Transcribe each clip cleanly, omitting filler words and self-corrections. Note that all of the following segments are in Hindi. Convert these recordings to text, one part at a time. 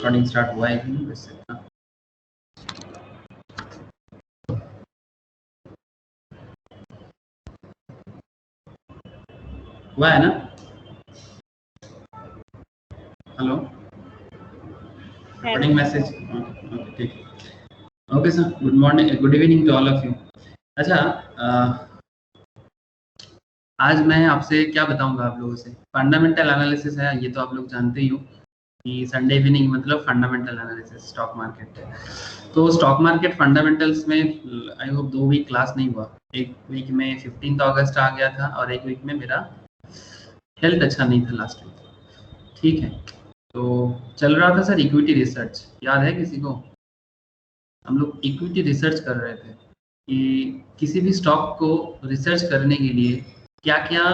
रिकॉर्डिंग स्टार्ट हुआ है कि नहीं वैसे? हुआ है ना? Hello, recording message? ओके, ठीक। Okay sir, good morning, good evening to all of you. अच्छा, आज मैं आपसे क्या बताऊंगा आप लोगों से, फंडामेंटल एनालिसिस है, ये तो आप लोग जानते ही हो कि संडे इवनिंग मतलब फंडामेंटल एनालिसिस स्टॉक मार्केट है। तो स्टॉक मार्केट फंडामेंटल्स में आई होप 2 वीक क्लास नहीं हुआ। एक वीक में 15 अगस्त आ गया था और एक वीक में मेरा हेल्थ अच्छा नहीं था लास्ट वीक, ठीक है। तो चल रहा था सर इक्विटी रिसर्च, याद है किसी को? हम लोग इक्विटी रिसर्च कर रहे थे कि किसी भी स्टॉक को रिसर्च करने के लिए क्या क्या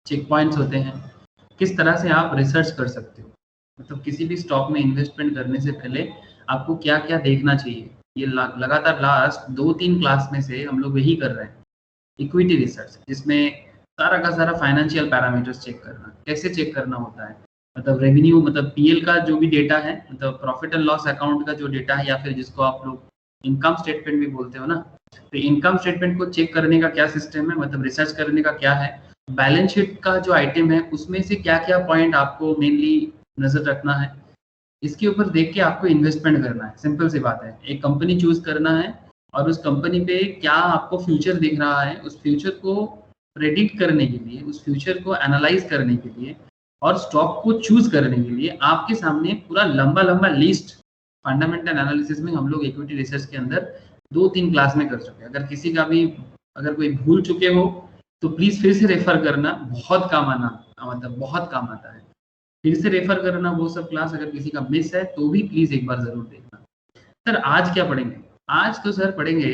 चेक पॉइंट्स होते हैं, किस तरह से आप रिसर्च कर सकते हो, मतलब किसी भी स्टॉक में इन्वेस्टमेंट करने से पहले आपको क्या क्या देखना चाहिए। ये लगातार लास्ट 2-3 क्लास में से हम लोग यही कर रहे हैं, इक्विटी रिसर्च, जिसमें सारा का सारा फाइनेंशियल पैरामीटर्स चेक करना, कैसे चेक करना होता है, मतलब रेवेन्यू, मतलब पीएल का जो भी डेटा है, मतलब प्रॉफिट एंड लॉस अकाउंट का जो डेटा है, या फिर जिसको आप लोग इनकम स्टेटमेंट भी बोलते हो ना, तो इनकम स्टेटमेंट को चेक करने का क्या सिस्टम है, मतलब रिसर्च करने का क्या है, बैलेंस शीट का जो आइटम है उसमें से क्या क्या पॉइंट आपको मेनली नजर रखना है, इसके ऊपर देख के आपको इन्वेस्टमेंट करना है। सिंपल सी बात है, एक कंपनी चूज करना है और उस कंपनी पे क्या आपको फ्यूचर दिख रहा है, उस फ्यूचर को प्रेडिक्ट करने के लिए, उस फ्यूचर को एनालाइज करने के लिए और स्टॉक को चूज करने के लिए आपके सामने पूरा लंबा लंबा लिस्ट फंडामेंटल एनालिसिस में हम लोग इक्विटी रिसर्च के अंदर 2-3 क्लास में कर चुके हैं। अगर किसी का भी, अगर कोई भूल चुके हो तो प्लीज फिर से रेफर करना, बहुत काम आना, मतलब बहुत काम आता है। फिर से रेफर करना वो सब क्लास, अगर किसी का मिस है तो भी प्लीज एक बार जरूर देखना। सर आज क्या पढ़ेंगे? आज तो सर पढ़ेंगे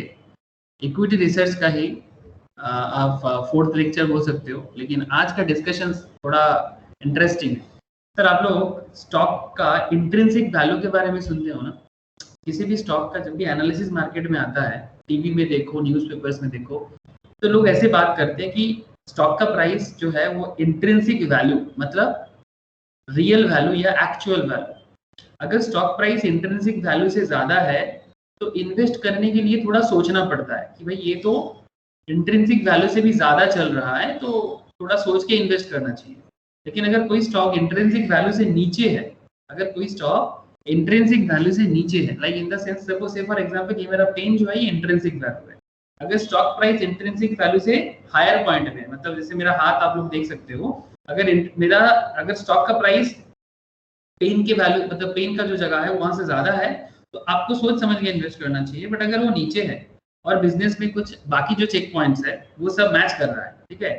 इक्विटी रिसर्च का ही, आप फोर्थ लेक्चर बोल सकते हो, लेकिन आज का डिस्कशन थोड़ा इंटरेस्टिंग है। सर आप लोग स्टॉक का इंट्रिंसिक वैल्यू के बारे में सुनते हो ना? किसी भी स्टॉक का जब भी एनालिसिस मार्केट में आता है, टीवी में देखो, न्यूज़पेपर्स में देखो, तो लोग ऐसे बात करते हैं कि स्टॉक का प्राइस जो है वो इंट्रिंसिक वैल्यू, मतलब रियल वैल्यू या एक्चुअल वैल्यू, अगर स्टॉक प्राइस इंट्रिंसिक वैल्यू से ज्यादा है तो इन्वेस्ट करने के लिए थोड़ा सोचना पड़ता है कि भाई ये तो इंट्रिंसिक वैल्यू से भी ज्यादा चल रहा है, तो थोड़ा सोच के इन्वेस्ट करना चाहिए। लेकिन अगर कोई स्टॉक इंट्रिंसिक वैल्यू से नीचे है, अगर कोई स्टॉक इंट्रिंसिक वैल्यू से नीचे है, like in the sense suppose से फॉर एग्जांपल ये मेरा पेन जो है ये इंट्रिंसिक वैल्यू है, अगर स्टॉक प्राइस इंट्रिंसिक वैल्यू से हायर पॉइंट में, मतलब जैसे मेरा हाथ आप लोग देख सकते हो, अगर मेरा, अगर स्टॉक का प्राइस पेन के वैल्यू, मतलब पेन का जो जगह है वहां से ज्यादा है, तो आपको सोच समझ के इन्वेस्ट करना चाहिए। बट अगर वो नीचे है और बिजनेस में कुछ बाकी जो चेक पॉइंट्स है वो सब मैच कर रहा है, ठीक है,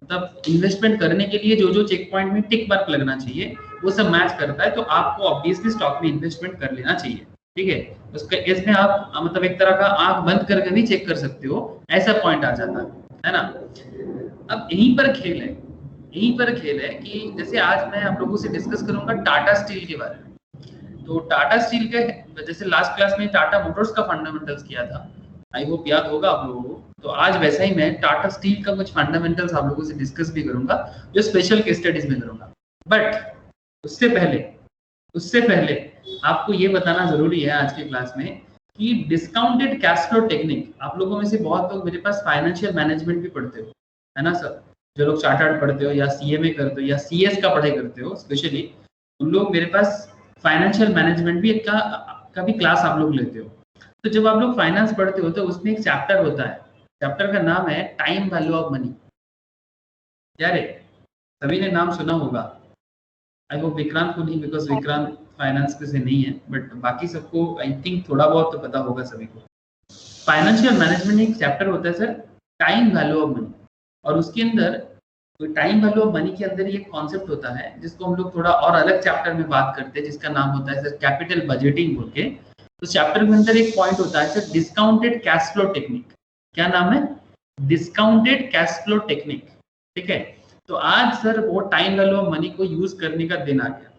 मतलब इन्वेस्टमेंट करने के लिए जो जो चेक पॉइंट में टिक मार्क लगना चाहिए वो सब मैच करता है, तो आपको ऑब्वियसली स्टॉक में इन्वेस्टमेंट कर लेना चाहिए, ठीक है। उसका इसमें आप मतलब एक तरह का आंख बंद करके भी चेक कर सकते हो, ऐसा पॉइंट आ जाता है ना। अब यहीं पर खेल है, यहीं पर खेल है कि जैसे आज मैं आप लोगों से डिस्कस करूंगा टाटा स्टील के बारे में। तो टाटा स्टील के, जैसे लास्ट क्लास में टाटा मोटर्स का फंडामेंटल्स किया था, आई होप याद होगा आप लोगों को, तो आज वैसा ही मैं टाटा स्टील का कुछ फंडामेंटल्स आप लोगों से डिस्कस भी करूंगा, जो स्पेशल केस स्टडीज में करूंगा। बट उससे पहले आपको ये बताना जरूरी है आज के क्लास में कि डिस्काउंटेड कैश फ्लो टेक्निक, आप लोगों में से बहुत लोग मेरे पास फाइनेंशियल मैनेजमेंट भी पढ़ते हो, है ना सर? जो लोग चार्टर्ड पढ़ते हो या सीएमए करते हो या सीएस का पढ़ाई करते हो स्पेशली, उन लोग मेरे पास फाइनेंशियल मैनेजमेंट भी का भी क्लास आप लोग लेते हो। तो जब आप लोग फाइनेंस पढ़ते हो तो उसमें एक चैप्टर होता है, चैप्टर का नाम है टाइम वैल्यू ऑफ मनी। यार सभी ने नाम सुना होगा, आई होप विक्रांत को नहीं, बिकॉज विक्रांत फाइनेंस पे से नहीं है, बट बाकी सबको आई थिंक थोड़ा बहुत तो पता होगा सभी को। फाइनेंशियल मैनेजमेंट एक चैप्टर होता है sir, time value of money, और उसके अंदर टाइम वैल्यू ऑफ मनी के अंदर ये कॉन्सेप्ट होता है जिसको हम लोग थोड़ा और अलग चैप्टर में बात करते हैं, जिसका नाम होता है सर कैपिटल बजटिंग बोल के। तो चैप्टर के अंदर एक पॉइंट होता है sir discounted cash flow technique. क्या नाम है? डिस्काउंटेड कैश फ्लो टेक्निक, ठीक है। तो आज सर वो टाइम वैल्यू ऑफ मनी को यूज करने का दिन आ गया।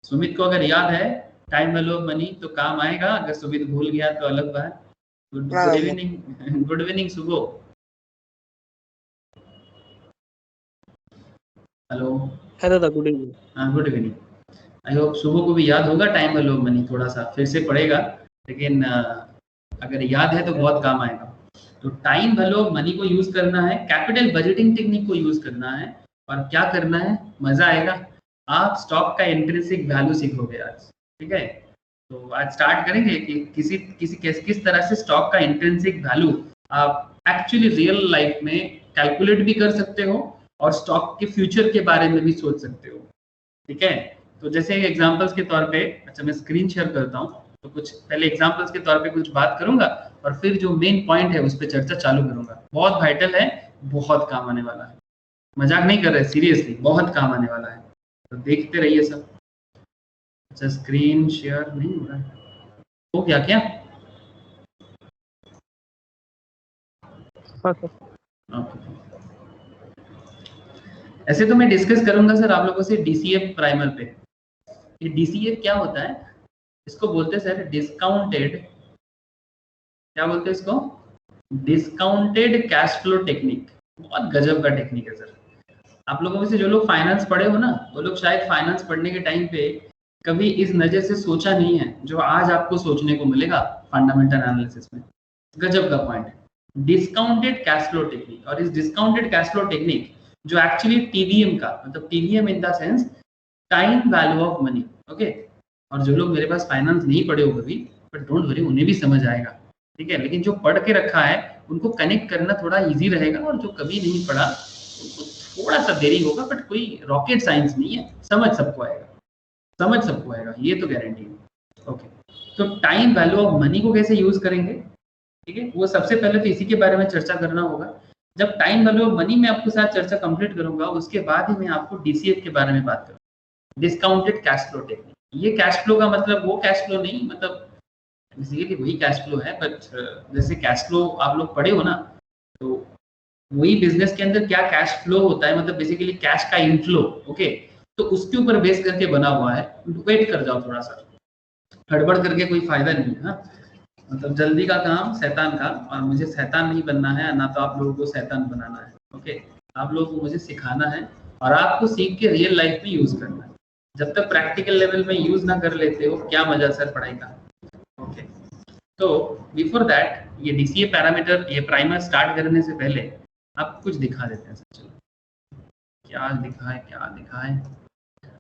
सुमित को अगर याद है टाइम वैल्यू ऑफ मनी तो काम आएगा, अगर सुमित भूल गया तो अलग बात। Good evening, good evening सुबो। Hello. है दादा, गुड इवनिंग। हाँ गुड इवनिंग। आई होप शुभ को भी याद होगा टाइम वैल्यू ऑफ मनी, थोड़ा सा फिर से पड़ेगा, लेकिन अगर याद है तो बहुत काम आएगा। तो टाइम वैल्यू ऑफ मनी को यूज करना है, कैपिटल बजटिंग टेक्निक को यूज करना है, और क्या करना है, मजा आएगा। आप स्टॉक का इंट्रिंसिक वैल्यू सीखोगे आज, ठीक है। तो आज स्टार्ट करेंगे कि किस तरह से स्टॉक का इंट्रिंसिक वैल्यू आप एक्चुअली रियल लाइफ में कैलकुलेट भी कर सकते हो और स्टॉक के फ्यूचर के बारे में भी सोच सकते हो, ठीक है। तो जैसे एग्जांपल्स के तौर पे, अच्छा मैं स्क्रीन शेयर करता हूँ, तो कुछ पहले एग्जांपल्स के तौर पे कुछ बात करूंगा और फिर जो मेन पॉइंट है उस पर चर्चा चालू करूंगा। बहुत वाइटल है, बहुत काम आने वाला है, मजाक नहीं कर रहे, सीरियसली बहुत काम आने वाला है, तो देखते रहिए सब। अच्छा स्क्रीन शेयर नहीं हो रहा है, हो गया क्या? ऐसे तो मैं डिस्कस करूंगा सर आप लोगों से डीसीएफ प्राइमर पे। ये डीसीएफ क्या होता है, इसको बोलते हैं सर डिस्काउंटेड, क्या बोलते हैं इसको, डिस्काउंटेड कैश फ्लो टेक्निक। बहुत गजब का टेक्निक है सर। आप लोगों में से जो लोग फाइनेंस पढ़े हो ना, वो लोग शायद फाइनेंस पढ़ने के टाइम पे कभी इस नजर से सोचा नहीं है जो आज आपको सोचने को मिलेगा फंडामेंटल एनालिसिस में। गजब का पॉइंट है, डिस्काउंटेड कैश फ्लो टेक्निक। और इस डिस्काउंटेड कैश फ्लो टेक्निक जो एक्चुअली टीवीएम का मतलब TVM in the sense time value of money, okay. और जो लोग मेरे पास फाइनेंस नहीं पढ़े हो कभी, बट डोंट वरी, उन्हें भी समझ आएगा, ठीक है। लेकिन जो पढ़ के रखा है उनको कनेक्ट करना थोड़ा इजी रहेगा, और जो कभी नहीं पढ़ा उनको थोड़ा सा देरी होगा, बट कोई रॉकेट साइंस नहीं है, समझ सबको आएगा, समझ सबको आएगा, ये तो गारंटी है, ओके। तो टाइम वैल्यू ऑफ मनी को कैसे यूज करेंगे, ठीक है, वो सबसे पहले तो इसी के बारे में चर्चा करना होगा। जब टाइम वैल्यू ऑफ मनी में आपके साथ चर्चा कंप्लीट करूंगा, उसके बाद ही मैं आपको डीसीएफ के बारे में बात करूंगा, डिस्काउंटेड कैश फ्लो टेक्निक। ये कैश फ्लो का मतलब वो कैश फ्लो नहीं, मतलब बेसिकली वही कैश फ्लो है, बट जैसे कैश फ्लो आप लोग पढ़े हो ना, तो वही बिजनेस के अंदर क्या कैश फ्लो होता है, मतलब बेसिकली कैश का इनफ्लो, ओके। तो उसके ऊपर बेस करके बना हुआ है। वेट कर जाओ थोड़ा सा, हड़बड़ करके कोई फायदा नहीं है, मतलब जल्दी का काम शैतान का, और मुझे शैतान नहीं बनना है ना, तो आप लोगों को शैतान बनाना है, ओके। आप लोगों को मुझे सिखाना है और आपको सीख के रियल लाइफ में यूज करना है। जब तक प्रैक्टिकल लेवल में यूज ना कर लेते हो, क्या मजा सर पढ़ाई का, ओके। तो बिफोर दैट ये डीसीए पैरामीटर, ये प्राइमर स्टार्ट करने से पहले आप कुछ दिखा देते हैं सर। चलो क्या दिखाएं।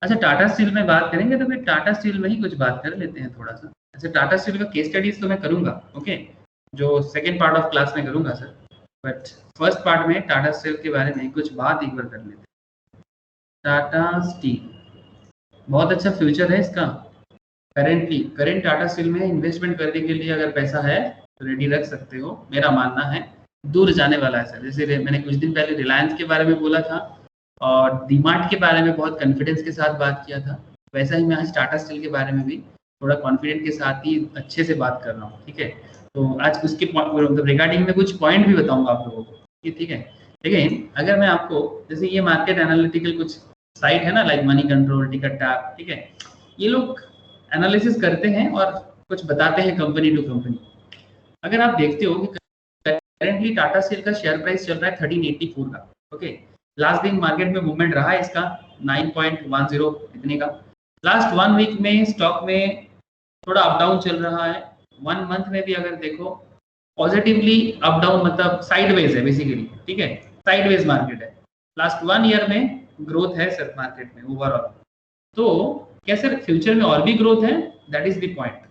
अच्छा टाटा स्टील में बात करेंगे तो फिर टाटा स्टील में ही कुछ बात कर लेते हैं थोड़ा सा। अच्छा टाटा स्टील का केस स्टडीज तो मैं करूंगा, ओके, जो सेकेंड पार्ट ऑफ क्लास में करूंगा सर, बट फर्स्ट पार्ट में टाटा स्टील के बारे में कुछ बात एक बार कर लेते हैं। टाटा स्टील बहुत अच्छा फ्यूचर है इसका। करंट टाटा स्टील में इन्वेस्टमेंट करने के लिए अगर पैसा है तो रेडी रख सकते हो, मेरा मानना है। दूर जाने वाला है सर, जैसे मैंने कुछ दिन पहले रिलायंस के बारे में बोला था और डीमार्ट के बारे में बहुत कॉन्फिडेंस के साथ बात किया था, वैसा ही मैं आज टाटा स्टील के बारे में भी थोड़ा कॉन्फिडेंट के साथ ही अच्छे से बात कर रहा हूँ, ठीक है। तो आज उसके मतलब रिगार्डिंग में कुछ पॉइंट भी बताऊंगा आप लोगों को, ठीक है। लेकिन अगर मैं आपको, जैसे ये मार्केट एनालिटिकल कुछ साइट है ना, like money control, ticket tap, ठीक है, ये लोग एनालिसिस करते हैं और कुछ बताते हैं कंपनी टू कंपनी। अगर आप देखते हो कि करेंटली टाटा स्टील का शेयर प्राइस चल रहा है 1384 का, ओके। लास्ट दिन मार्केट में मूवमेंट रहा है इसका 9.10 इतने का। लास्ट 1 वीक में स्टॉक में थोड़ा अप डाउन चल रहा है। 1 मंथ में भी अगर देखो पॉजिटिवली अप डाउन, मतलब साइडवेज है बेसिकली, ठीक है, साइडवेज मार्केट है। लास्ट 1 ईयर में ग्रोथ है सर मार्केट में ओवरऑल। तो क्या सर फ्यूचर में और भी ग्रोथ है, दैट इज द पॉइंट।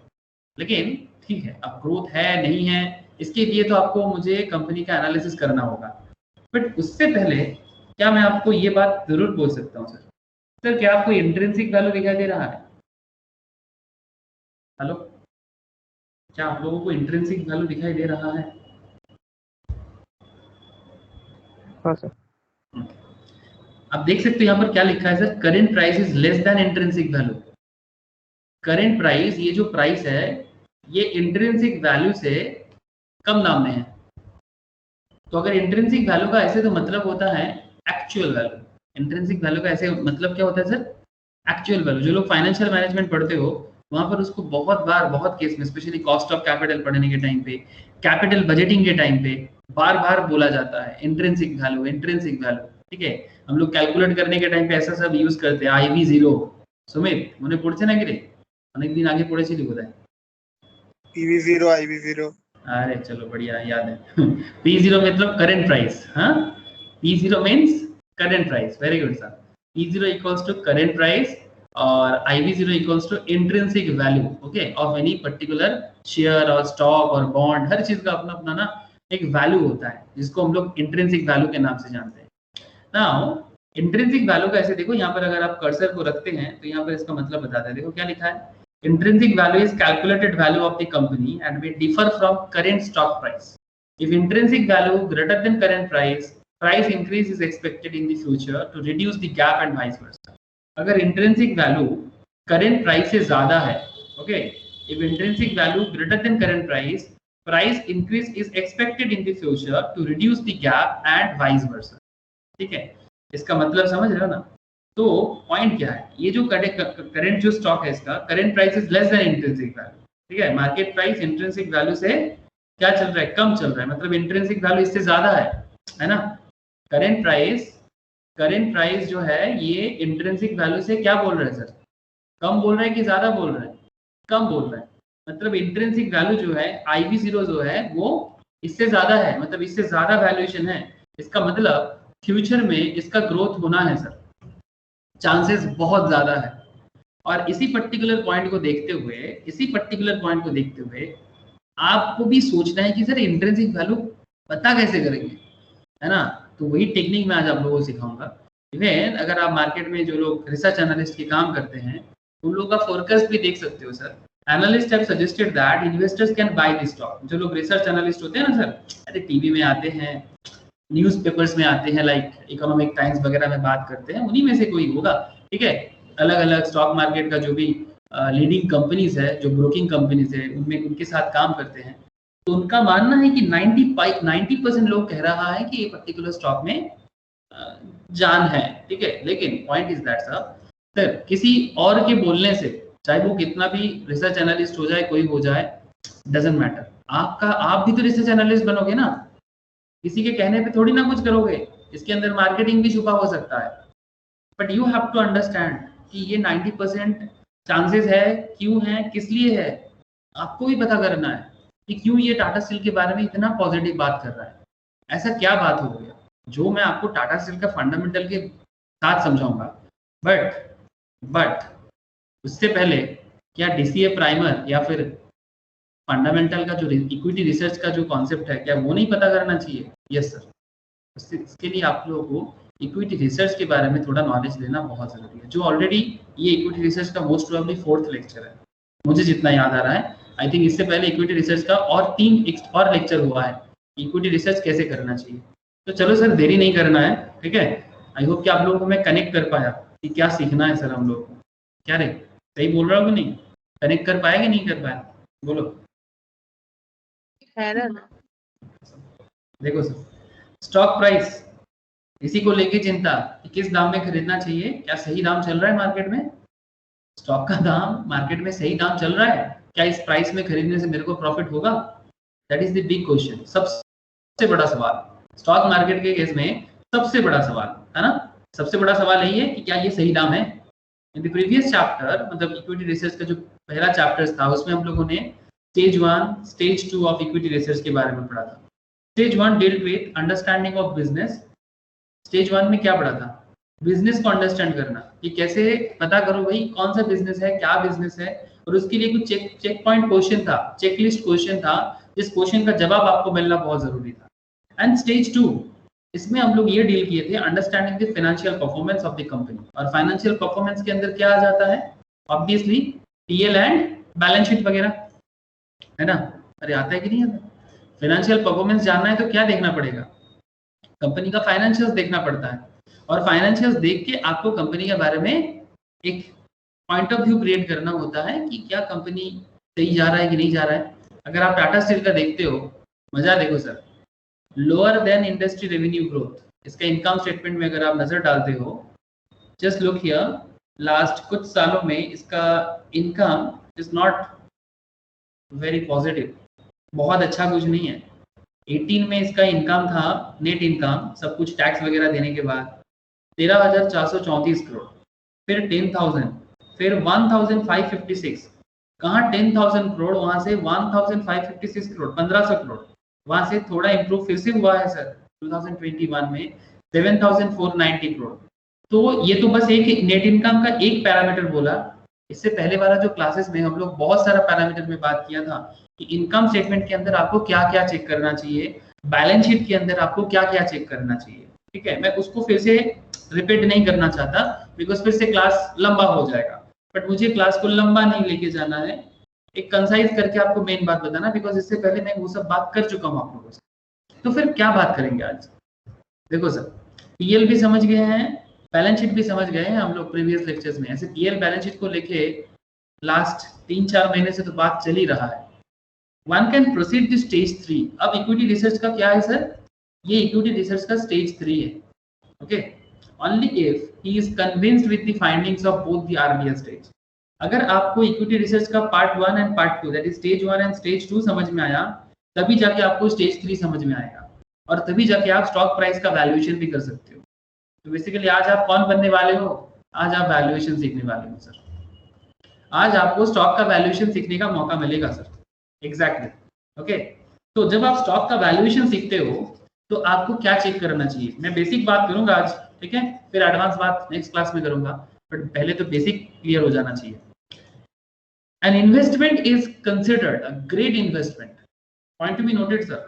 लेकिन ठीक है, अब ग्रोथ है नहीं है इसके लिए तो आपको मुझे कंपनी का एनालिसिस करना होगा, बट उससे पहले क्या मैं आपको ये बात जरूर बोल सकता हूँ सर, क्या आपको इंट्रिंसिक वैल्यू दिखाई दे रहा है? हेलो, क्या आप लोगों को इंट्रिंसिक वैल्यू दिखाई दे रहा है? हाँ सर। आप देख सकते हो यहाँ पर क्या लिखा है sir, current price is less than intrinsic value. Current price, ये जो प्राइस है ये इंट्रिंसिक वैल्यू से कम दाम में है। तो अगर इंट्रिंसिक वैल्यू का ऐसे तो मतलब होता है एक्चुअल वैल्यू। इंट्रिंसिक वैल्यू का ऐसे मतलब क्या होता है सर, एक्चुअल वैल्यू। जो लोग फाइनेंशियल मैनेजमेंट पढ़ते हो वहां पर उसको बहुत बार, बहुत केस में, स्पेशली कॉस्ट ऑफ कैपिटल पढ़ने के टाइम पे, कैपिटल बजटिंग के टाइम पे बार बार बोला जाता है इंट्रिंसिक वैल्यू, इंट्रिंसिक वैल्यू, ठीक है। हम लोग कैलकुलेट करने के टाइम पे ऐसा सब यूज करते हैं, IV0, সুমিত মনে পড়ছে নাকি রে? অনেকদিন আগে পড়েছিলি বোধহয়। PV0 IV0 अरे चलो बढ़िया याद है। P0 मतलब करंट प्राइस। हाँ, P0 means current price. Very good sir. P0 equals to current price और IV0 equals to intrinsic value, okay, of any particular share और स्टॉक और बॉन्ड। हर चीज का अपना अपना ना एक वैल्यू होता है जिसको हम लोग इंट्रिंसिक वैल्यू के नाम से जानते हैं। नाउ इंट्रिंसिक वैल्यू का ऐसे देखो, यहाँ पर अगर आप कर्सर को रखते हैं तो यहाँ पर इसका मतलब बताते हैं। देखो क्या लिखा है, intrinsic value is calculated value of the company and may differ from current stock price. If intrinsic value greater than current price, price increase is expected in the future to reduce the gap and vice versa. अगर intrinsic value current price से ज्यादा है, okay, if intrinsic value greater than current price, price increase is expected in the future to reduce the gap and vice versa. ठीक है, इसका मतलब समझ रहे हो ना? तो पॉइंट क्या है, ये जो करंट जो स्टॉक है इसका current price is less than intrinsic value, ठीक है। मार्केट प्राइस इंट्रिंसिक वैल्यू से क्या चल रहा है, कम चल रहा है, मतलब इंट्रिंसिक वैल्यू इससे ज्यादा है ना। करंट प्राइस जो है ये इंट्रिंसिक वैल्यू से क्या बोल रहा है सर, कम बोल रहा है कि ज्यादा बोल रहा है, कम बोल रहा है। मतलब इंट्रिंसिक वैल्यू जो है IV0 जो है वो इससे ज्यादा है, मतलब इससे ज्यादा वैल्यूएशन है। इसका मतलब फ्यूचर में इसका ग्रोथ होना है सर, चांसेस बहुत ज्यादा है। और इसी पर्टिकुलर पॉइंट को देखते हुए आपको भी सोचना है कि सर इंट्रिंसिक वैल्यू पता कैसे करेंगे, है ना। तो वही टेक्निक मैं आज आप लोगों को सिखाऊंगा। इवन अगर आप मार्केट में जो लोग रिसर्च एनालिस्ट के काम करते हैं उन लोगों का फोरकास्ट भी देख सकते हो sir. Analyst have suggested that investors can by this stock. जो लोग रिसर्च एनालिस्ट होते हैं ना सर, अरे टीवी में आते हैं, न्यूज़पेपर्स में आते हैं, लाइक इकोनॉमिक टाइम्स वगैरह में बात करते हैं, उन्हीं में से कोई होगा, ठीक है। अलग अलग स्टॉक मार्केट का जो भी लीडिंग कंपनीज है, जो ब्रोकिंग कंपनीज है, उनमें उनके साथ काम करते हैं, तो उनका मानना है कि 90% लोग कह रहा है कि ये पर्टिकुलर स्टॉक में जान है, ठीक है। लेकिन पॉइंट इज दैट सर किसी और के बोलने से, चाहे वो कितना भी रिसर्च एनालिस्ट हो जाए, कोई हो जाए, डजंट मैटर। आप भी तो रिसर्च एनालिस्ट बनोगे ना, किसी के कहने पे थोड़ी ना कुछ करोगे, इसके अंदर मार्केटिंग भी छुपा हो सकता है। But you have to understand कि ये 90% चांसेस है, क्यों है, किस लिए है, आपको भी पता करना है कि क्यों ये टाटा स्टील के बारे में इतना पॉजिटिव बात कर रहा है। ऐसा क्या बात हो गया जो मैं आपको टाटा स्टील का फंडामेंटल के साथ समझाऊंगा। बट उससे पहले क्या DCA प्राइमर या फिर फंडामेंटल का जो इक्विटी रिसर्च का जो कॉन्सेप्ट है, क्या वो नहीं पता करना चाहिए? Yes sir. इसके लिए आप लोगों को इक्विटी रिसर्च के बारे में थोड़ा नॉलेज लेना बहुत जरूरी है, जो ऑलरेडी ये इक्विटी रिसर्च का मोस्ट प्रोबेबली 4th लेक्चर है, मुझे जितना याद आ रहा है। आई थिंक इससे पहले इक्विटी रिसर्च का और 3 और लेक्चर हुआ है, इक्विटी रिसर्च कैसे करना चाहिए। तो चलो सर, देरी नहीं करना है, ठीक है। आई होप कि आप लोगों को मैं कनेक्ट कर पाया कि क्या सीखना है सर हम लोग को। क्या रे, सही बोल रहा हूँ कि नहीं? कनेक्ट कर पाया कि नहीं कर पाया, बोलो। देखो सर, स्टॉक प्राइस, इसी को लेके चिंता कि किस दाम में खरीदना चाहिए, क्या सही दाम चल रहा है मार्केट में, स्टॉक का दाम मार्केट में सही दाम चल रहा है, क्या इस प्राइस में खरीदने से मेरे को प्रॉफिट होगा। That is the big question, सबसे बड़ा सवाल स्टॉक मार्केट के केस में, सबसे बड़ा सवाल है ना। सबसे बड़ा सवाल यही है कि क्या ये सही दाम है। इन द प्रीवियस चैप्टर, मतलब इक्विटी रिसर्च का जो पहला चैप्टर था, उसमें हम लोगों ने stage 1 stage 2 of equity research के बारे में पढ़ा था। Stage 1 dealt with understanding of business. Stage 1 में क्या पढ़ा था, बिजनेस को अंडरस्टैंड करना, कि कैसे पता करो भाई कौन सा बिजनेस है, क्या बिजनेस है, और उसके लिए कुछ चेक पॉइंट क्वेश्चन था, चेकलिस्ट क्वेश्चन था, जिस क्वेश्चन का जवाब आपको मिलना बहुत जरूरी था। एंड स्टेज 2, इसमें हम लोग ये डील किए थे understanding the financial performance of the company. और फाइनेंशियल परफॉर्मेंस के अंदर क्या आ जाता है, obviously TL and balance sheet वगैरह, है ना। अरे आता है कि नहीं आता? फाइनेंशियल परफॉर्मेंस जानना है तो क्या देखना पड़ेगा, कंपनी का फाइनेंशियल्स देखना पड़ता है, और फाइनेंशियल्स देख के आपको कंपनी के बारे में एक पॉइंट ऑफ व्यू क्रिएट करना होता है कि क्या कंपनी सही जा रहा है कि नहीं जा रहा है। अगर आप टाटा स्टील का देखते हो, मजा देखो sir, lower than industry revenue growth, इसका इनकम स्टेटमेंट में अगर आप नजर डालते हो, जस्ट लुक हियर, लास्ट कुछ सालों में इसका income is not very positive, बहुत अच्छा कुछ नहीं है। 18 में इसका इनकम था, नेट इनकम सब कुछ टैक्स वगैरह देने के बाद 13,434 करोड़, फिर 10,000, फिर 1556, कहाँ 10,000 करोड़, वहां से 1556 करोड़, 1500 करोड़, वहां से थोड़ा इंप्रूव फिर से हुआ है सर 2021 में 7,490 करोड़। तो ये तो बस एक नेट इनकम का एक पैरामीटर बोला। इससे पहले वाला जो क्लासेस में हम लोग बहुत सारा पैरामीटर में बात किया था कि इनकम स्टेटमेंट के अंदर आपको क्या क्या चेक करना चाहिए, बैलेंस शीट के अंदर आपको क्या क्या चेक करना चाहिए। ठीक है, मैं उसको फिर से रिपीट नहीं करना चाहता बिकॉज फिर से क्लास लंबा हो जाएगा, बट मुझे क्लास को लंबा नहीं लेके जाना है, एक कंसाइज करके आपको मेन बात बताना, बिकॉज इससे पहले मैं वो सब बात कर चुका हूँ आप लोगों से। तो फिर क्या बात करेंगे आज? देखो सर, पीएल भी समझ गए हैं, बैलेंस शीट भी समझ गए हैं हम लोग प्रीवियस लेक्चर्स में। ऐसे पीएल बैलेंस शीट को लेके लास्ट 3-4 महीने से तो बात चल ही रहा है। One can proceed to stage 3। अब इक्विटी रिसर्च का क्या है सर? ये इक्विटी रिसर्च का स्टेज 3 है। Okay, only if he is convinced with the findings of both the earlier stage. अगर आपको इक्विटी रिसर्च का part 1 and part 2 that is stage 1 and stage 2 समझ में आया, तभी जाके आपको स्टेज 3 समझ में आएगा, और तभी जाके आप स्टॉक प्राइस का वैल्यूएशन भी कर सकते हो। तो बेसिकली आज आप कौन बनने वाले हो? आज आप वैल्यूएशन सीखने वाले हो सर। आज आपको स्टॉक का वैल्यूएशन सीखने का मौका मिलेगा सर। एग्जैक्टली। ओके, तो जब आप स्टॉक का वैल्यूएशन सीखते हो तो आपको क्या चेक करना चाहिए, मैं बेसिक बात करूंगा आज, ठीक है, फिर एडवांस बात नेक्स्ट क्लास में करूंगा, बट पहले तो बेसिक क्लियर हो जाना चाहिए। An investment is considered a great investment. Point to be noted, sir.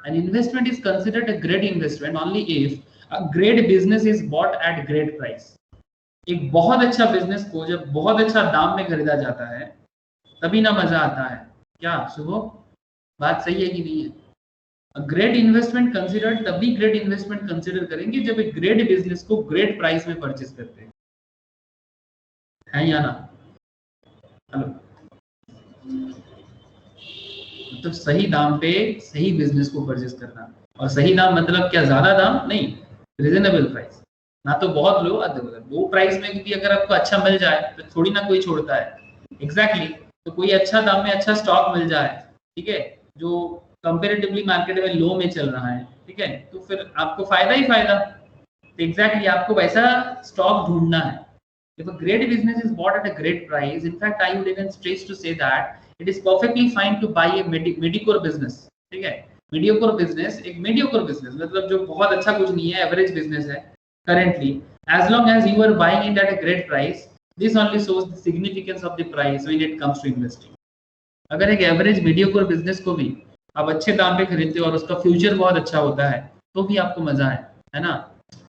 An investment is considered a great investment only if a great business is bought at great price. एक बहुत अच्छा बिजनेस को जब बहुत अच्छा दाम में खरीदा जाता है तभी ना मजा आता है। क्या शुभ बात सही है कि नहीं है? ग्रेट इन्वेस्टमेंट कंसिडर्ड तभी ग्रेट इन्वेस्टमेंट कंसिडर करेंगे जब एक ग्रेट बिजनेस को ग्रेट प्राइस में परचेस करते हैं या ना? हेलो, तो सही दाम पे सही बिजनेस को परचेस करना, और सही दाम मतलब क्या? ज्यादा दाम नहीं, रिजनेबल प्राइस, ना तो बहुत लो, लो प्राइस में भी अगर आपको अच्छा मिल जाए तो थोड़ी ना कोई छोड़ता है। एग्जैक्टली तो कोई अच्छा दाम में अच्छा स्टॉक मिल जाए, ठीक है, जो कंपेरेटिवली मार्केट में लो में चल रहा है, ठीक है, तो फिर आपको फायदा ही फायदा। एग्जैक्टली आपको वैसा स्टॉक ढूंढना है। If a great business is bought at a great price, in fact, I would even stretch to say that it is perfectly fine to buy a mediocre business. ठीक है, mediocre business, एक mediocre business मतलब जो बहुत अच्छा कुछ नहीं है, average business है currently, as long as you are buying it at a great price, this only shows the significance of the price when it comes to investing. अगर एक average mediocre business को भी आप अच्छे दाम पे खरीदते हो और उसका फ्यूचर बहुत अच्छा होता है तो भी आपको मजा है ना?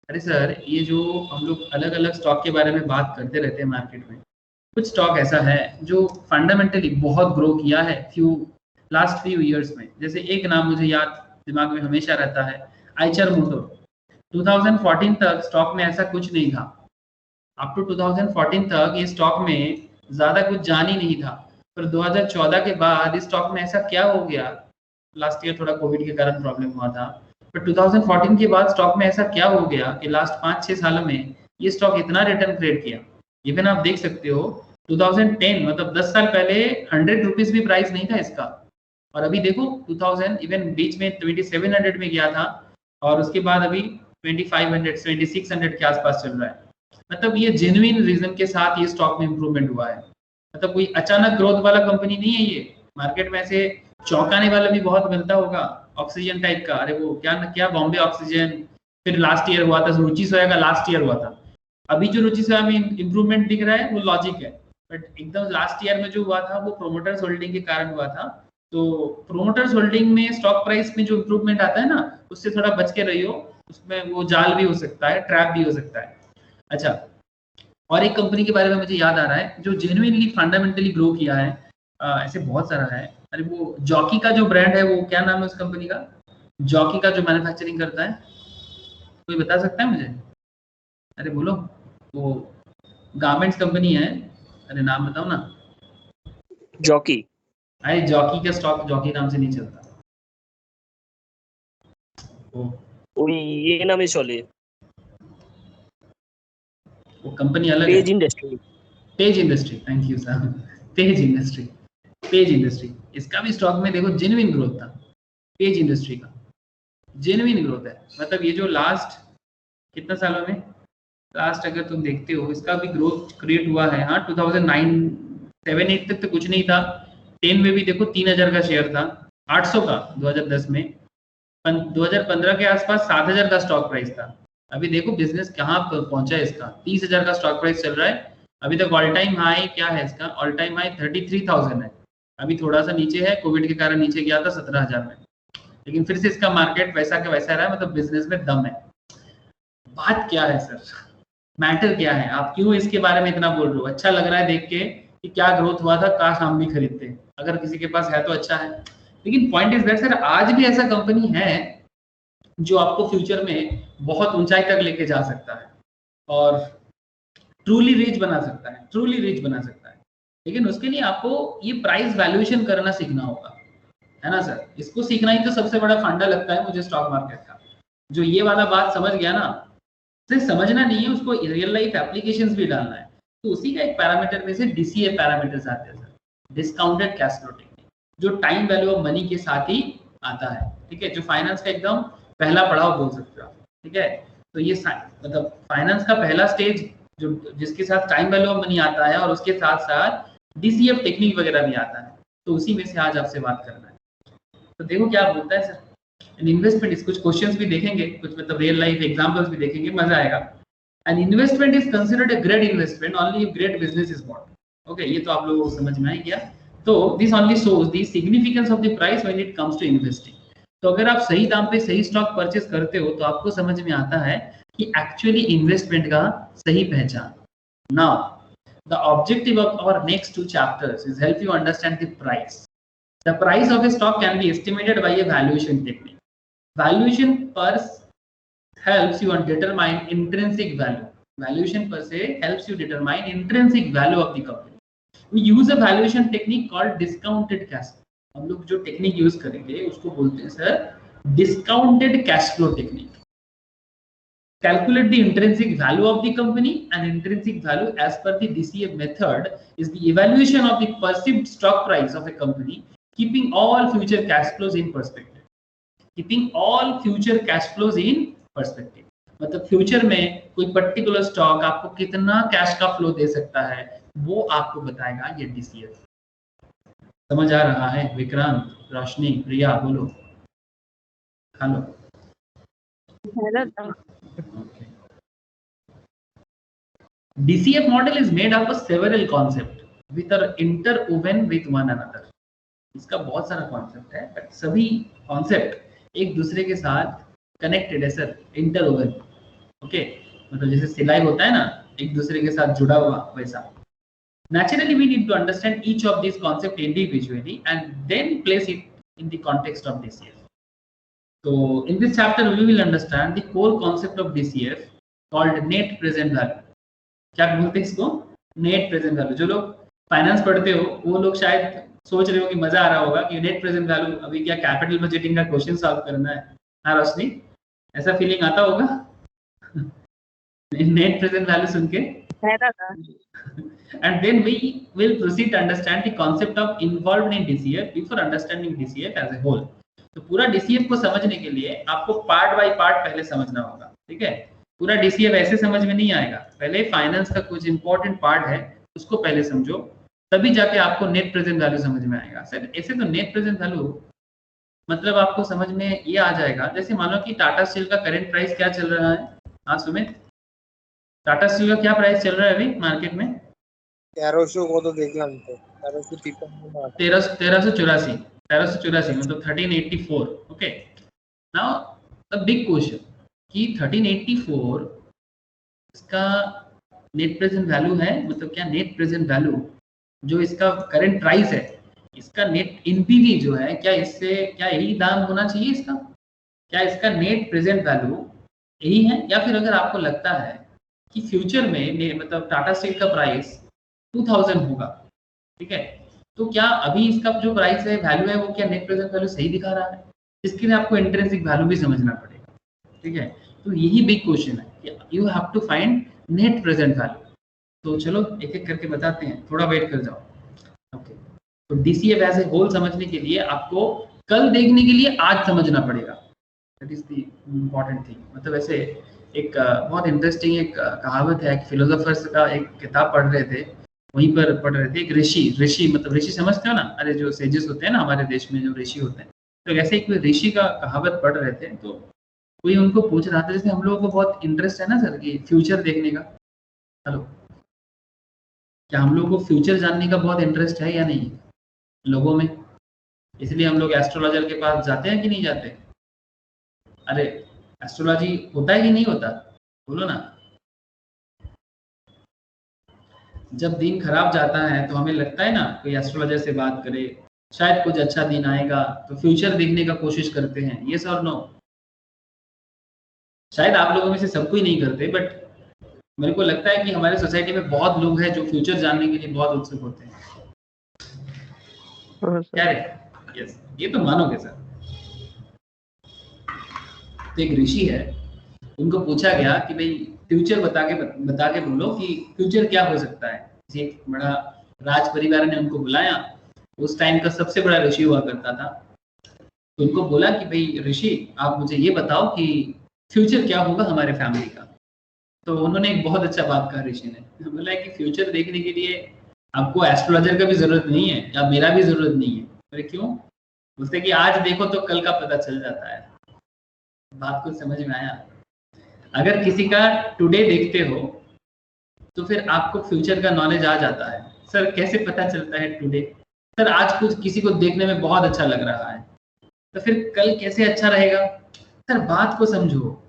अरे सर, ये जो हम लोग अलग अलग स्टॉक के बारे में बात करते रहते हैं मार्केट में, कुछ स्टॉक ऐसा है जो फंडामेंटली बहुत ग्रो किया है लास्ट फ्यू इयर्स में। जैसे एक नाम मुझे याद दिमाग में हमेशा रहता है, आइचर मोटर। 2014 तक स्टॉक में ऐसा कुछ नहीं था, अप टू 2014 तक ये स्टॉक में ज्यादा कुछ जान ही नहीं था, पर 2014 के बाद इस स्टॉक में ऐसा क्या हो गया, लास्ट ईयर थोड़ा कोविड के कारण प्रॉब्लम हुआ था, पर 2014 के बाद स्टॉक में ऐसा क्या हो गया कि लास्ट 5-6 सालों में ये स्टॉक इतना रिटर्न क्रिएट किया। इवन आप देख सकते हो 2010 मतलब 10 साल पहले 100 रुपीज भी प्राइस नहीं था इसका, और अभी देखो 2000 इवन बीच में 2700 में गया था, और उसके बाद अभी 2500-2600 के आसपास चल रहा है। मतलब ये जेन्युइन रीजन के साथ ये स्टॉक में इंप्रूवमेंट हुआ है, मतलब कोई अचानक ग्रोथ वाला कंपनी नहीं है ये। मार्केट में ऐसे चौंकाने वाला भी बहुत मिलता होगा, ऑक्सीजन टाइप का, अरे वो क्या क्या बॉम्बे ऑक्सीजन, फिर लास्ट ईयर हुआ था रुचि सोया का, लास्ट ईयर हुआ था। अभी जो रुचि सोया में इंप्रूवमेंट दिख रहा है वो लॉजिक है, बट एकदम लास्ट ईयर में जो हुआ था वो प्रोमोटर्स होल्डिंग के कारण हुआ था। तो प्रोमोटर्स होल्डिंग में स्टॉक प्राइस में जो इंप्रूवमेंट आता है ना, उससे थोड़ा बच के रहियो, उसमें वो जाल भी हो सकता है, ट्रैप भी हो सकता है। अच्छा, और एक कंपनी के बारे में मुझे याद आ रहा है जो जेन्युइनली फंडामेंटली ग्रो किया है, ऐसे बहुत सारा है। अरे वो जॉकी का जो ब्रांड है, वो क्या नाम है उस कंपनी का, जॉकी का जो मैन्युफैक्चरिंग करता है, कोई बता सकता है मुझे? अरे बोलो, वो गारमेंट्स कंपनी है, अरे नाम बताओ ना। जॉकी। अरे जॉकी का स्टॉक जॉकी नाम से नहीं चलता, वो ये नाम से चले, वो कंपनी अलग है। Tej industry. Tej industry, thank you sir, Tej industry. Tej industry, इसका भी स्टॉक में देखो जेन्युइन ग्रोथ था, तेज इंडस्ट्री का जेन्युइन ग्रोथ है। मतलब ये जो लास्ट कितना सालों में लास्ट अगर तुम देखते हो इसका भी ग्रोथ क्रिएट हुआ है। हाँ 2009-7-8 तक तो कुछ नहीं था, 10 में भी देखो 3000 का शेयर था, 800 का 2010 में, 2015 के आसपास 7000 का स्टॉक प्राइस था। अभी देखो बिजनेस कहाँ पहुंचा है इसका, 30,000 का स्टॉक प्राइस चल रहा है। अभी तक ऑल टाइम हाई क्या है इसका, ऑल टाइम हाई 33,000 है। अभी थोड़ा सा नीचे है, कोविड के कारण नीचे गया था 17,000 में, लेकिन फिर से इसका मार्केट वैसा का वैसा रहा है, मतलब बिजनेस में दम है। बात क्या है सर, मैटर क्या है, आप क्यों इसके बारे में इतना बोल रहे हो? अच्छा लग रहा है देख के कि क्या ग्रोथ हुआ था, काश हम भी खरीदते, अगर किसी के पास है तो अच्छा है। लेकिन पॉइंट इज दैट सर, आज भी ऐसा कंपनी है जो आपको फ्यूचर में बहुत ऊंचाई तक लेके जा सकता है और ट्रूली रिच बना सकता है, ट्रूली रिच बना सकता है। लेकिन उसके लिए आपको ये प्राइस वैल्यूएशन करना सीखना होगा, है ना सर। इसको सीखना ही तो सबसे बड़ा फंडा लगता है मुझे स्टॉक मार्केट का। जो ये वाला बात समझ गया ना, सिर्फ समझना नहीं है, उसको रियल लाइफ एप्लीकेशंस भी डालना है। तो उसी का एक पैरामीटर में से डीसीए पैरामीटर्स आते हैं sir, discounted cash flow technique, जो टाइम वैल्यू ऑफ मनी के साथ ही आता है, ठीक है, जो फाइनेंस का एकदम पहला पड़ाव बोल सकते हो आप, ठीक है। तो ये मतलब फाइनेंस का पहला स्टेज जो जिसके साथ टाइम वैल्यू ऑफ मनी आता है और उसके साथ साथ डीसीएफ टेक्निक वगैरह भी आता है, तो उसी में से आज आपसे बात करना है। तो देखो क्या बोलता है सर, इन्वेस्टमेंट, कुछ क्वेश्चंस भी देखेंगे, कुछ मतलब रियल लाइफ एग्जांपल्स भी देखेंगे, मजा आएगा। An investment is considered a great investment only if great business is bought. Okay, ये तो आप लोगों को समझ में आ गया। तो this only shows the significance of the price when it comes to investing. तो अगर आप सही दाम पे सही स्टॉक परचेस करते हो तो आपको समझ में आता है कि एक्चुअली इन्वेस्टमेंट का सही पहचान। Now the objective of our next 2 chapters is help you understand the price. The price of a stock can be estimated by a valuation technique. Valuation per helps you determine intrinsic value. Valuation per se helps you determine intrinsic value of the company. We use a valuation technique called discounted cash flow. हम लोग जो टेक्निक यूज करेंगे उसको बोलते हैं sir discounted cash flow technique. Calculate the intrinsic value of the company, and intrinsic value as per the DCF method is the evaluation of the perceived stock price of a company, keeping all future cash flows in perspective. Keeping all future cash flows in perspective. मतलब फ्यूचर में कोई पर्टिकुलर स्टॉक आपको कितना कैश का फ्लो दे सकता है वो आपको बताएगा ये डीसीएफ। समझ आ रहा है विक्रांत, रोशनी, प्रिया, बोलो hello. Okay. DCF model is made up of several concepts which are interwoven with one another. इसका बहुत सारा कॉन्सेप्ट है, बट सभी कॉन्सेप्ट एक दूसरे के साथ कनेक्टेड है सर, इंटरवोवन। ओके, मतलब जैसे सिलाई होता है ना एक दूसरे के साथ जुड़ा हुआ, वैसा। Naturally, we need to understand each of these concepts individually and then place it in the context of DCF. So in this chapter we will understand the core concept of DCF called net present value. क्या बोलते हैं इसको? Net present value. जो लोग फाइनेंस पढ़ते हो वो लोग शायद सोच रहे हो कि मजा आ रहा होगा कि नेट प्रेजेंट वैल्यू अभी क्या कैपिटल बजटिंग का क्वेश्चन सॉल्व करना है। हाँ रोशनी, ऐसा फीलिंग आता होगा नेट प्रेजेंट वैल्यू सुन के? And then we will proceed to understand the concept of involved in DCF before understanding DCF as a whole. तो पूरा DCF को समझने के लिए आपको पार्ट बाय पार्ट पहले समझना होगा, ठीक है। पूरा DCF ऐसे समझ में नहीं आएगा, पहले फाइनेंस का कुछ इंपॉर्टेंट पार्ट है उसको पहले समझो, तभी जाके आपको नेट प्रेजेंट वैल्यू समझ में आएगा। सर ऐसे तो नेट प्रेजेंट वैल्यू मतलब आपको समझ में ये आ जाएगा, जैसे मानो कि टाटा स्टील का करंट प्राइस क्या चल रहा है। हाँ सुमित, टाटा स्टील का क्या प्राइस चल रहा है अभी मार्केट में? 1300 को तो देखला हमको 1384 मतलब 1384। Okay, now the big question कि 1384 इसका नेट प्रेजेंट वैल्यू है, मतलब क्या नेट प्रेजेंट वैल्यू जो इसका करंट प्राइस है, इसका नेट एनपीवी जो है, क्या इससे क्या यही दाम होना चाहिए इसका? क्या इसका नेट प्रेजेंट वैल्यू यही है? या फिर अगर आपको लगता है कि फ्यूचर में मतलब टाटा स्टील का प्राइस 2000 होगा, ठीक है, तो क्या अभी इसका जो प्राइस है वैल्यू है वो क्या नेट प्रेजेंट वैल्यू सही दिखा रहा है? इसके लिए आपको इंट्रिंसिक वैल्यू भी समझना पड़ेगा, ठीक है। तो यही बिग क्वेश्चन है कि you have to find net present value. तो चलो एक एक करके बताते हैं, थोड़ा वेट कर जाओ। ओके, तो डीसीएफ एज ए होल समझने के लिए आपको कल देखने के लिए आज समझना पड़ेगा, that is the important thing. मतलब ऐसे एक बहुत इंटरेस्टिंग एक कहावत है, एक फिलोसोफर्स का एक किताब पढ़ रहे थे, वहीं पर पढ़ रहे थे, एक ऋषि ऋषि मतलब ऋषि समझते हो ना, अरे जो सेजेस होते हैं ना हमारे देश में, जो ऋषि होते हैं, तो ऐसे एक ऋषि का कहावत पढ़ रहे थे, तो कोई उनको पूछ रहा था, जैसे हम लोगों को बहुत इंटरेस्ट है ना सर कि फ्यूचर देखने का, हेलो, क्या हम लोगों को फ्यूचर जानने का बहुत इंटरेस्ट है या नहीं लोगों में? इसलिए हम लोग एस्ट्रोलॉजर के पास जाते हैं कि नहीं जाते? अरे एस्ट्रोलॉजी होता है कि नहीं होता, बोलो ना। जब दिन खराब जाता है तो हमें लगता है ना कोई एस्ट्रोलॉजर से बात करे, शायद कुछ अच्छा दिन आएगा, तो फ्यूचर देखने का कोशिश करते हैं, ये और नो? शायद आप लोगों में से सब कोई नहीं करते, बट मेरे को लगता है कि हमारे सोसाइटी में बहुत लोग हैं जो फ्यूचर जानने के लिए बहुत उत्सुक होते हैं। क्या रे? यस, ये तो मानोगे सर। तो एक ऋषि है, उनको पूछा गया कि भाई फ्यूचर बता के बोलो कि फ्यूचर क्या हो सकता है। किसी एक बड़ा राज परिवार ने उनको बुलाया, उस टाइम का सबसे बड़ा ऋषि हुआ करता था, तो उनको बोला कि भाई ऋषि आप मुझे ये बताओ कि फ्यूचर क्या होगा हमारे फैमिली का। तो उन्होंने एक बहुत अच्छा बात कहा ऋषि ने, बोला कि फ्यूचर देखने के लिए आपको एस्ट्रोलॉजर का भी जरूरत नहीं है, या मेरा भी जरूरत नहीं है। अरे क्यों? बोलते कि आज देखो तो कल का पता चल जाता है। बात को समझ में आया? अगर किसी का टुडे देखते हो तो फिर आपको फ्यूचर का नॉलेज आ जाता है। सर कैसे पता चलता है टुडे? सर आज कुछ किसी को देखने में बहुत अच्छा लग रहा है, तो फिर कल कैसे अच्छा रहेगा? सर बात को समझो,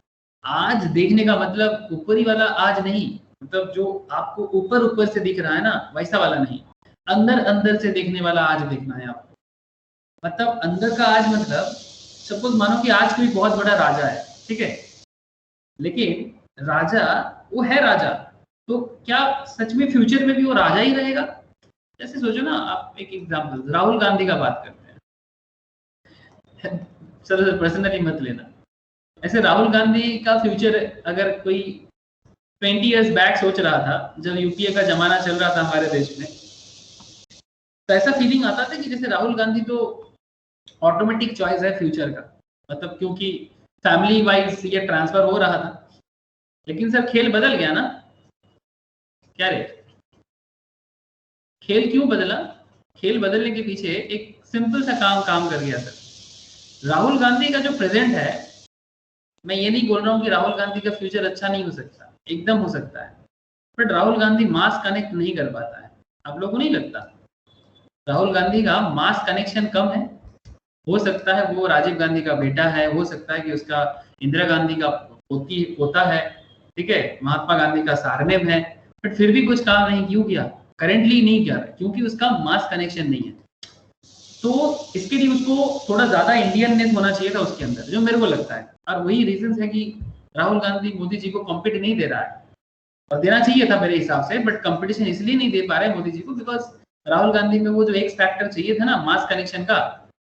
आज देखने का मतलब ऊपरी वाला आज नहीं, मतलब जो आपको ऊपर ऊपर से दिख रहा है ना वैसा वाला नहीं, अंदर अंदर से देखने वाला आज देखना है आपको। मतलब अंदर का आज मतलब सपोज मानो कि आज कोई बहुत बड़ा राजा है, ठीक है, लेकिन राजा वो है राजा, तो क्या सच में फ्यूचर में भी वो राजा ही रहेगा? जैसे सोचो ना आप, एक एग्जांपल राहुल गांधी का बात करते हैं सर पर्सनली मत लेना, ऐसे राहुल गांधी का फ्यूचर अगर कोई 20 इयर्स बैक सोच रहा था, जब यूपीए का जमाना चल रहा था हमारे देश में, तो ऐसा फीलिंग आता था कि जैसे राहुल गांधी तो ऑटोमेटिक चॉइस है फ्यूचर का, मतलब क्योंकि फैमिली वाइज ये ट्रांसफर हो रहा था। लेकिन सर खेल बदल गया ना, क्या रे? खेल क्यों बदला? खेल बदलने के पीछे एक सिंपल सा काम कर गया सर। राहुल गांधी का जो प्रेजेंट है, मैं ये नहीं बोल रहा हूँ कि राहुल गांधी का फ्यूचर अच्छा नहीं हो सकता, एकदम हो सकता है, but Rahul Gandhi mass connect नहीं कर पाता है। आप लोगों को नहीं लगता राहुल गांधी का मास कनेक्शन कम है? हो सकता है वो राजीव गांधी का बेटा है, हो सकता है कि उसका इंदिरा गांधी का पोता है, ठीक है, महात्मा गांधी का सारनेम है, बट फिर भी कुछ काम नहीं क्यों किया? करेंटली नहीं किया क्योंकि उसका मास कनेक्शन नहीं है। तो इसके लिए उसको थोड़ा ज्यादा इंडियननेस होना चाहिए था उसके अंदर, जो मेरे को लगता है, और वही रीजन है कि राहुल गांधी मोदी जी को कॉम्पिट नहीं दे रहा है, और देना चाहिए था मेरे हिसाब से, बट कंपटीशन इसलिए नहीं दे पा रहे मोदी जी को बिकॉज राहुल गांधी में वो जो एक फैक्टर चाहिए था ना मास कनेक्शन का,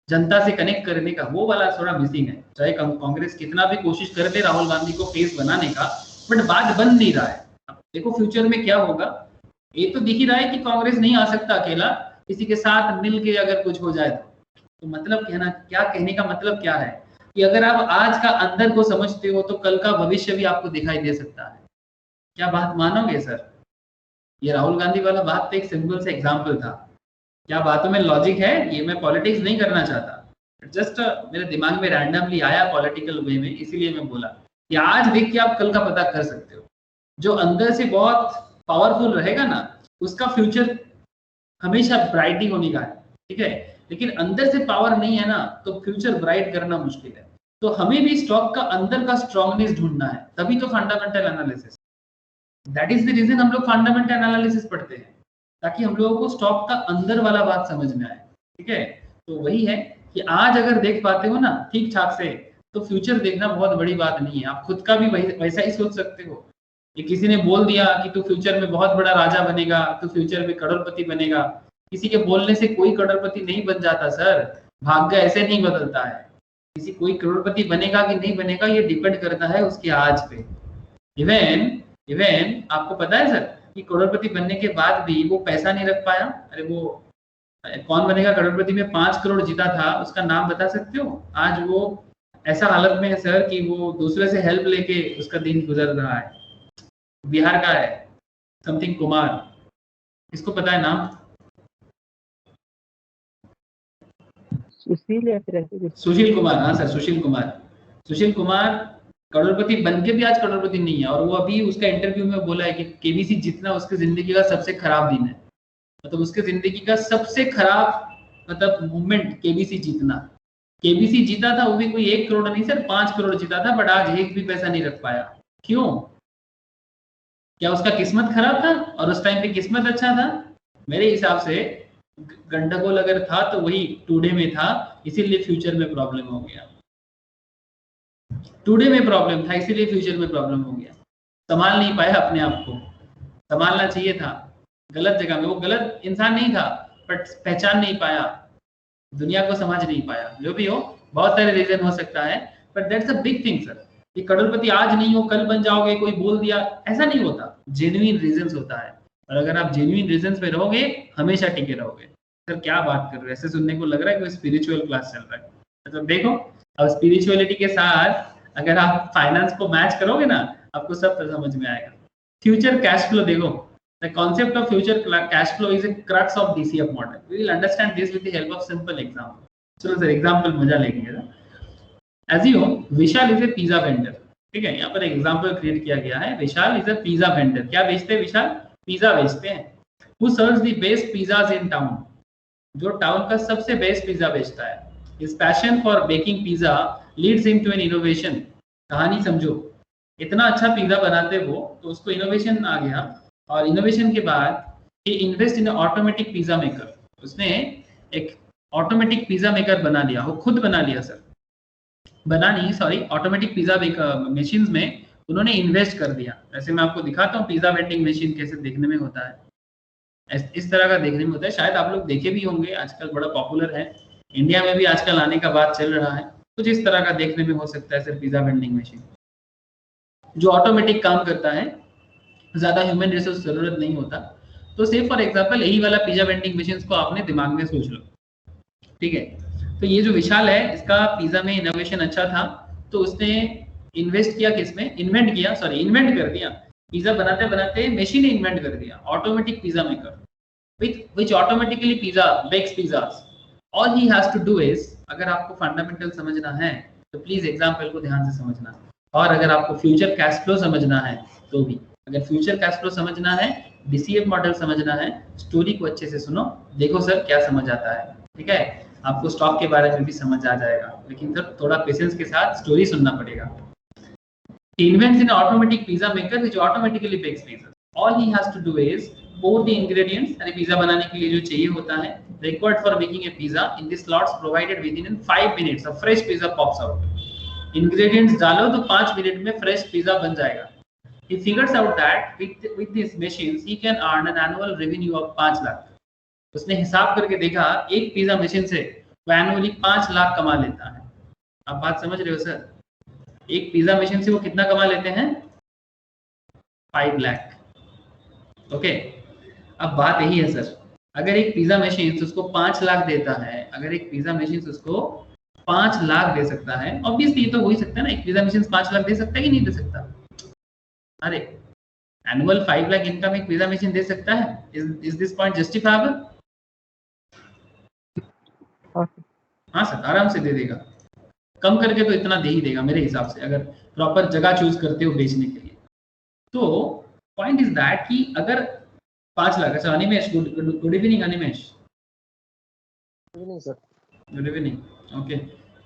जनता से कनेक्ट करने का, वो वाला थोड़ा मिसिंग है। चाहे कांग्रेस कितना भी कोशिश कर ले राहुल गांधी को फेस बनाने का, बट बात बन नहीं रहा है। अब देखो फ्यूचर में क्या होगा, ये तो दिख ही रहा है कि कांग्रेस नहीं आ सकता अकेला, किसी के साथ मिल के अगर कुछ हो जाए तो मतलब कहने का मतलब क्या है कि अगर आप आज का अंदर को समझते हो तो कल का भविष्य भी आपको दिखाई दे सकता है। क्या बात मानोगे सर? ये राहुल गांधी वाला बात तो एक सिंपल सा एग्जांपल था। क्या बातों में लॉजिक है? ये मैं पॉलिटिक्स नहीं करना चाहता, जस्ट मेरे दिमाग में रैंडमली आया पॉलिटिकल वे में, इसीलिए मैं बोला कि आज देख के आप कल का पता कर सकते हो। जो अंदर से बहुत पावरफुल रहेगा ना, उसका फ्यूचर हमेशा ब्राइट ही होने का है, ठीक है, लेकिन अंदर से पावर नहीं है ना, तो फ्यूचर ब्राइट करना मुश्किल है। तो हमें भी स्टॉक का अंदर का स्ट्रॉन्गनेस ढूंढना है, तभी तो fundamental analysis, that is the reason हम लोग फंडामेंटल एनालिसिस पढ़ते हैं, ताकि हम लोगों को स्टॉक का अंदर वाला बात समझ में आए, ठीक है। तो वही है कि आज अगर देख पाते हो ना ठीक ठाक से, तो फ्यूचर देखना बहुत बड़ी बात नहीं है। आप खुद का भी वैसा ही सोच सकते हो कि किसी ने बोल दिया कि तू फ्यूचर में बहुत बड़ा राजा बनेगा, तू फ्यूचर में करोड़पति बनेगा, किसी के बोलने से कोई करोड़पति नहीं बन जाता सर, भाग्य ऐसे नहीं बदलता है। किसी कोई करोड़पति बनेगा कि नहीं बनेगा ये डिपेंड करता है उसके आज पे। इवन आपको पता है सर कि करोड़पति बनने के बाद भी वो पैसा नहीं रख पाया। अरे वो कौन बनेगा करोड़पति में 5 करोड़ जीता था, उसका नाम बता सकते हो? आज वो ऐसा हालत में है सर कि वो दूसरे से हेल्प लेके उसका दिन गुजर रहा है। बिहार का है, समथिंग कुमार, इसको पता है नाम? सुशील या फिर ऐसे कुछ? सुशील कुमार, हाँ सर सुशील कुमार। सुशील कुमार करोड़पति बन के भी आज करोड़पति नहीं है, और वो अभी उसका इंटरव्यू में बोला है कि केबीसी जीतना उसकी जिंदगी का सबसे खराब दिन है। मतलब उसके जिंदगी का सबसे खराब मतलब मूवमेंट केबीसी जीतना। केबीसी जीता था वो भी कोई 1 करोड़ नहीं सर, 5 करोड़ जीता था, बट आज एक भी पैसा नहीं रख पाया। क्यों? क्या उसका किस्मत खराब था और उस टाइम पे किस्मत अच्छा था? मेरे हिसाब से गंडगोल अगर था तो वही टुडे में था, इसीलिए फ्यूचर में प्रॉब्लम हो गया। टुडे में प्रॉब्लम था इसीलिए फ्यूचर में प्रॉब्लम हो गया। संभाल नहीं पाया अपने आप को, संभालना चाहिए था, गलत जगह में। वो गलत इंसान नहीं था, बट पहचान नहीं पाया, दुनिया को समझ नहीं पाया। जो भी हो, बहुत सारे रीजन हो सकता है, but that's a big thing sir. कि करोड़पति आज नहीं हो कल बन जाओगे, कोई बोल दिया, ऐसा नहीं होता। जेन्युइन रीजंस होता है, और अगर आप जेन्युइन रीजंस पे रहोगे हमेशा टिके रहोगे। सर क्या बात कर रहे हो, ऐसे सुनने को लग रहा है कि स्पिरिचुअल क्लास चल रहा है। मतलब देखो, अब स्पिरिचुअलिटी के साथ अगर आप फाइनेंस को मैच करोगे ना, आपको सब समझ में आएगा। फ्यूचर कैश फ्लो देखो, the concept of future cash flow is a crux of DCF model. We will understand this with the help of simple example. चलो सर एग्जांपल मजा लेंगे। As you know, Vishal is a pizza vendor. ठीक है, यहाँ पर एक एग्जांपल क्रिएट किया गया है। विशाल इज ए पिज्जा वेंडर। क्या बेचते हैं विशाल? पिज्जा बेचते हैं। Who serves the best pizzas in town? जो टाउन का सबसे बेस्ट पिज्जा बेचता है। His passion for baking pizza leads him to an innovation. कहानी समझो, इतना अच्छा पिज्जा बनाते वो तो उसको इनोवेशन आ गया, और इनोवेशन के बाद he invest in automatic pizza maker. उसने एक ऑटोमेटिक पिज्जा मेकर बना लिया, वो खुद बना लिया सर, बना नहीं सॉरी, ऑटोमेटिक पिज्जा मशीन में उन्होंने इन्वेस्ट कर दिया। वैसे मैं आपको दिखाता हूँ पिज्जा वेंडिंग मशीन कैसे देखने में होता है। इस तरह का देखने में होता है, शायद आप लोग देखे भी होंगे, आजकल बड़ा पॉपुलर है, इंडिया में भी आजकल आने का बात चल रहा है। कुछ इस तरह का देखने में हो सकता है सर पिज्जा वेंडिंग मशीन, जो ऑटोमेटिक काम करता है, ज्यादा ह्यूमन रिसोर्स जरूरत नहीं होता। तो से फॉर एग्जांपल यही वाला पिज्जा वेंडिंग मशीन को आपने दिमाग में सोच लो, ठीक है। तो ये जो विशाल है, इसका पिज्जा में इनोवेशन अच्छा था, तो उसने इन्वेस्ट किया किसमें, इन्वेंट कर दिया। पिज्जा बनाते बनाते मशीन ने इन्वेंट कर दिया automatic pizza maker which automatically bakes pizzas. All he has to do is, अगर आपको फंडामेंटल समझना है तो प्लीज एग्जांपल को ध्यान से समझना, और अगर आपको फ्यूचर कैश फ्लो समझना है तो भी, अगर फ्यूचर कैश फ्लो समझना है, डीसीएफ मॉडल समझना है, स्टोरी को अच्छे से सुनो, देखो सर क्या समझ आता है। ठीक है, आपको स्टॉक के बारे में भी समझ आ जाएगा, लेकिन सर थोड़ा पेशेंस के साथ स्टोरी सुनना पड़ेगा। He invents an automatic pizza maker which automatically bakes pizzas. All he has to do is pour the ingredients, यानी पिज्जा बनाने के लिए जो चाहिए होता है, required for making a pizza in the slots provided within 5 minutes. A fresh pizza pops out. Ingredients डालो तो 5 मिनट में fresh pizza बन जाएगा। He figures out that with these machines he can earn an annual revenue of 5 lakh. उसने हिसाब करके देखा, एक पिज्जा मशीन से वो एनुअली 5 लाख कमा लेता है। आप बात समझ रहे हो सर? एक पिज्जा मशीन से वो कितना कमा लेते हैं? 5 लाख। ओके, अब बात यही है सर, अगर एक पिज्जा मशीन उसको 5 लाख देता है, अगर एक पिज्जा मशीन उसको 5 लाख दे सकता है, ऑब्वियसली ये तो हो ही सकता है ना, एक पिज्जा मशीन 5 लाख दे सकता है कि नहीं दे सकता? अरे एनुअल 5 लाख इनकम एक पिज्जा मशीन दे सकता है। Is this point justifiable? हाँ सर, आराम से दे देगा, कम करके तो इतना दे ही देगा मेरे हिसाब से, अगर प्रॉपर जगह चूज करते हो बेचने के लिए। तो पॉइंट इज दैट कि अगर 5 लाख, अच्छा Animesh, good evening Animesh. Sir good evening, okay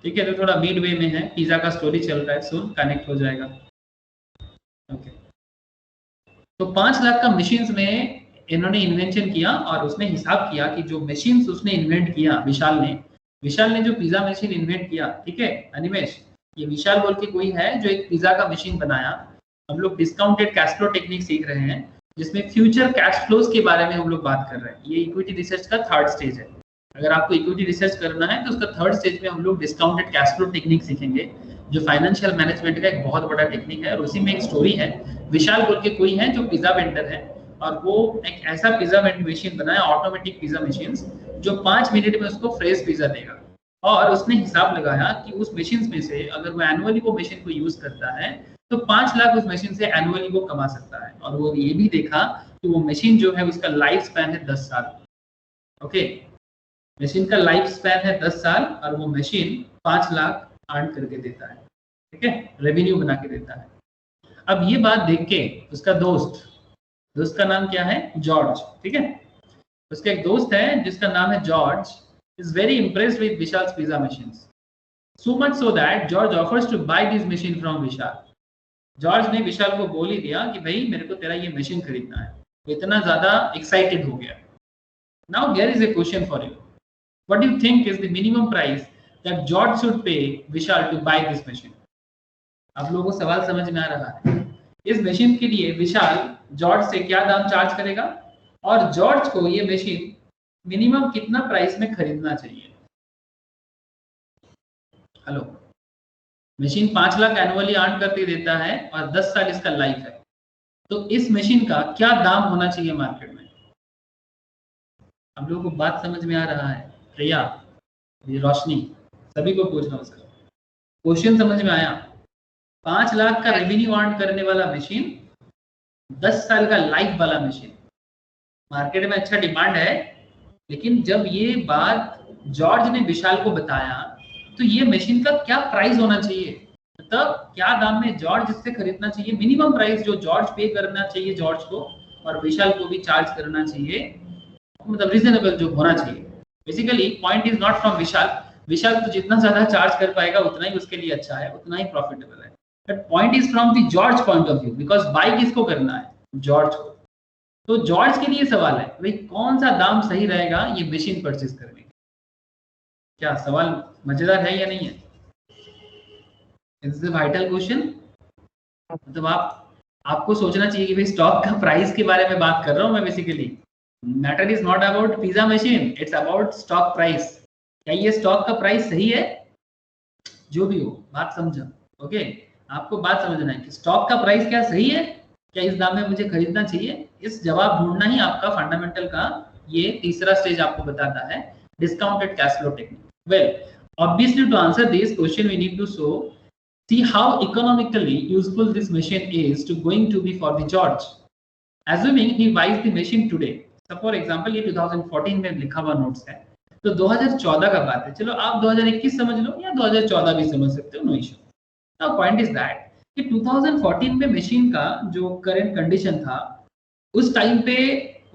ठीक है। तो थोड़ा मिड वे में है, पिज्जा का स्टोरी चल रहा है, सुन कनेक्ट हो जाएगा। ओके, तो 5 लाख का मशीन्स में इन्होंने इन्वेंशन किया, और उसने हिसाब किया कि जो मशीन्स उसने इन्वेंट किया विशाल ने जो पिज्जा मशीन इन्वेंट किया, ठीक है अनिमेश, ये विशाल बोल के कोई है जो एक पिज्जा का मशीन बनाया। हम लोग डिस्काउंटेड कैश फ्लो टेक्निक सीख रहे हैं, जिसमें फ्यूचर कैश फ्लोज के बारे में हम लोग बात कर रहे हैं। ये इक्विटी रिसर्च का 3rd स्टेज है। अगर आपको इक्विटी रिसर्च करना है तो उसका 3rd स्टेज में हम लोग डिस्काउंटेड कैश फ्लो टेक्निक सीखेंगे, जो फाइनेंशियल मैनेजमेंट का एक बहुत बड़ा टेक्निक है। और उसी में एक स्टोरी है, विशाल बोल के कोई है जो पिज्जा वेंडर है, और वो एक ऐसा पिज्जा वेंडिंग मशीन बनाया, ऑटोमेटिक पिज्जा मशीन, जो 5 मिनट में उसको फ्रेश पिज्जा देगा। और उसने हिसाब लगाया कि उस मशीन में से अगर वो एनुअली वो मशीन को यूज करता है तो 5 लाख उस मशीन से एनुअली वो कमा सकता है। और वो ये भी देखा कि वो मशीन जो है उसका लाइफ स्पैन है 10 साल। ओके, मशीन का लाइफ स्पैन है 10 साल और वो मशीन 5 लाख अर्न करके देता है, ठीक है, रेवेन्यू बना के देता है। अब ये बात देख के उसका दोस्त का नाम क्या है, जॉर्ज, ठीक है। उसका एक दोस्त है जिसका नाम है George, is very impressed with Vishal's pizza machines, so much so that George offers to buy this machine from Vishal. George ने विशाल को बोल ही दिया कि भाई मेरे को तेरा ये मशीन खरीदना है। तो इतना ज्यादा एक्साइटेड हो गया। Now here is a question for you, what do you think is the minimum price that George should pay Vishal to buy this machine? आप लोगों को सवाल समझ में आ रहा है? इस मशीन के लिए विशाल जॉर्ज से क्या दाम चार्ज करेगा और जॉर्ज को ये मशीन मिनिमम कितना प्राइस में खरीदना चाहिए? Hello, machine 5 lakh annually earn करके देता है और 10 साल इसका लाइफ है, तो इस मशीन का क्या दाम होना चाहिए मार्केट में? आप लोगों को बात समझ में आ रहा है? प्रिया, रोशनी, सभी को पूछ रहा हूँ सर, क्वेश्चन समझ में आया? 5 लाख का रेवेन्यू अर्न करने वाला मशीन, 10 साल का लाइफ वाला मशीन, मार्केट में अच्छा डिमांड है। लेकिन जब ये बात जॉर्ज ने विशाल को बताया तो ये मशीन का क्या प्राइस होना चाहिए, मतलब क्या दाम में जॉर्ज इससे खरीदना चाहिए, मिनिमम प्राइस जो जॉर्ज पे करना चाहिए जॉर्ज को और विशाल को भी चार्ज करना चाहिए, मतलब रीजनेबल जो होना चाहिए। Basically point is not from Vishal तो जितना ज्यादा चार्ज कर पाएगा उतना ही उसके लिए अच्छा है, उतना ही प्रॉफिटेबल है। But point is from the George point of view, because by किसको करना है, जॉर्ज को। तो जॉर्ज के लिए सवाल है भाई कौन सा दाम सही रहेगा ये मशीन परचेज करने। क्या सवाल मजेदार है या नहीं है? It's a vital question. मतलब आपको सोचना चाहिए कि भाई स्टॉक का प्राइस के बारे में बात कर रहा हूं मैं। Basically matter is not about pizza machine, it's about stock price. क्या ये स्टॉक का प्राइस सही है? जो भी हो बात समझो। ओके, आपको बात समझना है कि स्टॉक का प्राइस क्या सही है, क्या इस दाम में मुझे खरीदना चाहिए? इस जवाब ढूंढना ही आपका फंडामेंटल का ये तीसरा स्टेज आपको बताता है, discounted cash flow technique. Well, obviously to answer this question we need to see how economically useful this machine is going to be for the George. Assuming he buys the machine today, so for example ये 2014 में लिखा हुआ नोट्स है, तो 2014 का बात है, चलो आप 2021 समझ लो या 2014 भी समझ सकते हो, no issue. Now point is that कि 2014 में मशीन का जो करंट कंडीशन था उस टाइम पे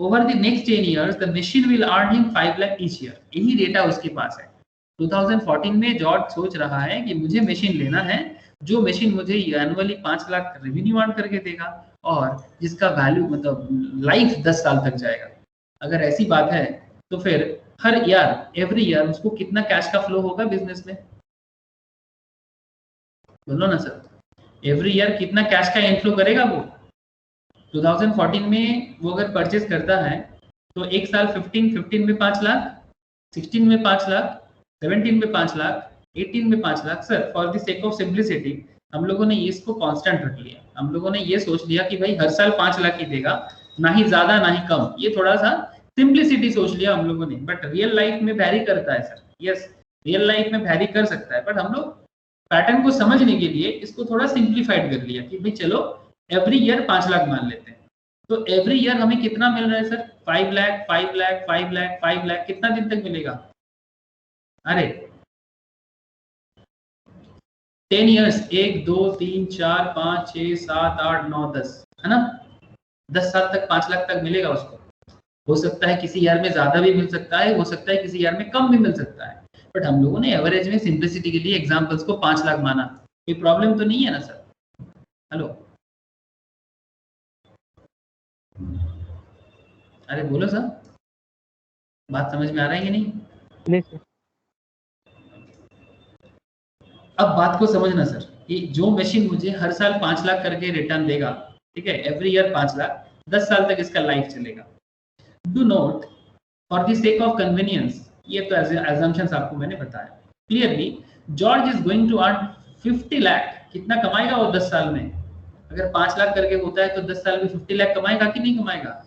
over the next 10 years the machine will earn him 5 lakh each year, यही डेटा उसके पास है। 2014 में जॉर्ज सोच रहा है कि मुझे मशीन लेना है जो मशीन मुझे एनुअली 5 लाख रेवेन्यू अर्न करके देगा और जिसका वैल्यू मतलब लाइफ 10 साल तक जाएगा। अगर ऐसी बात है तो फिर हर ईयर एवरी ईयर उसको कितना कैश का फ्लो होगा बिजनेस में? बोलो ना सर, एवरी ईयर कितना कैश का इनफ्लो करेगा वो? 2014 में वो अगर परचेज करता है तो एक साल 15 में 5 लाख, 16 में 5 लाख, 17 में 5 लाख, 18 में 5 lakh. Sir for the sake of simplicity हम लोगों ने इसको कांस्टेंट रख लिया। हम लोगों ने ये सोच लिया कि भाई हर साल 5 लाख ही देगा, ना ही ज्यादा ना ही कम। ये थोड़ा सा सिंप्लिसिटी सोच लिया हम लोगों ने, बट रियल लाइफ में वैरी करता है सर। यस, रियल लाइफ में वैरी कर सकता है, बट हम लोग पैटर्न को समझने के लिए इसको थोड़ा सिंप्लीफाइड कर लिया कि भाई चलो एवरी ईयर 5 लाख मान लेते हैं। तो एवरी ईयर हमें कितना मिल रहा है सर? 5 लाख, 5 लाख, 5 लाख, 5 लाख। कितना दिन तक मिलेगा? अरे 10 years, 1 2 3 4 5 6 7 8 9 10 है ना, 10 साल तक 5 लाख तक मिलेगा उसको। हो सकता है किसी ईयर में ज्यादा भी मिल सकता है, हो सकता है किसी ईयर में कम भी मिल सकता है, बट हम लोगों ने एवरेज में सिंप्लिसिटी के लिए एग्जांपल्स को 5 लाख माना। कोई प्रॉब्लम तो नहीं है ना सर? हेलो, अरे बोलो सर, बात समझ में आ रहा है कि नहीं? नहीं सर। अब बात को समझना सर कि जो मशीन मुझे हर साल 5 लाख करके रिटर्न देगा, ठीक है, एवरी ईयर 5 लाख, 10 साल तक इसका लाइफ चलेगा। Do note for the sake of convenience, ये तो assumptions आपको मैंने बताया clearly, George is going to earn 50 lakh. कितना कमाएगा वो 10 साल में? अगर 5 लाख करके होता है तो 10 साल में 50 लाख कमाएगा कि नहीं कमाएगा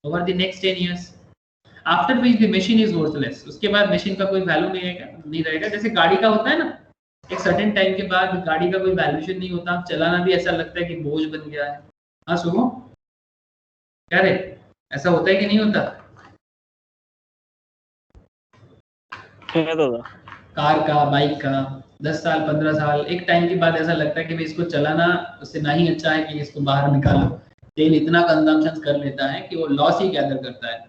over the next 10 years? After which the machine is worthless, उसके बाद मशीन का कोई वैल्यू नहीं रहेगा। जैसे गाड़ी का होता है ना, एक सर्टेन टाइम के बाद गाड़ी का कोई वैल्यूएशन नहीं होता, चलाना भी ऐसा लगता है कि बोझ बन गया है। हाँ सुनो, क्या रे, ऐसा होता है कि नहीं होता? है दादा। कार का, बाइक का 10 साल 15 साल एक टाइम के बाद ऐसा लगता है कि भाई इसको चलाना उससे ना ही अच्छा है कि इसको बाहर निकालो। तेल इतना कंजम्पशन कर लेता है कि वो लॉस ही गैदर करता है।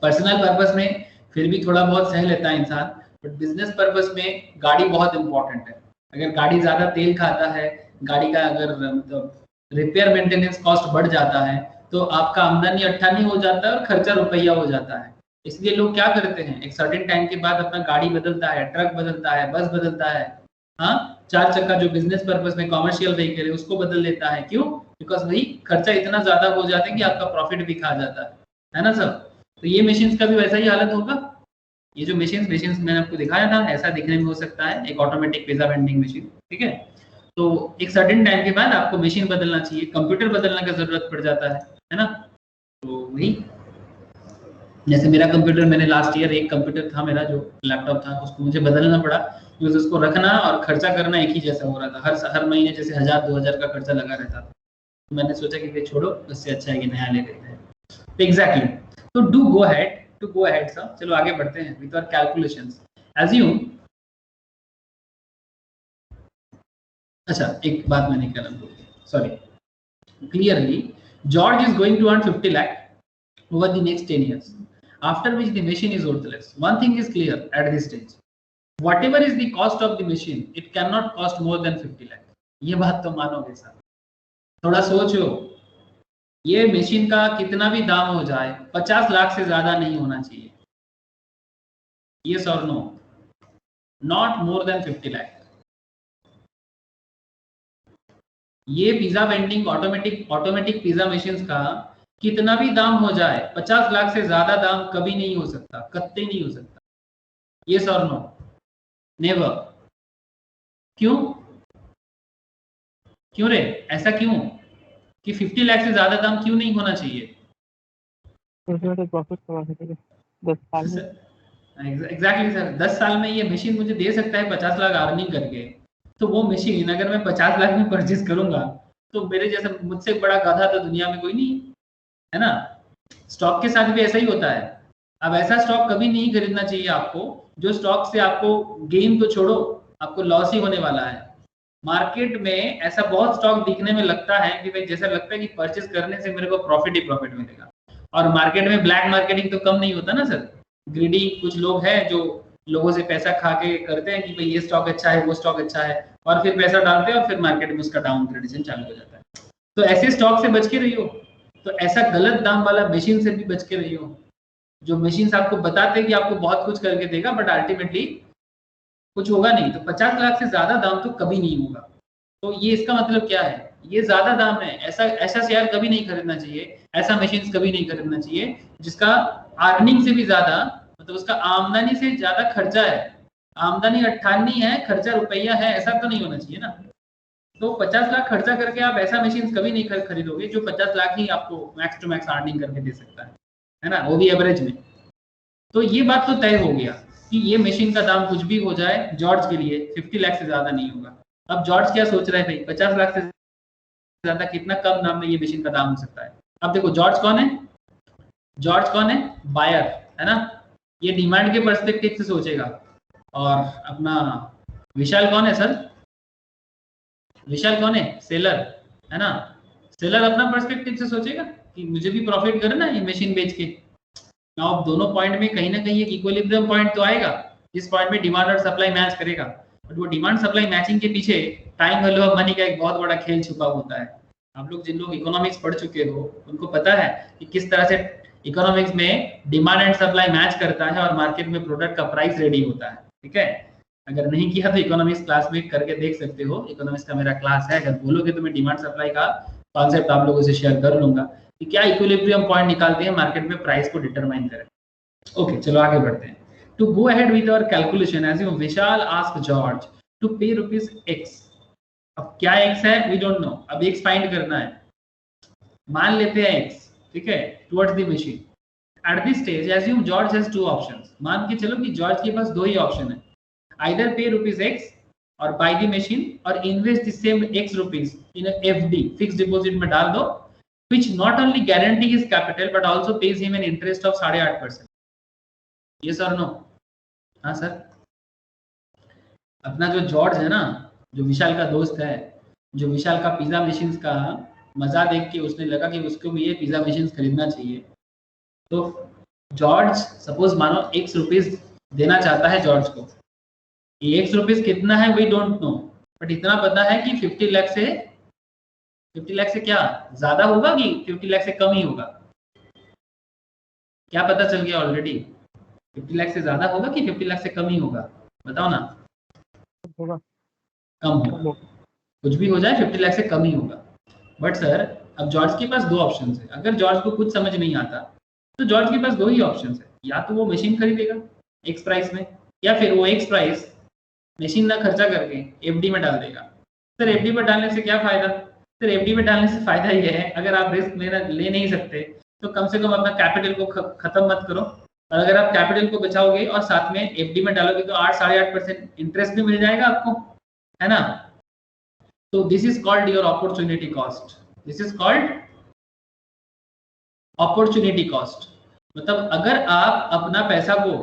पर्सनल पर्पस में फिर भी थोड़ा बहुत सह लेता है इंसान, बट बिजनेस पर्पस में गाड़ी बहुत इंपॉर्टेंट है। अगर गाड़ी ज्यादा तेल खाता है, गाड़ी का अगर मतलब रिपेयर मेंटेनेंस कॉस्ट बढ़ जाता है, तो आपका आमदनी अट्ठानी हो जाता है और खर्चा रुपया हो जाता है। इसलिए लोग क्या करते हैं, एक सर्टेन टाइम के बाद अपना गाड़ी बदलता है, ट्रक बदलता है, बस बदलता है, हाँ 4 चक्का जो बिजनेस पर्पस में कॉमर्शियल व्हीकल है उसको बदल लेता है। क्यों? बिकॉज वही खर्चा इतना ज्यादा हो जाता है कि आपका प्रॉफिट भी खा जाता है ना सर? तो ये मशीन का भी वैसा ही हालत होगा। ये जो मशीन मैंने आपको दिखाया था, ऐसा दिखने में हो सकता है, एक ऑटोमेटिक पिज्जा वेंडिंग मशीन, ठीक है। तो एक सर्टेन टाइम के बाद आपको मशीन बदलना चाहिए, कंप्यूटर बदलने का जरूरत पड़ जाता है ना। तो वही, जैसे मेरा कंप्यूटर, मैंने लास्ट ईयर एक कंप्यूटर था मेरा जो लैपटॉप था, उसको मुझे बदलना पड़ा क्योंकि उसको रखना और खर्चा करना एक ही जैसा हो रहा था। हर महीने जैसे 1000-2000 का खर्चा लगा रहता था। तो मैंने सोचा कि भाई छोड़ो, उससे अच्छा है कि नया ले लेते हैं। तो एग्जैक्टली, तो डू गो अहेड सर। चलो आगे बढ़ते हैं विद आवर कैलकुलेशंस। एज्यूम, अच्छा एक बात मैंने कहना भूल गया, sorry. Clearly George is going to earn 50 lakh over the next 10 years, after which the machine is worthless. One thing is clear at this stage, whatever is the cost of the machine, it cannot cost more than 50 lakh. ये बात तो मानोगे सर? थोड़ा सोचो, ये मशीन का कितना भी दाम हो जाए 50 लाख से ज्यादा नहीं होना चाहिए। Yes or no? Not more than 50 lakh. ये pizza vending automatic pizza machines का कितना भी दाम हो जाए 50 लाख से ज्यादा दाम कभी नहीं हो सकता, कतई नहीं हो सकता। Yes or no? Never. क्यों? क्यों रे, ऐसा क्यों कि 50 लाख से ज्यादा दाम क्यों नहीं होना चाहिए? प्रॉफिट कमा सकेंगे 10 साल में। एग्जैक्टली सर, 10 साल में ये मशीन मुझे दे सकता है 50 लाख अर्निंग करके। तो वो मशीन अगर मैं 50 लाख में परचेज करूंगा तो मेरे जैसा मुझसे बड़ा गधा तो दुनिया में कोई नहीं है ना। स्टॉक के साथ भी ऐसा ही होता है। अब ऐसा स्टॉक कभी नहीं खरीदना चाहिए आपको जो स्टॉक से आपको गेन तो छोड़ो, आपको लॉस ही होने वाला है। मार्केट में ऐसा बहुत स्टॉक दिखने में लगता है कि भाई जैसा लगता है कि परचेज करने से मेरे को प्रॉफिट ही प्रॉफिट मिलेगा। और मार्केट में ब्लैक मार्केटिंग तो कम नहीं होता ना सर। ग्रीडी कुछ लोग हैं जो लोगों से पैसा खा के करते हैं कि भाई ये स्टॉक अच्छा है, वो स्टॉक अच्छा है, और फिर पैसा डालते हैं और फिर मार्केट में उसका डाउन ट्रेडिशन चालू हो जाता है। तो ऐसे स्टॉक से बच के रहियो। तो ऐसा गलत दाम वाला मशीन से भी बच के रहियो, जो मशीन आपको बताते हैं कि आपको बहुत कुछ करके देगा बट अल्टीमेटली कुछ होगा नहीं। तो 50 लाख से ज्यादा दाम तो कभी नहीं होगा। तो ये इसका मतलब क्या है, ये ज्यादा दाम है, ऐसा शेयर कभी नहीं खरीदना चाहिए, ऐसा मशीन कभी नहीं खरीदना चाहिए जिसका अर्निंग से भी ज्यादा, मतलब उसका आमदनी से ज्यादा खर्चा है। आमदनी 98 है, खर्चा रुपया है, ऐसा तो नहीं होना चाहिए ना। तो 50 लाख खर्चा करके आप ऐसा मशीन कभी नहीं खरीदोगे जो 50 लाख ही आपको मैक्स टू मैक्स अर्निंग करके दे सकता है ना, वो भी एवरेज में। तो ये बात तो तय हो गया कि ये मशीन का दाम कुछ भी हो जाए जॉर्ज के लिए 50 लाख से ज्यादा नहीं होगा। अब जॉर्ज क्या सोच रहा है भाई, 50 लाख से ज्यादा कितना कम दाम में ये मशीन का दाम हो सकता है। अब देखो जॉर्ज कौन है, जॉर्ज कौन है, बायर है ना, ये डिमांड के पर्सपेक्टिव से सोचेगा। और अपना विशाल कौन है सर, विशाल कौन है, सेलर है ना। सेलर अपना पर्सपेक्टिव से सोचेगा कि मुझे भी प्रॉफिट करना है ये मशीन बेच के। अब दोनों पॉइंट में कहीं ना कहीं एक इक्विलिब्रियम पॉइंट तो आएगा जिस पॉइंट में डिमांड और सप्लाई मैच करेगा। बट वो डिमांड सप्लाई मैचिंग के पीछे टाइम वैल्यू ऑफ मनी का एक बहुत बड़ा खेल छुपा होता है। आप लोग जिन लोग इकोनॉमिक्स पढ़ चुके हो उनको पता है कि किस तरह से इकोनॉमिक्स में डिमांड एंड सप्लाई मैच करता है और मार्केट में प्रोडक्ट का प्राइस रेडी होता है। ठीक है, अगर नहीं किया तो इकोनॉमिक्स क्लास में करके देख सकते हो, इकोनॉमिक्स का मेरा क्लास है। अगर बोलोगे तो मैं डिमांड सप्लाई का कॉन्सेप्ट आप लोगों से शेयर कर लूंगा कि क्या इक्विलिब्रियम पॉइंट निकालते हैं मार्केट में प्राइस को डिटरमाइन करें। ओके चलो आगे बढ़ते हैं। To go ahead with our calculation, as you Vishal ask George to pay ₹X। अब क्या x है वी डोंट नो, अब x फाइंड करना है। मान लेते हैं x, ठीक है, towards the machine. At this stage assume George has two options, मान के चलो कि जॉर्ज के पास दो ही ऑप्शन है, आइदर पे ₹X और बाय द मशीन और invest the same X rupees in a FD, fix deposit में डाल दो, which not only guarantee his capital but also pays him an interest of 8.5%. Yes or no? हाँ सर। अपना जो जॉर्ज है ना, जो विशाल का दोस्त है, जो विशाल का पिज्जा मशीन्स का मजा देख के उसने लगा कि उसको भी ये पिज्जा मशीन्स खरीदना चाहिए, तो जॉर्ज सपोज मानो ₹X देना चाहता है जॉर्ज को। ये ₹X कितना है वी डोंट नो, बट इतना पता है कि 50 लाख से क्या ज्यादा होगा कि 50 लाख से कम ही होगा? क्या पता चल गया ऑलरेडी? 50 लाख से ज्यादा होगा कि 50 लाख से कम ही होगा? बताओ ना। कम होगा, कुछ भी हो जाए 50 लाख से कम ही होगा। बट सर अब जॉर्ज के पास दो ऑप्शन है, अगर जॉर्ज को कुछ समझ नहीं आता तो जॉर्ज के पास दो ही ऑप्शन है, या तो वो मशीन खरीदेगा X प्राइस में, या फिर वो X प्राइस मशीन ना खर्चा करके FD में डाल देगा। सर FD में डालने से क्या फायदा? सर FD में डालने से फायदा ये है, अगर आप रिस्क ले नहीं सकते तो कम से कम अपना कैपिटल को खत्म मत करो, और अगर आप कैपिटल को बचाओगे और साथ में FD में डालोगे तो 8-8.5% इंटरेस्ट भी मिल जाएगा आपको, है ना? तो this is called your opportunity cost. This is called opportunity cost. मतलब अगर आप अपना पैसा को,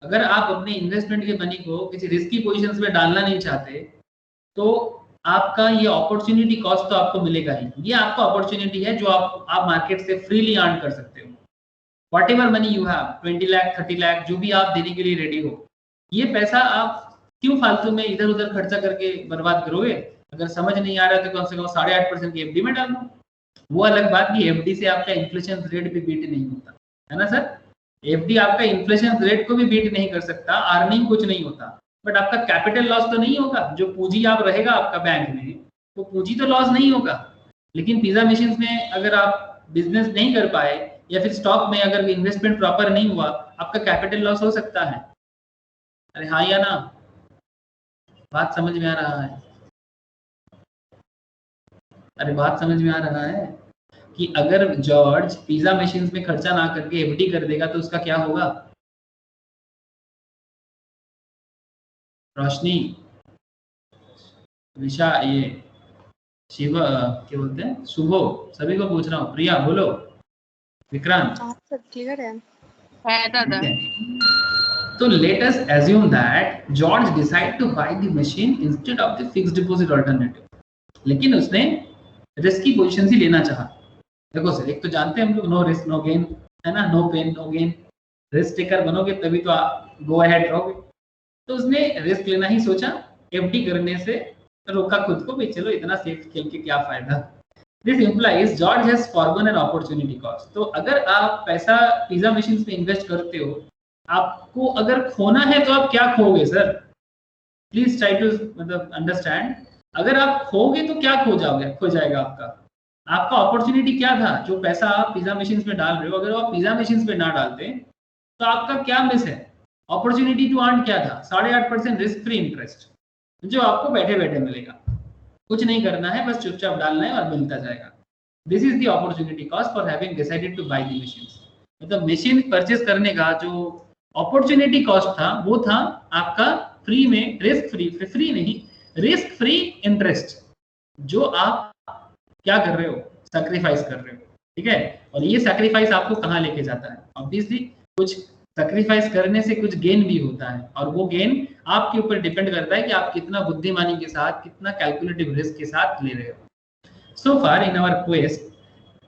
अगर आप अपने इन्वेस्टमेंट के मनी को किसी रिस्की पोजीशंस में डालना नहीं चाहते तो आपका ये अपॉर्चुनिटी कॉस्ट तो आपको मिलेगा ही। ये आपका अपॉर्चुनिटी है जो आप मार्केट से फ्रीली अर्न कर सकते हो। What ever money you have, 20 lakh 30 lakh जो भी आप देने के लिए रेडी हो, ये पैसा आप क्यों फालतू में इधर उधर खर्चा करके बर्बाद करोगे? अगर समझ नहीं आ रहा है तो कम से कम 8.5% की FD में डाल दो। वो अलग बात कि FD से आपका इन्फ्लेशन रेट भी बीट नहीं होता, है ना सर? FD आपका इन्फ्लेशन रेट को भी बीट नहीं कर सकता, अर्निंग कुछ नहीं होता, बट आपका कैपिटल लॉस तो नहीं होगा। जो पूंजी आप रहेगा आपका बैंक में, वो पूंजी तो लॉस नहीं होगा। लेकिन पिज्जा मशीन्स में अगर आप बिजनेस नहीं कर पाए या फिर स्टॉक में अगर इन्वेस्टमेंट प्रॉपर नहीं हुआ, आपका कैपिटल लॉस हो सकता है। अरे हाँ या ना? बात समझ में आ रहा है? अरे बात समझ में आ रहा है कि अगर जॉर्ज पिज्जा मशीन्स में खर्चा ना करके FD कर देगा तो उसका क्या होगा? रोशनी, विशा, ये शिव, क्या बोलते हैं, शुभो, सभी को पूछ रहा हूँ, प्रिया बोलो, विक्रांत, सब क्लियर है दादा? तो let us assume that George decide to buy the machine instead of the fixed deposit alternative, लेकिन उसने रिस्की पोजीशन ही लेना चाहा। देखो सर, एक तो जानते हैं हम लोग, नो रिस्क नो गेन, है ना? No pain no gain. Risk taker बनोगे तभी तो आप गो अहेड रहोगे। तो उसने रिस्क लेना ही सोचा, FD करने से रोका खुद को भी, चलो इतना सेफ खेल के क्या फायदा। This implies George has foregone an opportunity cost. तो अगर आप पैसा पिज्जा मशीन्स में इन्वेस्ट करते हो, आपको अगर खोना है तो आप क्या खोगे सर? प्लीज ट्राई टू मतलब अंडरस्टैंड। अगर आप खोगे तो क्या खो जाएगा आपका अपॉर्चुनिटी क्या था? जो पैसा आप पिज्जा मशीन्स में डाल रहे हो, अगर आप पिज्जा मशीन्स में ना डालते तो आपका क्या मिस है? अपॉर्चुनिटी टू अर्न क्या था? 8.5% रिस्क फ्री इंटरेस्ट जो आपको बैठे बैठे मिलेगा। कुछ नहीं करना है, बस चुपचाप डालना है और मिलता जाएगा। This is the opportunity cost for having decided to buy the machines. मतलब मशीन परचेज करने का जो अपॉर्चुनिटी कॉस्ट था वो था आपका फ्री में, रिस्क फ्री इंटरेस्ट, जो आप क्या कर रहे हो? सैक्रिफाइस कर रहे हो, ठीक है? और ये सैक्रिफाइस आपको कहाँ लेके जाता है? ऑब्वियसली कुछ सैक्रिफाइस करने से कुछ गेन भी होता है, और वो गेन आपके ऊपर डिपेंड करता है कि आप कितना बुद्धिमानी के साथ, कितना कैलकुलेटिव रिस्क के साथ ले रहे हो। So far in our quest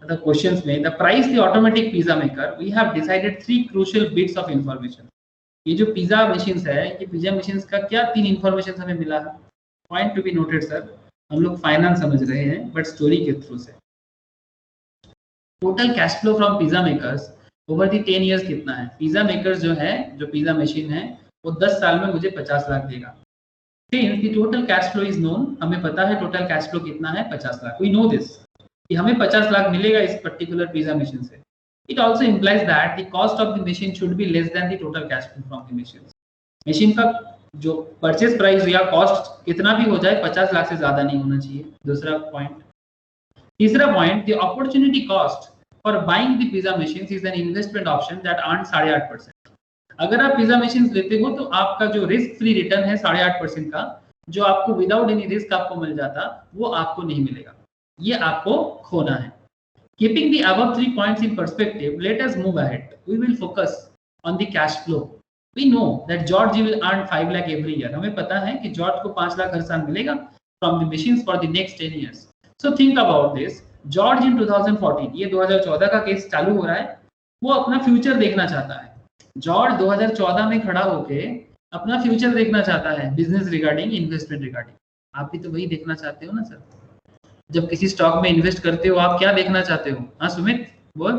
the questions में the price the automatic pizza maker, we have decided 3 crucial bits of information। ये जो पिज्जा मशीन्स है, ये पिज्जा मशीन्स का क्या 3 इंफॉर्मेशन हमें मिला है? Point to be noted sir. हम लोग फाइनेंस समझ रहे हैं बट स्टोरी के थ्रू से। Total cash flow from pizza makers over the 10 years कितना है? पिज्जा मेकर्स जो है, जो पिज्जा मशीन है, वो 10 साल में मुझे 50 लाख देगा। Since the total cash flow is known, हमें पता है टोटल कैश फ्लो कितना है, 50 लाख। We know this, कि हमें 50 लाख मिलेगा इस पर्टिकुलर पिज्जा मशीन से। It also implies that the cost of the machine should be less than the total cash flow from the machine। Machine का जो परचेज प्राइस या कॉस्ट कितना भी हो जाए, 50 लाख से ज्यादा नहीं होना चाहिए। दूसरा पॉइंट। तीसरा point, the opportunity cost for buying the pizza machines is an investment option that earn 8.5%। अगर आप पिज्जा मशीन्स लेते हो तो आपका जो रिस्क फ्री रिटर्न है 8.5% का, जो आपको विदाउट एनी रिस्क आपको मिल जाता, वो आपको नहीं मिलेगा, ये आपको खोना है। Keeping the above 3 points in perspective, let us move ahead. We will focus on the cash flow. We know that George will earn 5 lakh every year. हमें पता है कि जॉर्ज को 5 लाख हर साल मिलेगा from the machines for the next 10 years. So think about this. George in 2014, ये 2014 का केस चालू हो रहा है, वो अपना फ्यूचर देखना चाहता है। जॉर्ज 2014 में खड़ा होके अपना फ्यूचर देखना चाहता है, बिजनेस रिगार्डिंग, इन्वेस्टमेंट रिगार्डिंग। आप भी तो वही देखना चाहते हो ना सर? जब किसी स्टॉक में इन्वेस्ट करते हो आप क्या देखना चाहते हो? हाँ सुमित बोल।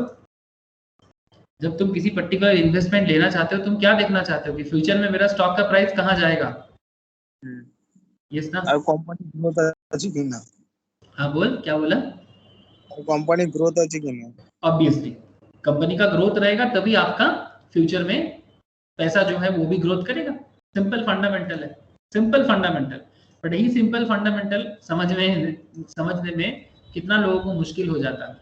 जब तुम किसी पर्टिकुलर इन्वेस्टमेंट लेना चाहते हो, तुम क्या देखना चाहते हो कि फ्यूचर में मेरा स्टॉक का प्राइस कहाँ जाएगा? यस ना? और कंपनी ग्रोथ अच्छी की ना? हाँ बोल, क्या बोला? और कंपनी ग्रोथ अच्छी की ना? ऑब्वियसली कंपनी का ग्रोथ रहेगा तभी आपका फ्यूचर में पैसा जो है वो भी ग्रोथ करेगा। सिंपल फंडामेंटल है, सिंपल फंडामेंटल। बट यही सिंपल फंडामेंटल समझने में कितना लोगों को मुश्किल हो जाता है।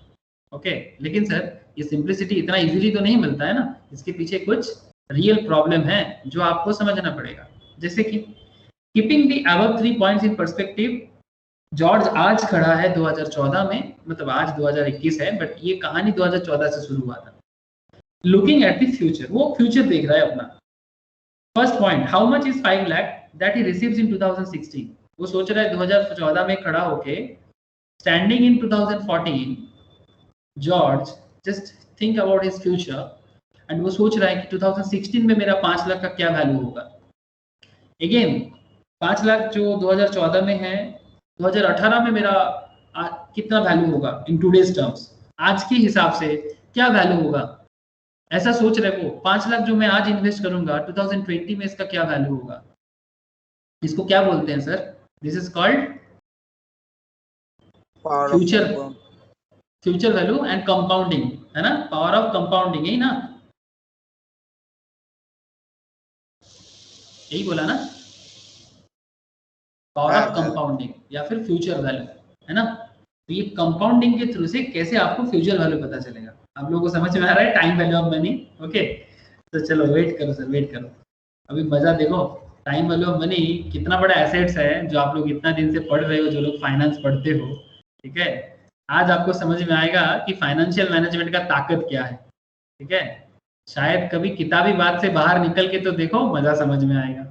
ओके, लेकिन सर ये सिंप्लिसिटी इतना इजीली तो नहीं मिलता है ना, इसके पीछे कुछ रियल प्रॉब्लम है जो आपको समझना पड़ेगा। जैसे कि keeping the above 3 points in perspective, George आज खड़ा है 2014 में, मतलब आज 2021 है, बट ये कहानी 2014 से शुरू हुआ था। लुकिंग एट द फ्यूचर, वो फ्यूचर देख रहा है अपना। First point, how much is 5 lakh that he receives in 2016। वो सोच रहा है 2014 में खड़ा होके, standing in 2014, George just think about his future and वो सोच रहा है कि 2016 में मेरा 5 लाख का क्या वैल्यू होगा। अगेन 5 लाख जो 2014 में है, 2018 में मेरा कितना वैल्यू होगा इन टूडेज टर्म्स, आज के हिसाब से क्या वैल्यू होगा, ऐसा सोच रहे वो। 5 लाख जो मैं आज इन्वेस्ट करूंगा 2020 में इसका क्या वैल्यू होगा। इसको क्या बोलते हैं sir? This is called future value and compounding, है ना? पावर ऑफ कंपाउंडिंग, यही ना? यही बोला ना, पावर ऑफ कंपाउंडिंग या फिर फ्यूचर वैल्यू, है ना? तो ये कंपाउंडिंग के थ्रू से कैसे आपको फ्यूचर वैल्यू पता चलेगा, आप लोगों को समझ में आ रहा है? Time value of money. Okay, तो चलो वेट करो सर, वेट करो, अभी मजा देखो। टाइम वैल्यू ऑफ मनी कितना बड़ा एसेट्स है जो आप लोग इतना दिन से पढ़ रहे हो, जो लोग फाइनेंस पढ़ते हो, ठीक है? आज आपको समझ में आएगा कि फाइनेंशियल मैनेजमेंट का ताकत क्या है, ठीक है? शायद कभी किताबी बात से बाहर निकल के तो देखो, मजा समझ में आएगा।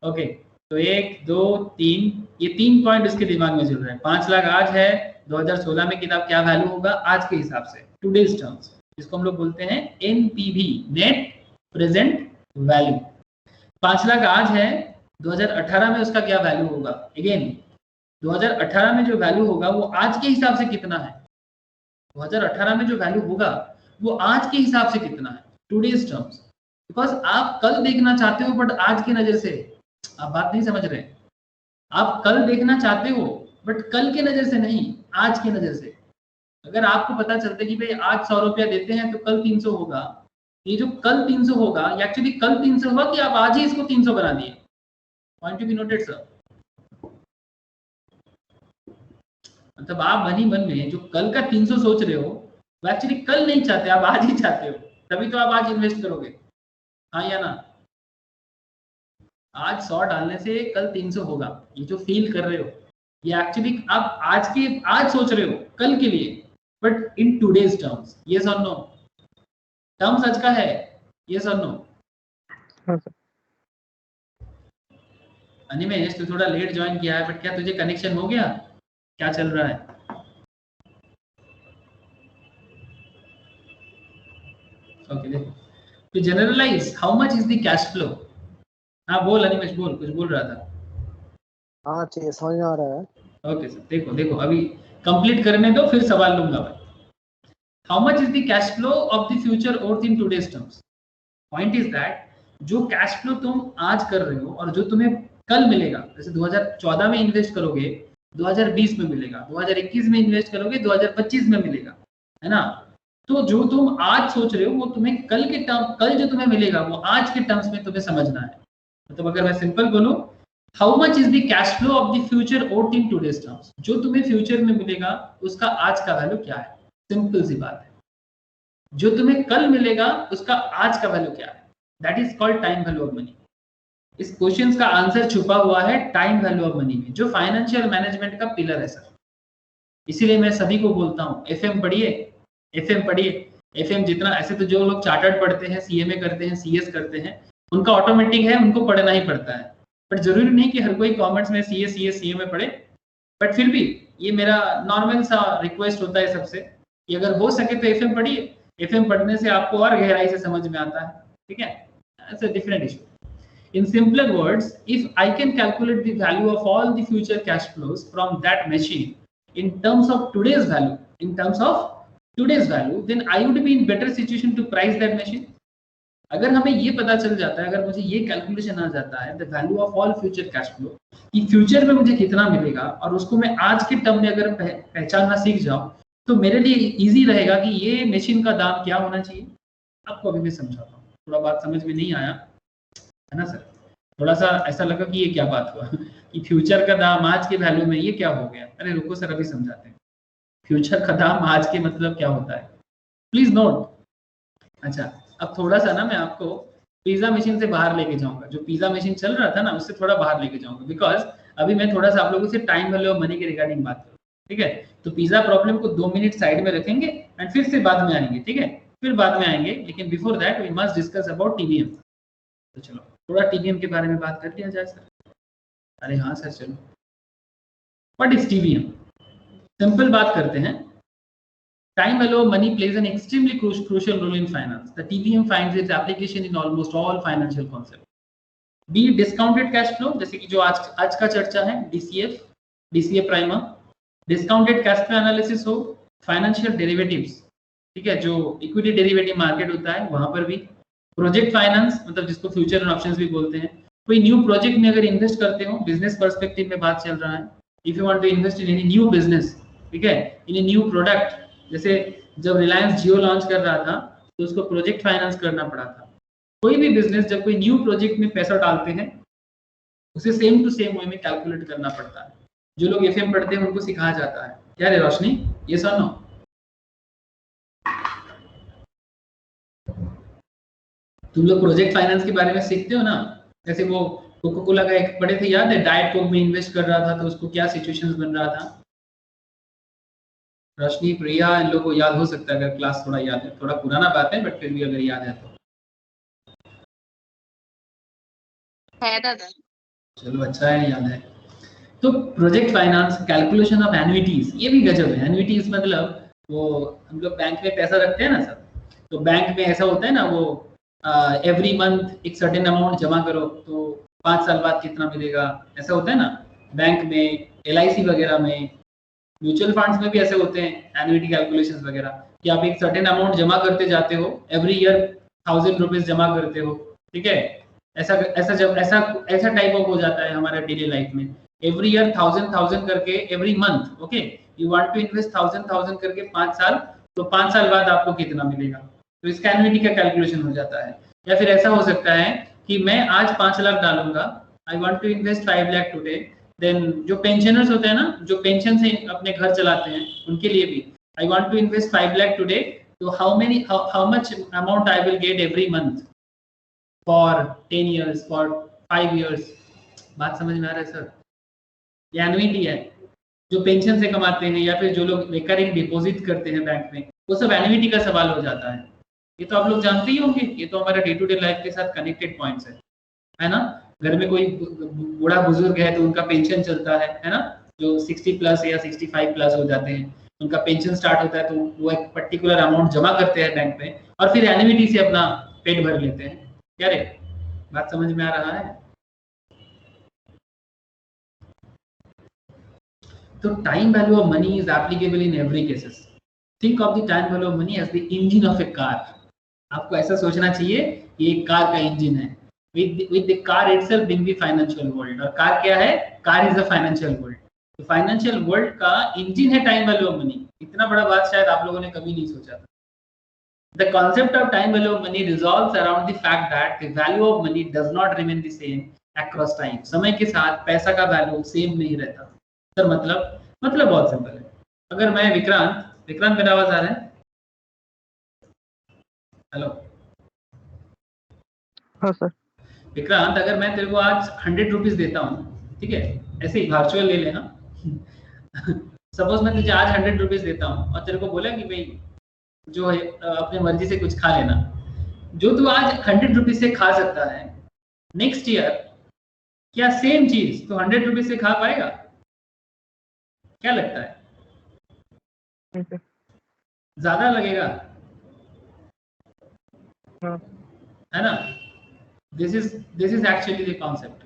ओके, तो 1 2 3, ये 3 पॉइंट उसके दिमाग में चल रहे हैं। 5 लाख आज है, 2016 में किताब क्या वैल्यू होगा आज के हिसाब से, टुडेज टर्म्स, इसको हम लोग बोलते हैं NPV, net present value. 5 lakh आज है, 2018 में उसका क्या वैल्यू होगा। अगेन 2018 में जो वैल्यू होगा वो आज के हिसाब से कितना है, 2018 में जो वैल्यू होगा वो आज के हिसाब से कितना है, टुडेज टर्म्स। बिकॉज आप कल देखना चाहते हो बट आज की नजर से, आप बात नहीं समझ रहे। आप कल देखना चाहते हो बट कल के नजर से नहीं, आज की नजर से। अगर आपको पता चलता है कि भाई आज 100 रुपया देते हैं तो कल 300 होगा, ये जो कल 300 होगा एक्चुअली कल 300 हुआ कि आप आज ही इसको 300 बना दिए। Point to be noted sir. मतलब आप मन ही मन में जो कल का 300 सोच रहे हो वो एक्चुअली कल नहीं चाहते, आप आज ही चाहते हो, तभी तो आप आज इन्वेस्ट करोगे, हाँ या ना? आज 100 डालने से कल 300 होगा, ये जो फील कर रहे हो ये एक्चुअली आप आज सोच रहे हो कल के लिए, but in today's terms. Yes और नो? टर्म सच का है, यस और नो? अनिमेश तू थोड़ा लेट ज्वाइन किया है, बट क्या तुझे कनेक्शन हो गया? क्या चल रहा है? ओके, देखो तो generalise how much is the cash flow. हाँ बोल अनिमेश, बोल, कुछ बोल रहा था। हाँ ठीक है, समझ में आ रहा है। ओके सर, देखो अभी कंप्लीट करने दो, फिर सवाल लूंगा मैं। How much is the cash flow of the future और in today's terms. Point is that जो कैश फ्लो तुम आज कर रहे हो और जो तुम्हें कल मिलेगा, जैसे 2014 में इन्वेस्ट करोगे 2020 में मिलेगा, 2021 में इन्वेस्ट करोगे 2025 में मिलेगा, है ना? तो जो तुम आज सोच रहे हो वो तुम्हें कल जो तुम्हें मिलेगा वो आज के टर्म्स में तुम्हें समझना है। मतलब अगर मैं सिंपल बोलूं, how much is the cash flow of the future और इन टुडेज टर्म्स, जो तुम्हें फ्यूचर में मिलेगा उसका आज का वैल्यू क्या है। सिंपल सी बात है, जो तुम्हें कल मिलेगा उसका आज का वैल्यू क्या है, that is called time value of money. इस क्वेश्चन का आंसर छुपा हुआ है टाइम वैल्यू ऑफ मनी में, जो फाइनेंशियल मैनेजमेंट का पिलर है सर। इसीलिए मैं सभी को बोलता हूँ एफएम पढ़िए, एफएम पढ़िए। एफएम जितना, ऐसे तो जो लोग चार्टर्ड पढ़ते हैं, सीएमए करते हैं, सीएस करते हैं, उनका ऑटोमेटिक है, उनको पढ़ना ही पड़ता है। बट जरूरी नहीं कि हर कोई कॉमर्स में सीए सीएस सीएमए पढ़े। बट फिर भी ये मेरा नॉर्मल सा रिक्वेस्ट होता है सबसे कि अगर हो सके तो एफएम पढ़िए। एफएम पढ़ने से आपको और गहराई से समझ में आता है, ठीक है। It's a different issue. In simpler words, if I can calculate the value of all the future cash flows from that machine in terms of today's value, then I would be in better situation to price that machine. अगर हमें ये पता चल जाता है, अगर मुझे ये कैलकुलेशन आ जाता है, the value of all future cash flow, कि फ्यूचर में मुझे कितना मिलेगा, और उसको मैं आज के टर्म में अगर पहचानना सीख जाऊं, तो मेरे लिए इजी रहेगा कि ये मशीन का दाम क्या होना चाहिए। आपको अभी मैं समझाता हूँ, थोड़ा बात समझ में नहीं आया है ना सर, थोड़ा सा ऐसा लगा कि ये क्या बात हुआ कि फ्यूचर का दाम आज के वैल्यू में, ये क्या हो गया। अरे रुको सर, अभी समझाते हैं फ्यूचर का दाम आज के मतलब क्या होता है, प्लीज नोट। अच्छा, अब थोड़ा सा ना मैं आपको पिज्जा मशीन से बाहर लेके जाऊंगा, जो पिज्जा मशीन चल रहा था ना उससे थोड़ा बाहर लेके जाऊंगा, बिकॉज अभी मैं थोड़ा सा आप लोगों से टाइम वैल्यू ऑफ मनी के रिगार्डिंग बात करूँ, ठीक है। तो पिज्जा प्रॉब्लम को 2 मिनट साइड में रखेंगे एंड फिर से बाद में आएंगे, ठीक है, फिर बाद में आएंगे, लेकिन before that we must discuss about TVM. तो चलो थोड़ा टीवीएम के बारे में बात कर लिया जाए सर। अरे हाँ सर, चलो व्हाट इज टीवीएम, सिंपल बात करते हैं। Time value of money plays an extremely crucial role in finance. The TVM finds its application in almost all financial concepts. Be it discounted cash flow, जैसे कि जो आज का चर्चा है, DCF primer, discounted cash flow analysis हो, फाइनेंशियल डेरिवेटिव्स, ठीक है, जो इक्विटी डेरिवेटिव मार्केट होता है वहां पर भी, प्रोजेक्ट फाइनेंस, मतलब जिसको फ्यूचर एंड ऑप्शंस भी बोलते हैं। कोई न्यू प्रोजेक्ट में अगर इन्वेस्ट करते हो, बिजनेस पर्सपेक्टिव में बात चल रहा है, if you want to invest in any new business, ठीक है, इन ए न्यू प्रोडक्ट, जैसे जब रिलायंस जियो लॉन्च कर रहा था तो उसको प्रोजेक्ट फाइनेंस करना पड़ा था। कोई भी बिजनेस जब कोई न्यू प्रोजेक्ट में पैसा डालते हैं, उसे सेम टू सेम वे में कैलकुलेट करना पड़ता है। जो लोग एफएम पढ़ते हैं उनको सिखाया जाता है। क्या रे रोशनी, ये सुनो, तुम लोग प्रोजेक्ट फाइनेंस के बारे में सीखते हो ना। जैसे वो कोका कोला का एक पढ़े थे, याद है, डाइट कोक में इन्वेस्ट कर रहा था तो उसको क्या सिचुएशंस बन रहा था। रोशनी, प्रिया, इन लोगों को याद हो सकता है अगर क्लास थोड़ा याद है, थोड़ा पुराना बात है बट फिर भी अगर याद है तो है दादा। चलो अच्छा है, याद है। तो प्रोजेक्ट फाइनेंस, कैलकुलेशन ऑफ एन्युइटीज, ये भी गजब है। एन्युइटीज मतलब वो हम लोग बैंक में पैसा रखते हैं ना सर, तो बैंक में ऐसा होता है ना, वो एवरी मंथ एक सर्टेन अमाउंट जमा करो तो 5 साल बाद कितना मिलेगा, ऐसा होता है ना बैंक में, LIC वगैरह में, म्यूचुअल फंड्स में भी ऐसे होते हैं एन्युइटी कैलकुलेशंस वगैरह, कि आप एक सर्टेन अमाउंट जमा करते जाते हो, एवरी ईयर 1000 रुपीज जमा करते हो, ठीक है। ऐसा टाइप ऑफ हो जाता है हमारे डेली लाइफ में, एवरी ईयर 1000 करके every month, okay, you want to invest 1000 करके 5 साल, तो 5 साल बाद आपको कितना मिलेगा, तो इसका एन्युइटी का कैलकुलेशन हो जाता है। या फिर ऐसा हो सकता है कि मैं आज 5 लाख डालूंगा, I want to invest 5 lakh today, then जो पेंशनर्स होते हैं ना, जो पेंशन से अपने घर चलाते हैं, उनके लिए भी I want to invest 5 lakh today, तो how much amount I will get every month for 10 years, for 5 years। बात समझ में आ रहा है सर? ये एन्युइटी है, जो पेंशन से कमाते हैं या फिर जो लोग रिकरिंग डिपॉजिट करते हैं बैंक में, वो सब एन्युइटी का सवाल हो जाता है। ये तो आप लोग जानते ही होंगे, ये तो हमारे डे टू डे लाइफ के साथ कनेक्टेड पॉइंट्स है ना। घर में कोई बूढ़ा बुजुर्ग है तो उनका पेंशन चलता है ना, जो 60 प्लस या 65 प्लस हो जाते हैं, उनका पेंशन स्टार्ट होता है, तो वो एक पर्टिकुलर अमाउंट जमा करते हैं बैंक में और फिर एन्युइटी से अपना पेट भर लेते हैं। क्या रे, बात समझ में आ रहा है? तो time value of money is applicable in every cases. Think of the time value of money as the engine of a car. आपको ऐसा सोचना चाहिए कि एक कार का इंजन है, with the car itself in the financial world। और कार क्या है? Car is a financial world. तो फाइनेंशियल वर्ल्ड का इंजन है टाइम वैल्यू ऑफ मनी। इतना बड़ा बात शायद आप लोगों ने कभी नहीं सोचा था। The concept of time value of money revolves around the fact that the value of money does not remain the same across time। समय के साथ पैसा का वैल्यू सेम नहीं रहता सर। मतलब बहुत सिंपल है। अगर मैं विक्रांत, मेरा आवाज आ रहा है? हेलो हाँ सर। विक्रांत, अगर मैं तेरे को आज 100 रुपीज देता हूँ, ठीक है, ऐसे ही वर्चुअल ले लेना सपोज मैं तुझे आज 100 रुपीज देता हूँ और तेरे को बोला कि भाई जो है अपने मर्जी से कुछ खा लेना, जो तू आज 100 रुपीज से खा सकता है, नेक्स्ट ईयर क्या सेम चीज तो 100 रुपीज से खा पाएगा? क्या लगता है? ठीक है। ज्यादा लगेगा, हाँ। है ना? This is actually the concept.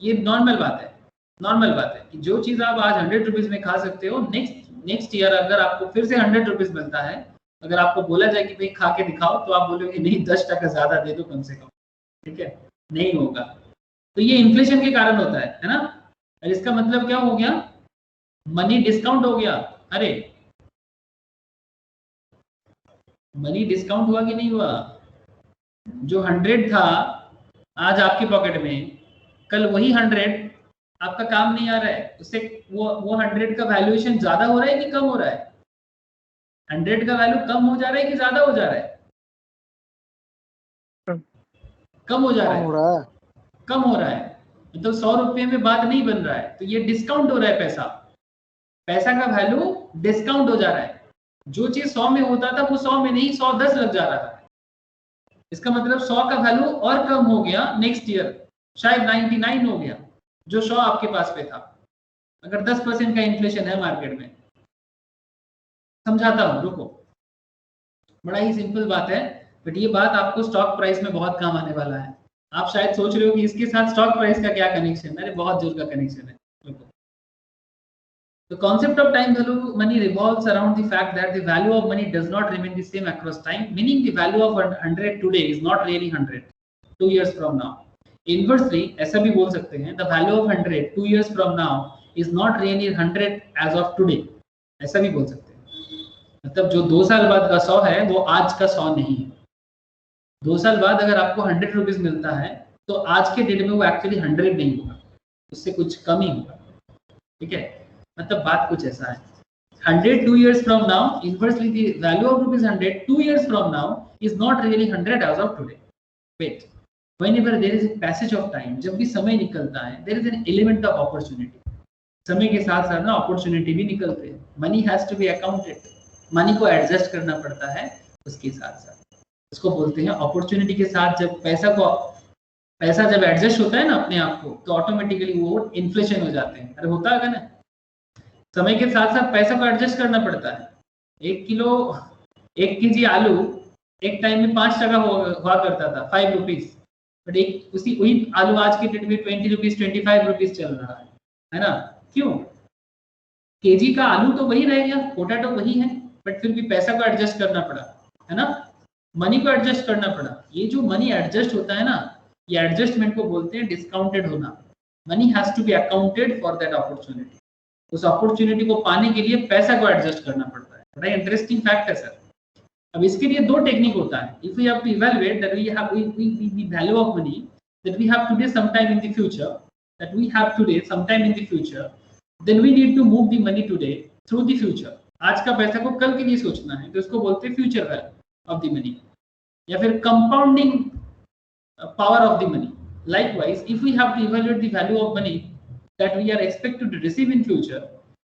ये नॉर्मल बात है, नॉर्मल बात है कि जो चीज आप आज 100 रुपीज में खा सकते हो, नेक्स्ट ईयर अगर आपको फिर से 100 रुपीज मिलता है, अगर आपको बोला जाए कि भाई खा के दिखाओ, तो आप बोलोगे नहीं 10% ज्यादा दे दो कम से कम, ठीक है? नहीं होगा। तो ये इन्फ्लेशन के कारण होता है ना? और इसका मतलब क्या हो गया? मनी डिस्काउंट हो गया। अरे मनी डिस्काउंट हुआ कि नहीं हुआ? जो 100 था आज आपके पॉकेट में, कल वही 100 आपका काम नहीं आ रहा है, उससे वो 100 का वैल्यूएशन ज्यादा हो रहा है कि कम हो रहा है? 100 का वैल्यू कम हो जा रहा है कि ज्यादा हो जा रहा है? कम हो जा रहा है। कम हो रहा है, मतलब 100 रुपये में बात नहीं बन रहा है, तो ये डिस्काउंट हो रहा है। पैसा का वैल्यू डिस्काउंट हो जा रहा है। जो चीज 100 में होता था वो 100 में नहीं 110 लग जा रहा था। इसका मतलब 100 का वैल्यू और कम हो गया, नेक्स्ट ईयर शायद 99 हो गया, जो 100 आपके पास पे था। अगर 10% का इन्फ्लेशन है मार्केट में, समझाता हूं, रुको। बड़ा ही सिंपल बात है, बट ये बात आपको स्टॉक प्राइस में बहुत काम आने वाला है। आप शायद सोच रहे हो कि इसके साथ स्टॉक प्राइस का क्या कनेक्शन है? अरे बहुत जोर का कनेक्शन है। रुको। The concept of time value money revolves around the fact that the value of money does not remain the same across time, meaning the value of 100 today is not really 100 2 years from now. Inversely, ऐसा भी बोल सकते हैं, the value of 100 2 years from now is not really 100 as of today. ऐसा भी बोल सकते हैं, मतलब जो 2 साल बाद का 100 है वो आज का 100 नहीं है। 2 साल बाद अगर आपको 100 रुपीज मिलता है, तो आज के डेट में वो एक्चुअली 100 नहीं होगा, उससे कुछ कम ही होगा, ठीक है? मतलब बात कुछ ऐसा है। 100 2 years from now, inversely the value of rupees 100 2 years from now is not really 100 as of today. Wait, whenever there is a passage of time, जब भी समय निकलता है, there is an element of opportunity. समय के साथ साथ ना अपॉर्चुनिटी भी निकलते हैं। Money has to be accounted, money को एडजस्ट करना पड़ता है उसके साथ साथ। इसको बोलते हैं अपॉर्चुनिटी के साथ। जब पैसा जब एडजस्ट होता है ना अपने आप को, तो ऑटोमेटिकली वो इन्फ्लेशन हो जाते हैं। अरे होता है ना, समय के साथ साथ पैसा को एडजस्ट करना पड़ता है। 1 केजी आलू एक टाइम में 5 टका हुआ करता था, 5 रुपीज, बट वही आलू आज के डेट में 20 रुपीज 25 रुपीज चल रहा है ना? क्यों? केजी का आलू तो वही रह गया, पोटैटो वही है, बट फिर भी पैसा को एडजस्ट करना पड़ा, है ना? मनी को एडजस्ट करना पड़ा। ये जो मनी एडजस्ट होता है ना, ये एडजस्टमेंट को बोलते हैं डिस्काउंटेड होना। Money has to be accounted for that opportunity. उस अपॉर्चुनिटी को पाने के लिए पैसा को एडजस्ट करना पड़ता है। बड़ा इंटरेस्टिंग फैक्ट है सर। अब इसके लिए 2 टेक्निक होता है। If we have to evaluate that we have the value of money that we have today sometime in the future, then we need to move the money today through the future. आज का पैसा को कल के लिए सोचना है, तो इसको बोलते हैं future value of the money, या फिर compounding power of the money. Likewise, if we have to evaluate the value of money that we are expected to receive in future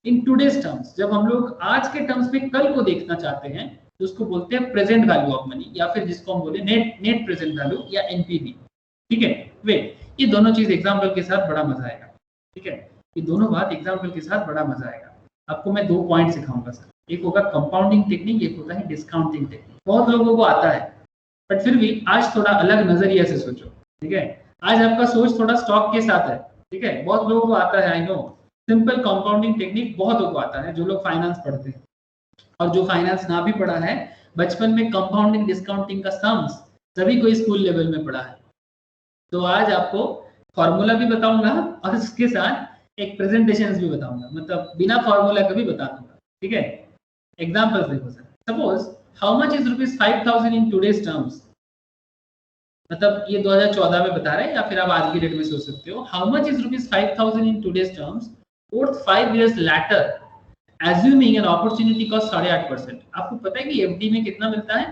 in today's terms, जब हम लोग आज के टर्म्स में कल को देखना चाहते हैं, तो उसको बोलते हैं प्रेजेंट वैल्यू ऑफ मनी, या फिर जिसको हम बोले नेट प्रेजेंट वैल्यू या एनपीवी। ठीक है? ये दोनों चीज एग्जांपल के साथ बड़ा मजा आएगा। ठीक है? ये दोनों बात एग्जांपल के साथ बड़ा मजा आएगा। आपको मैं 2 पॉइंट सिखाऊंगा सर। एक होगा कंपाउंडिंग टेक्निक, एक होता है डिस्काउंटिंग टेक्निक। बहुत लोगों को आता है, बट फिर भी आज थोड़ा अलग नजरिए से सोचो। ठीक है? आज आपका सोच थोड़ा स्टॉक के साथ है। ठीक है? बहुत लोगों को आता है, I know. Simple compounding technique बहुत लोगों को आता है, जो लोग फाइनेंस पढ़ते हैं। और जो फाइनेंस ना भी पढ़ा है, बचपन में कंपाउंडिंग डिस्काउंटिंग का सम्स सभी को स्कूल लेवल में पढ़ा है। तो आज आपको फॉर्मूला भी बताऊंगा और उसके साथ एक प्रेजेंटेशन भी बताऊंगा, मतलब बिना फॉर्मूला का भी बता दूंगा। ठीक है? एग्जाम्पल्स देखो sir. Suppose how much is rupees 5000 in today's terms. मतलब ये 2014 में बता रहे हैं, या फिर आप आज की डेट में सोच सकते हो। How much is rupees 5000 in today's terms worth 5 years later, assuming an opportunity cost 8.5%। आपको पता है कि एफडी में कितना मिलता है?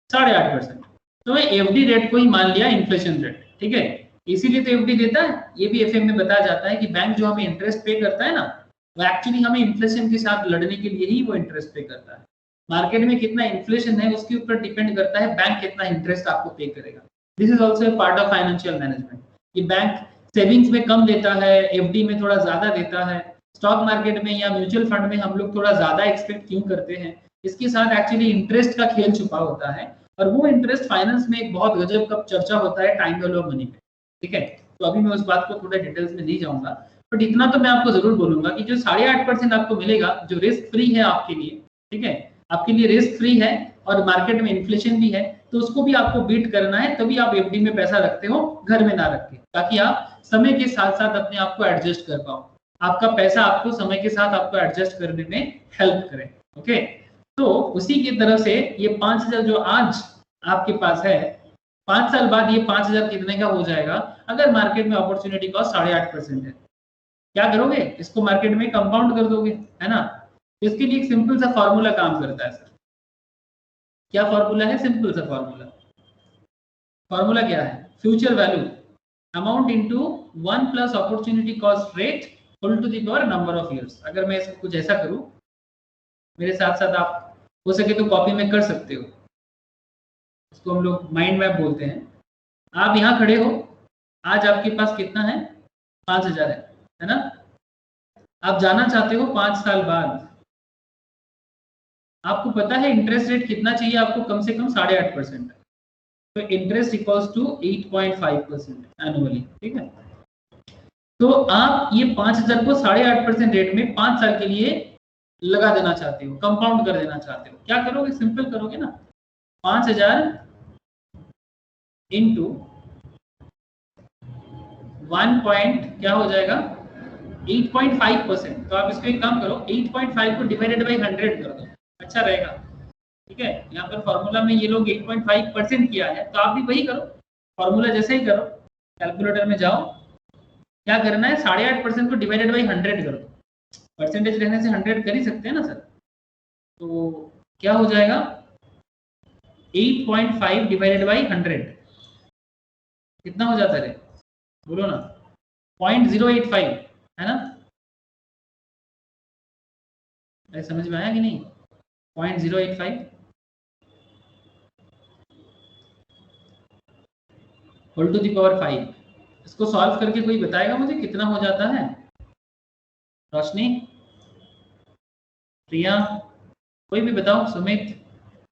8.5%। तो मैं एफडी रेट को ही मान लिया इन्फ्लेशन रेट, ठीक है। इसीलिए तो एफडी देता है, ये भी एफएम में बताया जाता है कि बैंक जो हमें इंटरेस्ट पे करता है ना, वो एक्चुअली हमें इन्फ्लेशन के साथ लड़ने के लिए ही वो इंटरेस्ट पे करता है। मार्केट में कितना इन्फ्लेशन है उसके ऊपर डिपेंड करता है बैंक कितना इंटरेस्ट आपको पे करेगा। This is also a part of financial management कि बैंक सेविंग्स में कम देता है, एफडी में थोड़ा ज्यादा देता है, स्टॉक मार्केट में या म्यूचुअल फंड में हम लोग थोड़ा ज्यादा एक्सपेक्ट क्यों करते हैं, इसके साथ एक्चुअली इंटरेस्ट का खेल छुपा होता है। और वो इंटरेस्ट फाइनेंस में एक बहुत गजब का चर्चा होता है टाइम वैल्यू ऑफ मनी पे, ठीक है। तो अभी मैं उस बात को थोड़ा डिटेल्स में नहीं जाऊंगा, बट इतना तो मैं आपको जरूर बोलूंगा कि जो 8.5% आपको मिलेगा, जो रिस्क फ्री है आपके लिए, ठीक है, आपके लिए रिस्क फ्री है और मार्केट में इन्फ्लेशन भी है, तो उसको भी आपको बीट करना है, तभी आप एफडी में पैसा रखते हो, घर में ना रख के, ताकि आप समय के साथ साथ अपने आप को एडजस्ट कर पाओ, आपका पैसा आपको समय के साथ आपको एडजस्ट करने में हेल्प करे। ओके, तो उसी की तरफ से ये 5,000 जो आज आपके पास है, 5 साल बाद ये 5,000 कितने का हो जाएगा अगर मार्केट में अपॉर्चुनिटी कॉस्ट 8.5% है। क्या करोगे, इसको मार्केट में कंपाउंड कर दोगे, है ना। इसके लिए एक सिंपल सा फॉर्मूला काम करता है सर। क्या फॉर्मूला है? सिंपल सा फॉर्मूला। फॉर्मूला क्या है? Future value amount into 1 plus opportunity cost rate whole to the power number of years. अगर मैं इसको कुछ ऐसा करूं, मेरे साथ साथ आप हो सके तो कॉपी में कर सकते हो, इसको हम लोग माइंड मैप बोलते हैं। आप यहाँ खड़े हो, आज आपके पास कितना है? 5,000 है ना। आप जाना चाहते हो 5 साल बाद, आपको पता है इंटरेस्ट रेट कितना चाहिए आपको? कम से कम 8.5%। तो इंटरेस्ट इक्वल्स टू 8.5% एनुअली, ठीक है। तो आप ये 5,000 को 8.5% रेट में 5 साल के लिए लगा देना चाहते हो, कंपाउंड कर देना चाहते हो। क्या करोगे? सिंपल करोगे ना, 5,000 इंटू 1 पॉइंट क्या हो जाएगा? 8.5%। तो आप इसको एक काम करो, 8.5 को डिवाइडेड बाई 100 कर दो, अच्छा रहेगा, ठीक है। यहाँ पर फॉर्मूला में ये लोग 8.5% किया है, तो आप भी वही करो, फॉर्मूला जैसे ही करो, कैलकुलेटर में जाओ, क्या करना है? 8.5% को डिवाइडेड बाई 100 कर दो। परसेंटेज रहने से 100 कर ही सकते हैं ना सर। तो क्या हो जाएगा? 8.5 डिवाइडेड बाई 100 कितना हो जाता है? बोलो ना, 0.085 है ना। समझ में आया कि नहीं? 0.085 होल टू द पावर 5। इसको सॉल्व करके कोई बताएगा मुझे कितना हो जाता है? रोशनी, प्रिया, कोई भी बताओ, सुमित।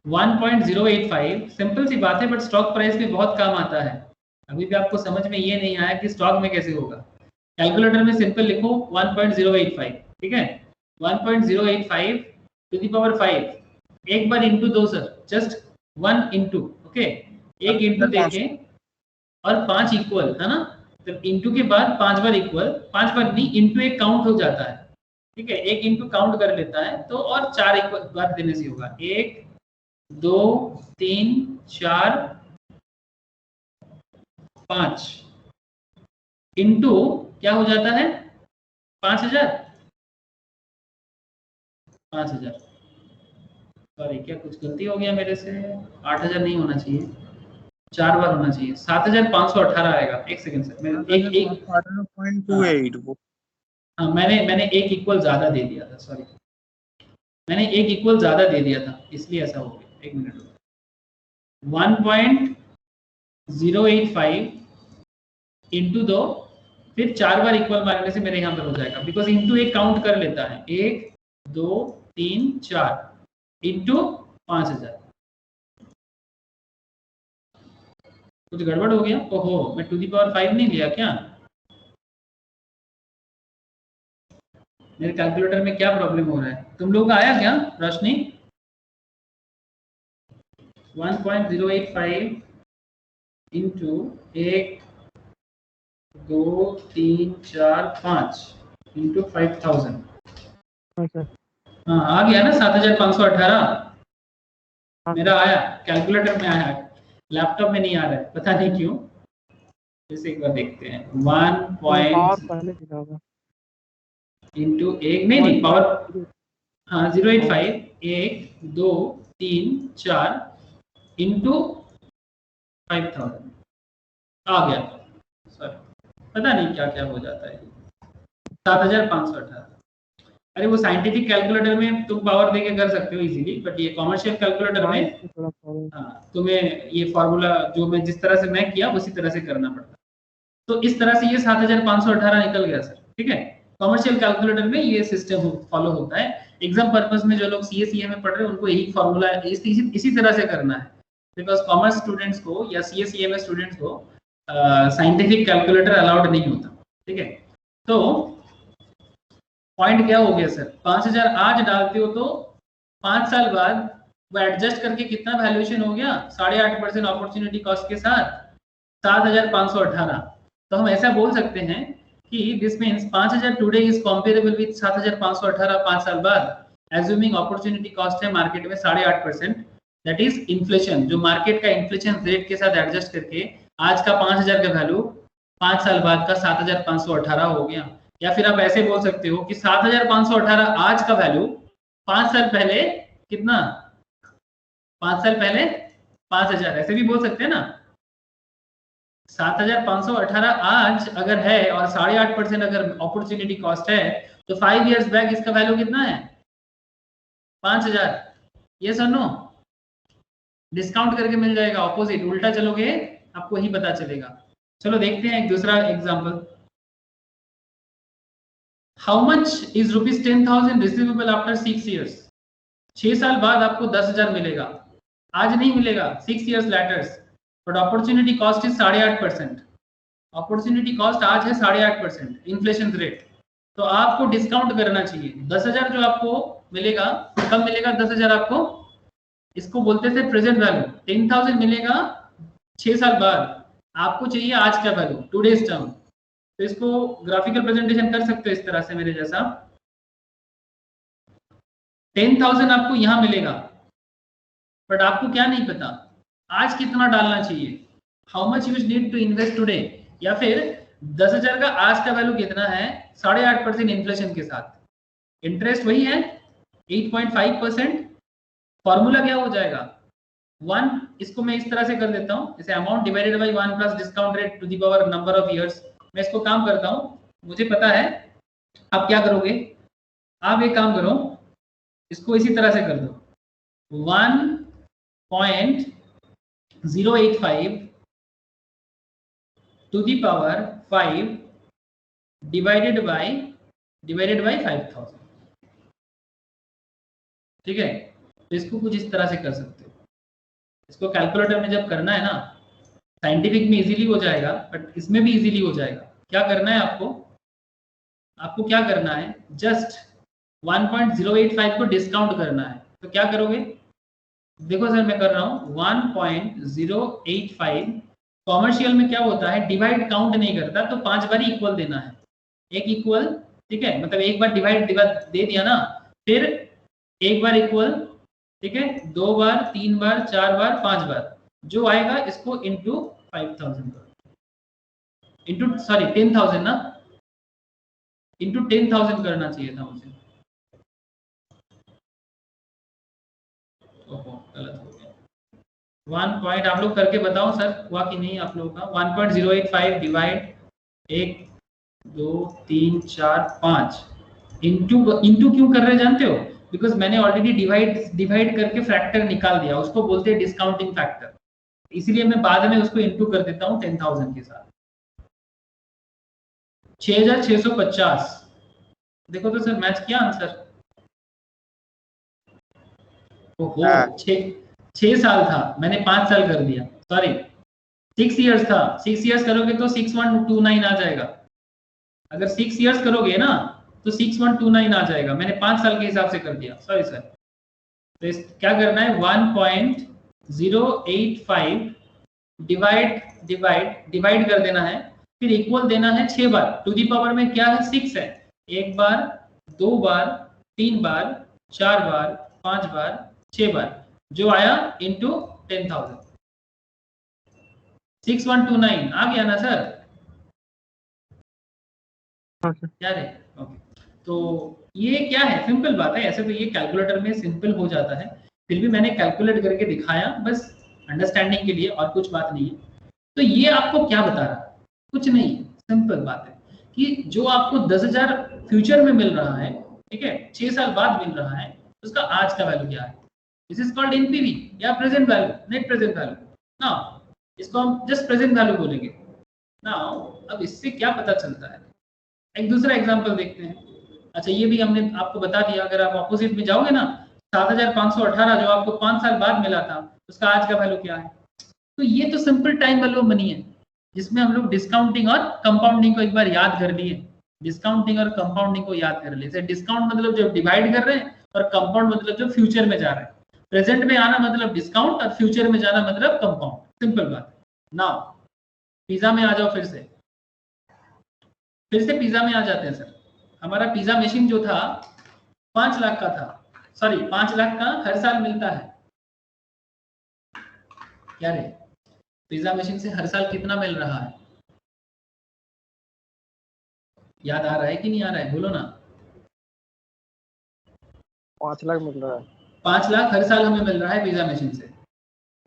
1.085 सिंपल सी बात है, बट स्टॉक प्राइस में बहुत काम आता है। अभी भी आपको समझ में ये नहीं आया कि स्टॉक में कैसे होगा। कैलकुलेटर में सिंपल लिखो 1.085, ठीक है। 1.085 टू द पावर 5, एक बार इंटू दो सर, जस्ट 1 इंटू, ओके, एक इंटू देके और 5 इक्वल है ना। तो इंटू के बाद 5 बार इक्वल, 5 बार नहीं, इंटू एक काउंट हो जाता है, ठीक है। एक इंटू काउंट कर लेता है तो, और 4 इक्वल बार देने से होगा। 1 2 3 4 5 इंटू क्या हो जाता है? 5,000। 5,000, सॉरी क्या कुछ गलती हो गया मेरे से, 8,000 नहीं होना चाहिए, 4 बार होना चाहिए, 7,518 आएगा। एक सेकंड सर, मैं एक 8.28 हाँ, मैंने एक इक्वल ज्यादा दे दिया था, सॉरी, मैंने एक इक्वल ज्यादा दे दिया था, इसलिए ऐसा हो गया। एक मिनट, 1.085 इंटू 2, फिर 4 बार इक्वल मारने से मेरे यहाँ पर हो जाएगा, बिकॉज इंटू एक काउंट कर लेता है। 1 2 3 4 इंटू 5,000। कुछ गड़बड़ हो गया? ओहो, मैं टू दी पावर 5 नहीं लिया क्या? मेरे कैलकुलेटर में क्या प्रॉब्लम हो रहा है? तुम लोग का आया क्या रोशनी? 1.085 इंटू 1 2 3 4 5 इंटू 5,000। हाँ, आ गया ना 7,518 मेरा आया, कैलकुलेटर में आया, लैपटॉप में नहीं आ रहा है, पता नहीं क्यों। जैसे एक बार देखते हैं, 1 इंटू एक नहीं पावर, हाँ 085 1 2 3 4 इंटू 5000 आ गया। सॉरी, पता नहीं क्या क्या हो जाता है। 7518। अरे वो साइंटिफिक कैलकुलेटर में तुम पावर देके कर सकते हो इजीली, बट ये कॉमर्शियल कैलकुलेटर में थोड़ा प्रॉब्लम। हाँ, तुम्हें ये फॉर्मूला जो मैं जिस तरह से मैं किया उसी तरह से करना पड़ता। तो इस तरह से ये 7518 निकल गया सर। ठीक है, कॉमर्शियल कैलकुलेटर में ये सिस्टम फॉलो होता है। एग्जाम पर्पस में जो लोग सीए में पढ़ रहे हैं उनको यही फॉर्मूला इसी तरह से करना है, बिकॉज कॉमर्स स्टूडेंट्स को या सीए में स्टूडेंट्स को साइंटिफिक कैलकुलेटर अलाउड नहीं होता। ठीक है, तो पॉइंट क्या हो गया सर, 5000 आज डालते हो तो 5 साल बाद वो एडजस्ट करके कितना वैल्यूएशन हो गया, 8.5% अपॉर्चुनिटी कॉस्ट के साथ 7518। तो हम ऐसा बोल सकते हैं कि this means 5000 today is comparable with 7518 5 साल बाद, एज्यूमिंग अपॉर्चुनिटी कॉस्ट है मार्केट में 8.5%, दैट इज इन्फ्लेशन, जो मार्केट का इन्फ्लेशन रेट के साथ एडजस्ट करके आज का 5000 का वैल्यू 5 साल बाद का 7518 हो गया। या फिर आप ऐसे बोल सकते हो कि 7518 आज का वैल्यू 5 साल पहले कितना, 5 साल पहले 5000, ऐसे भी बोल सकते हैं ना। 7518 आज अगर है और 8.5% अगर अपॉर्चुनिटी कॉस्ट है तो 5 इयर्स बैक इसका वैल्यू कितना है, 5000। ये सर नो, डिस्काउंट करके मिल जाएगा, ऑपोजिट उल्टा चलोगे आपको ही पता चलेगा। चलो देखते हैं एक दूसरा example. How much is ₹10,000 receivable after 6 years. 6 साल बाद आपको 10,000 मिलेगा, आज नहीं मिलेगा, 6 years letters, but opportunity cost is 8.5%। Opportunity cost आज है 8.5% इन्फ्लेशन रेट, तो आपको डिस्काउंट करना चाहिए। 10,000 जो आपको मिलेगा, कब मिलेगा 10,000 आपको, इसको बोलते थे प्रेजेंट वैल्यू। 10,000 मिलेगा 6 साल बाद, आपको चाहिए आज का वैल्यू, टुडेज टर्म। तो इसको ग्राफिकल प्रेजेंटेशन कर सकते हो इस तरह से मेरे जैसा। 10,000 आपको यहां मिलेगा, बट आपको क्या नहीं पता आज कितना डालना चाहिए, how much you need to invest today, या फिर 10,000 का आज का वैल्यू कितना है 8.5% इन्फ्लेशन के साथ, इंटरेस्ट वही है 8.5%। फॉर्मूला क्या हो जाएगा 1, इसको मैं इस तरह से कर देता हूं, जैसे amount divided by 1 plus discount rate to the power number of years. मैं इसको काम करता हूं, मुझे पता है। आप क्या करोगे, आप एक काम करो, इसको इसी तरह से कर दो, 1.085 to the power 5 divided by 5000। ठीक है, तो इसको कुछ इस तरह से कर सकते हो। इसको कैलकुलेटर में जब करना है ना, साइंटिफिक में इजीली हो जाएगा, बट इसमें भी इजीली हो जाएगा। क्या करना है आपको, आपको क्या करना है, जस्ट 1.085 को डिस्काउंट करना है। तो क्या करोगे, देखो सर मैं कर रहा हूं 1.085। कॉमर्शियल में क्या होता है, डिवाइड काउंट नहीं करता, तो 5 बार इक्वल देना है, एक इक्वल। ठीक है, मतलब एक बार डिवाइड दे दिया ना, फिर एक बार इक्वल, ठीक है, 2 बार, 3 बार, 4 बार, 5 बार, जो आएगा इसको इंटू 5000 इंटू सॉरी 10,000 ना, इंटू 10,000 करना चाहिए था मुझे। ओहो गलत हो गया। 1 पॉइंट आप लोग करके बताओ सर हुआ कि नहीं आप लोगों का। 1.085 डिवाइड 1 2 3 4 5 इंटू क्यों कर रहे जानते हो, बिकॉज मैंने ऑलरेडी डिवाइड करके फैक्टर निकाल दिया, उसको बोलते हैं डिस्काउंटिंग फैक्टर, इसीलिए मैं बाद में उसको इंटू कर देता हूँ 10,000 के साथ। 6,650। देखो तो सर मैच किया आंसर। ओहो 6 साल था, मैंने 5 साल कर दिया, सॉरी 6 इयर्स था। 6 इयर्स करोगे तो 6129 आ जाएगा। अगर 6 इयर्स करोगे ना तो 6129 आ जाएगा, मैंने 5 साल के हिसाब से कर दिया, सॉरी सर। तो क्या करना है, 1.085 डिवाइड कर देना है, फिर इक्वल देना है 6 बार। टू दी पावर में क्या है 6 है, 1 बार, 2 बार, 3 बार, 4 बार, 5 बार, 6 बार, जो आया इंटू 10,000। 6129 आ गया ना सर, क्या है। ओके, तो ये क्या है, सिंपल बात है। ऐसे तो ये कैलकुलेटर में सिंपल हो जाता है, फिर भी मैंने कैलकुलेट करके दिखाया, बस अंडरस्टैंडिंग के लिए, और कुछ बात नहीं है। तो ये आपको क्या बता रहा है? कुछ नहीं, सिंपल बात है कि जो आपको 10,000 फ्यूचर में मिल रहा है, ठीक है, 6 साल बाद मिल रहा है, उसका आज का वैल्यू क्या है? दिस इज कॉल्ड एनपीवी या present value, net present value. Now इसको हम जस्ट प्रेजेंट वैल्यू बोलेंगे। नाउ अब इससे क्या पता चलता है? एक दूसरा एग्जांपल देखते हैं। अच्छा, ये भी हमने आपको बता दिया, अगर आप ऑपोजिट में जाओगे ना, 7,518 जो आपको 5 साल बाद मिला था, उसका आज का वैल्यू क्या है? तो ये तो सिंपल टाइम वैल्यू मनी है, जिसमें हम लोग डिस्काउंटिंग और कंपाउंडिंग को एक बार याद कर लिए। डिस्काउंटिंग और कंपाउंडिंग को याद कर लिए। डिस्काउंट मतलब जो डिवाइड कर रहे हैं, और कंपाउंड मतलब जो फ्यूचर में जा रहा है। प्रेजेंट में आना मतलब डिस्काउंट, और फ्यूचर में जाना मतलब कंपाउंड। सिंपल बात है। नाउ पिज्जा में आ जाओ, फिर से पिज्जा में आ जाते हैं सर। हमारा पिज्जा मशीन जो था 5 लाख का था, सॉरी 5 लाख का हर साल मिलता है। क्या रे, पिज्जा मशीन से हर साल कितना मिल रहा है? याद आ रहा है कि नहीं आ रहा है? बोलो ना। 5 लाख मिल रहा है। 5 लाख हर साल हमें मिल रहा है पिज्जा मशीन से।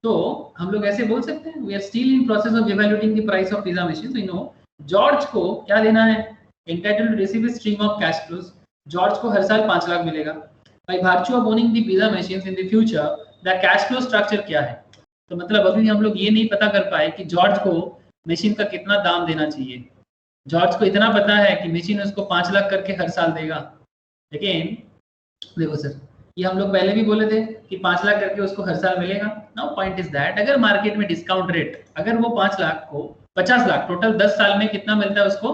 तो हम लोग ऐसे बोल सकते हैं, we are still in process of evaluating the price of pizza machine. We know George को क्या देना है? Entitled to receive a stream of cash flows. George को हर साल 5 लाख मिलेगा। By virtue of owning the pizza machines in the future, the cash flow structure क्या है? तो मतलब अभी हम लोग ये नहीं पता कर पाए कि जॉर्ज को मशीन का कितना दाम देना चाहिए। जॉर्ज को इतना पता है कि मशीन उसको 5 लाख करके हर साल देगा। लेकिन देखो सर, ये हम लोग पहले भी बोले थे कि 5 लाख करके उसको हर साल मिलेगा। नाउ पॉइंट इज दैट अगर मार्केट में डिस्काउंट रेट, अगर वो 5 लाख को 50 लाख, टोटल 10 साल में कितना मिलता है उसको?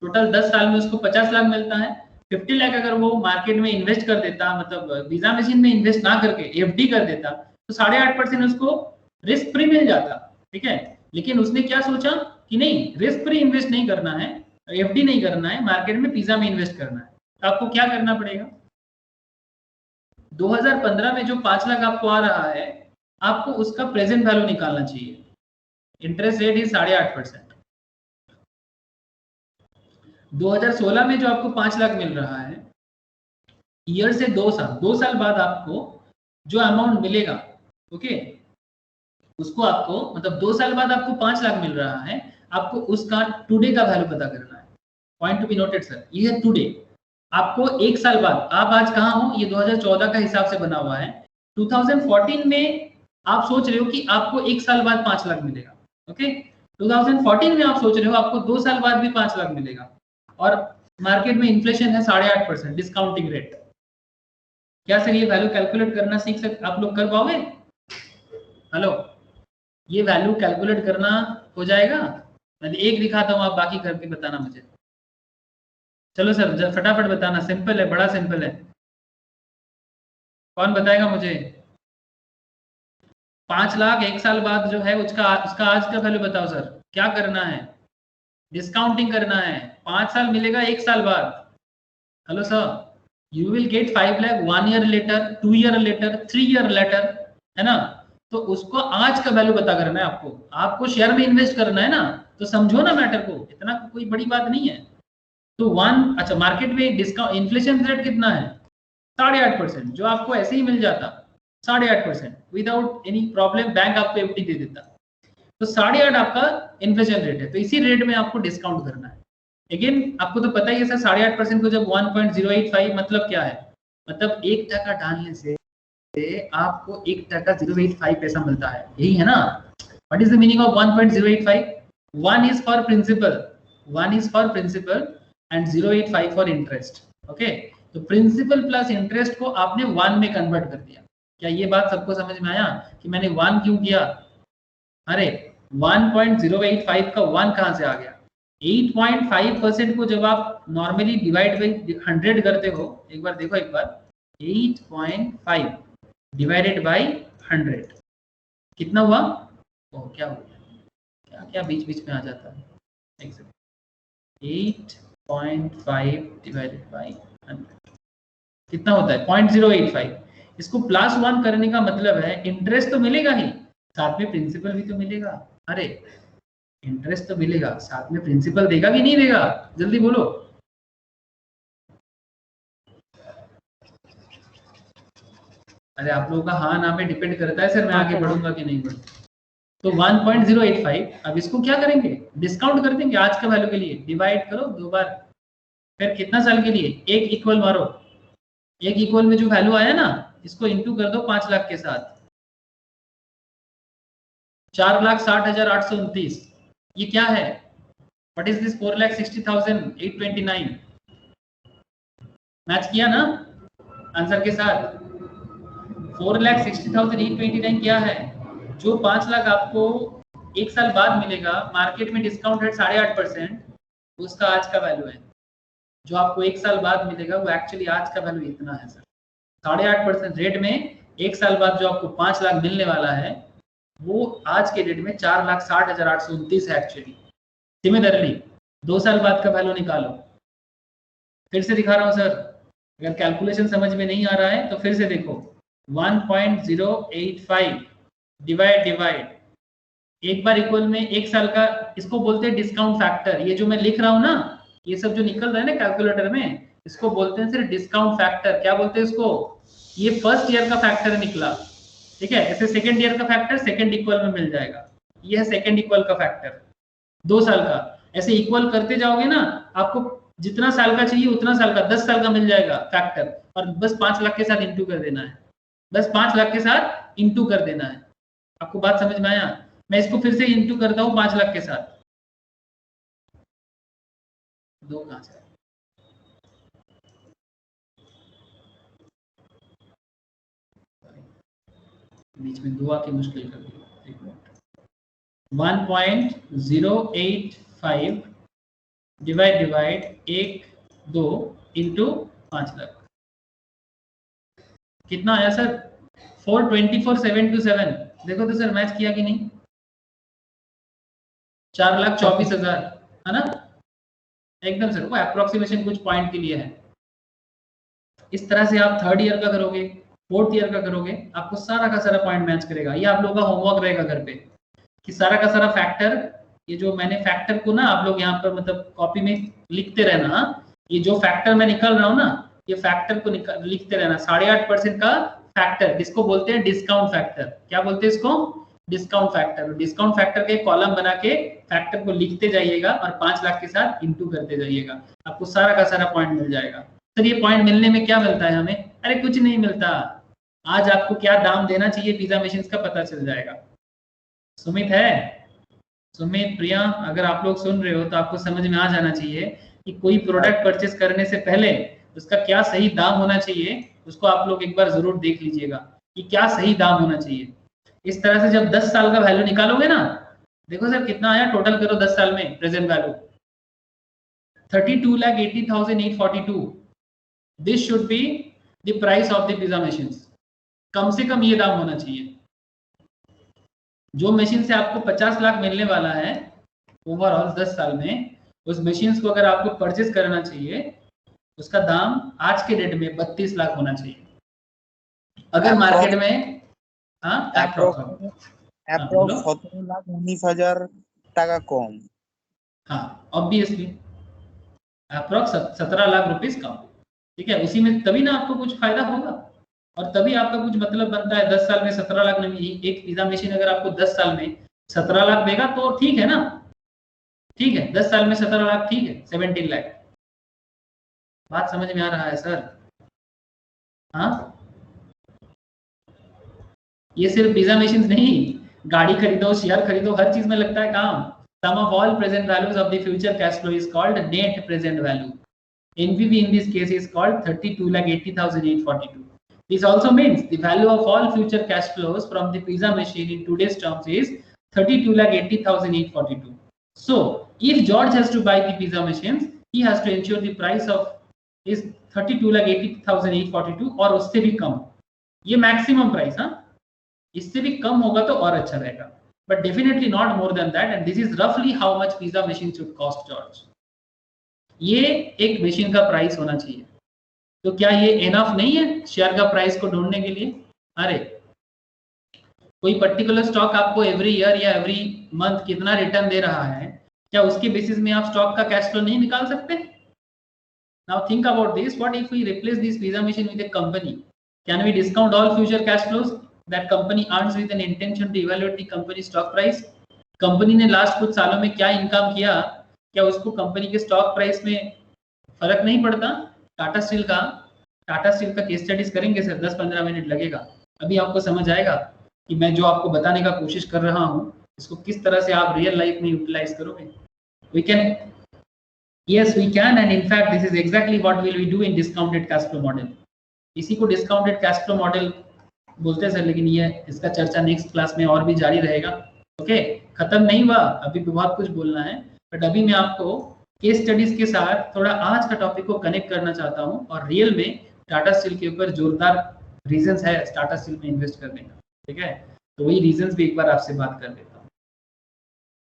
टोटल 10 साल में उसको 50 लाख मिलता है। 50 लाख अगर वो मार्केट में इन्वेस्ट कर देता, मतलब वीजा मशीन में इन्वेस्ट ना करके एफडी कर देता, तो 8.5% उसको रिस्क फ्री मिल जाता। ठीक है, लेकिन उसने क्या सोचा कि नहीं, रिस्क फ्री इन्वेस्ट नहीं करना है, एफडी नहीं करना है, मार्केट में पिज्जा में इन्वेस्ट करना है। तो आपको क्या करना पड़ेगा? 2015 में जो 5 लाख आपको आ रहा है, आपको उसका प्रेजेंट वैल्यू निकालना चाहिए। Interest rate is 8.5%। 2016 में जो आपको 5 लाख मिल रहा है, ईयर से 2 साल बाद आपको जो अमाउंट मिलेगा, ओके, उसको आपको, मतलब 2 साल बाद आपको 5 लाख मिल रहा है, आपको उसका टुडे का वैल्यू पता करना है। Point to be noted sir, ये है टुडे। आपको 1 साल बाद, आप आज कहाँ हो, ये 2014 का हिसाब से बना हुआ है। 2014 में आप सोच रहे हो कि आपको 1 साल बाद 5 लाख मिलेगा, ओके। 2014 में आप सोच रहे हो आपको 2 साल बाद भी 5 लाख मिलेगा, और मार्केट में इन्फ्लेशन है 8.5% डिस्काउंटिंग रेट। क्या सर ये वैल्यू कैलकुलेट करना सीख सकते, आप लोग कर पाओगे? हेलो, ये वैल्यू कैलकुलेट करना हो जाएगा? मैं एक दिखाता हूँ, आप बाकी करके बताना मुझे। चलो सर फटाफट बताना, सिंपल है, बड़ा सिंपल है। कौन बताएगा मुझे? 5 लाख 1 साल बाद जो है उसका आज का वैल्यू बताओ सर। क्या करना है? डिस्काउंटिंग करना है। 5 साल मिलेगा 1 साल बाद। Hello sir, you will get 5 lakh 1 year later, 2 year later, 3 year later, है ना? तो उसको आज का वैल्यू पता करना है आपको। आपको शेयर में इन्वेस्ट करना है ना, तो समझो ना मैटर को, इतना कोई बड़ी बात नहीं है। तो अच्छा, मार्केट में डिस्काउंट इन्फ्लेशन रेट कितना है? 8.5%, जो आपको ऐसे ही मिल जाता 8.5% विदाउट एनी प्रॉब्लम, बैंक आपको एफडी दे देता। तो 8.5 आपका इन्फ्लेशन रेट है, तो इसी रेट में आपको डिस्काउंट करना है। लेकिन आपको तो पता ही है सर, 8.5% को जब 1.085 मतलब क्या है? मतलब 1 टका डालने से आपको 1 टका 085 पैसा मिलता है, यही है ना? What is the meaning of 1.085? 1 is for principal and 085 for interest, okay. तो प्रिंसिपल प्लस इंटरेस्ट को आपने 1 में कन्वर्ट कर दिया। क्या ये बात सबको समझ में आया कि मैंने 1 क्यों किया? अरे 1.085 का 1 कहां से आ गया? 8.5% को जब आप नॉर्मली डिवाइड बाई 100 करते हो, एक बार देखो, एक बार 8.5 डिवाइडेड बाई 100 कितना हुआ? ओ क्या हो गया, क्या बीच बीच में आ जाता है, 8.5 डिवाइडेड बाई 100 कितना होता है? 0.085। इसको +1 करने का मतलब है इंटरेस्ट तो मिलेगा ही, साथ में प्रिंसिपल भी तो मिलेगा। अरे इंटरेस्ट तो मिलेगा, साथ में प्रिंसिपल देगा कि नहीं देगा? जल्दी बोलो। अरे आप लोगों का हाँ ना पे डिपेंड करता है सर, मैं आगे बढ़ूंगा कि नहीं बढ़ूंगा। तो 1.085, अब इसको क्या करेंगे, डिस्काउंट कर देंगे आज के वैल्यू के लिए, डिवाइड करो 2 बार, फिर कितना साल के लिए, एक इक्वल मारो, एक इक्वल में जो वैल्यू आया ना इसको इंटू कर दो 5 लाख के साथ, 4,60,829। ये क्या है, व्हाट इज दिस, 4,60,829। मैच किया ना आंसर के साथ। 4,60,829 क्या है, जो 5 लाख आपको एक साल बाद मिलेगा, मार्केट में डिस्काउंट रेट 8.5%, उसका आज का वैल्यू है। जो आपको एक साल बाद मिलेगा वो एक्चुअली आज का वैल्यू इतना है सर। 8.5% रेट में एक साल बाद जो आपको 5 लाख मिलने वाला है वो आज के डेट में 4,60,829 है एक्चुअली। सिमिलरली 2 साल बाद का वैल्यू निकालो, फिर से दिखा रहा हूँ सर, अगर कैलकुलेशन समझ में नहीं आ रहा है तो फिर से देखो, 1.085 डिवाइड एक बार इक्वल में एक साल का, इसको बोलते हैं डिस्काउंट फैक्टर। ये जो मैं लिख रहा हूँ ना, ये सब जो निकल रहा है ना कैलकुलेटर में, इसको बोलते हैं सिर्फ डिस्काउंट फैक्टर। क्या बोलते हैं इसको, ये फर्स्ट ईयर का फैक्टर निकला, ठीक है। ऐसे सेकेंड ईयर का फैक्टर सेकेंड इक्वल में मिल जाएगा, ये है सेकेंड इक्वल का फैक्टर 2 साल का। ऐसे इक्वल करते जाओगे ना, आपको जितना साल का चाहिए उतना साल का, 10 साल का मिल जाएगा फैक्टर, और बस 5 लाख के साथ इंटू कर देना है, बस 5 लाख के साथ इंटू कर देना है। आपको बात समझ में आया, मैं इसको फिर से इंटू करता हूँ 5 लाख के साथ, 2 कहां से, बीच में 2 आके मुश्किल कर दी, 1.085 डिवाइड 1 2 इंटू 5 लाख, कितना आया सर, 424,727। देखो तो सर मैच किया कि नहीं, 4,24,000 है ना, एकदम सर, वो अप्रोक्सीमेशन कुछ पॉइंट के लिए है। इस तरह से आप थर्ड ईयर का करोगे, फोर्थ ईयर का करोगे, आपको सारा का सारा पॉइंट मैच करेगा। ये आप लोगों का होमवर्क रहेगा घर पे कि सारा का सारा फैक्टर, ये जो मैंने फैक्टर को ना आप लोग यहाँ पर मतलब कॉपी में लिखते रहना, ये जो फैक्टर मैं निकल रहा हूँ ना, ये फैक्टर को लिखते रहना। 8.5% का फैक्टर, जिसको बोलते हैं डिस्काउंट फैक्टर। क्या बोलते हैं इसको, डिस्काउंट फैक्टर। डिस्काउंट फैक्टर के कॉलम बना के फैक्टर को लिखते जाइएगा और 5 लाख के साथ इंटू करते जाइएगा, आपको सारा का सारा पॉइंट मिल जाएगा। सर ये पॉइंट मिलने में क्या मिलता है हमें, अरे कुछ नहीं मिलता, आज आपको क्या दाम देना चाहिए पिज्जा मशीन का पता चल जाएगा। सुमित है, सुमित, प्रिया, अगर आप लोग सुन रहे हो तो आपको समझ में आ जाना चाहिए कि कोई प्रोडक्ट परचेस करने से पहले उसका क्या सही दाम होना चाहिए, उसको आप लोग एक बार जरूर देख लीजिएगा कि क्या सही दाम होना चाहिए। इस तरह से जब 10 साल का वैल्यू निकालोगे ना, देखो सर कितना आया, टोटल करो 10 साल में present value 32,80,842। This should be the price of the pizza machines. कम से कम ये दाम होना चाहिए। जो मशीन से आपको 50 लाख मिलने वाला है ओवरऑल 10 साल में, उस मशीन को अगर आपको परचेस करना चाहिए, उसका दाम आज के डेट में 32 लाख होना चाहिए। अगर मार्केट में अप्रोक्स 17,19,000 টাকা কম। हाँ ऑब्वियसली अप्रोक्स 17 लाख रुपीस कम, ठीक है। उसी में तभी ना आपको कुछ फायदा होगा और तभी आपका कुछ मतलब बनता है। 10 साल में 17 लाख नहीं, एक पिज्जा मशीन अगर आपको 10 साल में 17 लाख देगा तो ठीक है ना, ठीक है, 10 साल में 17 लाख, ठीक है, 17 लाख। बात समझ में आ रहा है सर? हाँ, ये सिर्फ पिज्जा मशीन नहीं, गाड़ी खरीदो, शेयर खरीदो, हर चीज में लगता है काम। Sum of all present values of the future cash flow is called net present value. NPV in this case is called 32,80,842. This also means the value of all future cash flows from the pizza machine in today's terms is 32,80,842. So, if George has to buy the pizza machines, he has to ensure the price of is 32,80,842 और उससे भी कम। ये मैक्सिमम प्राइस, हाँ, इससे भी कम होगा तो और अच्छा रहेगा, but definitely not more than that, and this is roughly how much pizza machine should cost George. ये एक मशीन का प्राइस होना चाहिए। तो क्या ये एनफ नहीं है शेयर का प्राइस को ढूंढने के लिए? अरे कोई पर्टिकुलर स्टॉक आपको एवरी ईयर या एवरी मंथ कितना रिटर्न दे रहा है, क्या उसके बेसिस में आप स्टॉक का कैश फ्लो नहीं निकाल सकते? Now think about this, what if we replace this pizza machine with a company? Can we discount all future cash flows that company earns with an intention to evaluate the company stock price? Company ने लास्ट कुछ सालों में क्या इनकम किया, क्या उसको कंपनी के स्टॉक प्राइस में फर्क नहीं पड़ता? टाटा स्टील का केस स्टडीज करेंगे सर, 10-15 मिनट लगेगा, अभी आपको समझ आएगा कि मैं जो आपको बताने का कोशिश कर रहा हूँ इसको किस तरह से आप रियल लाइफ में यूटिलाइज करोगे. We can, yes we can, and in fact this is exactly what will we do in discounted cash flow model. इसी को डिस्काउंटेड कैश फ्लो मॉडल बोलते हैं सर, लेकिन ये इसका चर्चा नेक्स्ट क्लास में और भी जारी रहेगा. ओके, खत्म नहीं हुआ, अभी भी बहुत कुछ बोलना है, बट अभी मैं आपको केस स्टडीज के साथ थोड़ा आज का टॉपिक को कनेक्ट करना चाहता हूँ और रियल में टाटा स्टील के ऊपर जोरदार रीजंस है टाटा स्टील में इन्वेस्ट करने का. ठीक है, तो वही रीजंस भी एक बार आपसे बात कर लेता हूँ.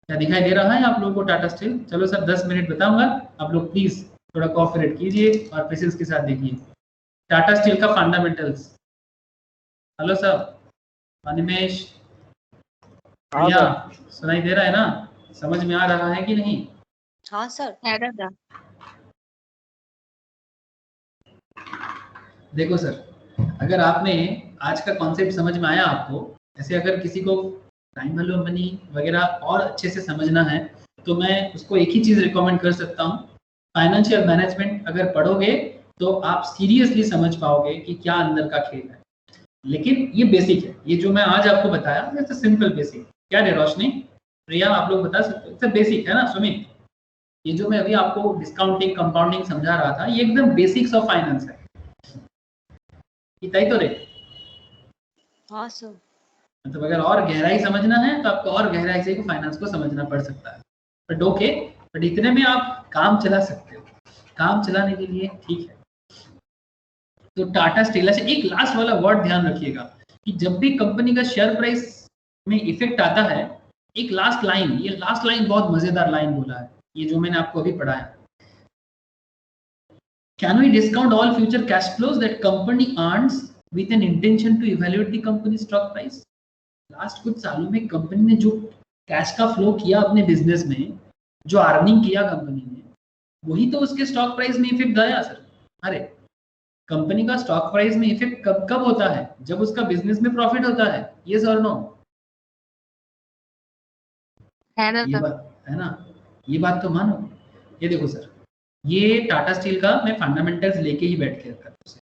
क्या दिखाई दे रहा है आप लोगों को टाटा स्टील? चलो सर 10 मिनट बताऊंगा, आप लोग प्लीज थोड़ा कोऑपरेट कीजिए और पेशेंस के साथ देखिए. टाटा स्टील का फंडामेंटल्स. हेलो सर, अनिमेश, भैया सुनाई दे रहा है ना? समझ में आ रहा है कि नहीं? हाँ सर, है दादा. देखो सर, अगर आपने आज का कॉन्सेप्ट समझ में आया आपको, ऐसे अगर किसी को टाइम वैल्यू ऑफ मनी वगैरह और अच्छे से समझना है तो मैं उसको एक ही चीज रिकमेंड कर सकता हूँ. फाइनेंशियल मैनेजमेंट अगर पढ़ोगे तो आप सीरियसली समझ पाओगे कि क्या अंदर का खेल है. लेकिन ये बेसिक है, ये जो मैं आज आपको बताया इट्स सिंपल बेसिक. क्या है रोशनी, प्रिया, आप लोग बता सकते हो? इट्स बेसिक है ना सुमित? ये जो मैं अभी आपको डिस्काउंटिंग कंपाउंडिंग समझा रहा था ये एकदम बेसिक्स ऑफ फाइनेंस है. इतना तो रे. हाँ सर. मतलब अगर और गहराई समझना है तो आपको और गहराई से फाइनेंस को समझना पड़ सकता है, बट ओके, बट इतने में आप काम चला सकते हो. काम चलाने के लिए ठीक है. तो टाटा स्टील से एक लास्ट वाला वर्ड ध्यान रखिएगा कि जब भी कंपनी का शेयर प्राइस में इफेक्ट आता है, एक लास्ट लाइन, ये लास्ट लाइन बहुत मजेदार लाइन बोला है, ये जो मैंने आपको अभी पढ़ाया. Can we discount all future cash flows that company earns with an intention to evaluate the company stock price? Last कुछ सालों में कंपनी ने जो कैश का फ्लो किया अपने बिजनेस में, जो अर्निंग किया कंपनी ने, वही तो उसके स्टॉक प्राइस में इफेक्ट आया सर. अरे कंपनी का स्टॉक प्राइस में इफेक्ट कब कब होता है? जब उसका बिजनेस में प्रॉफिट होता है. यस और नो? ये बात है ना, ये बात तो मानो. ये देखो सर, ये टाटा स्टील का मैं फंडामेंटल्स लेके ही बैठ के रखा था.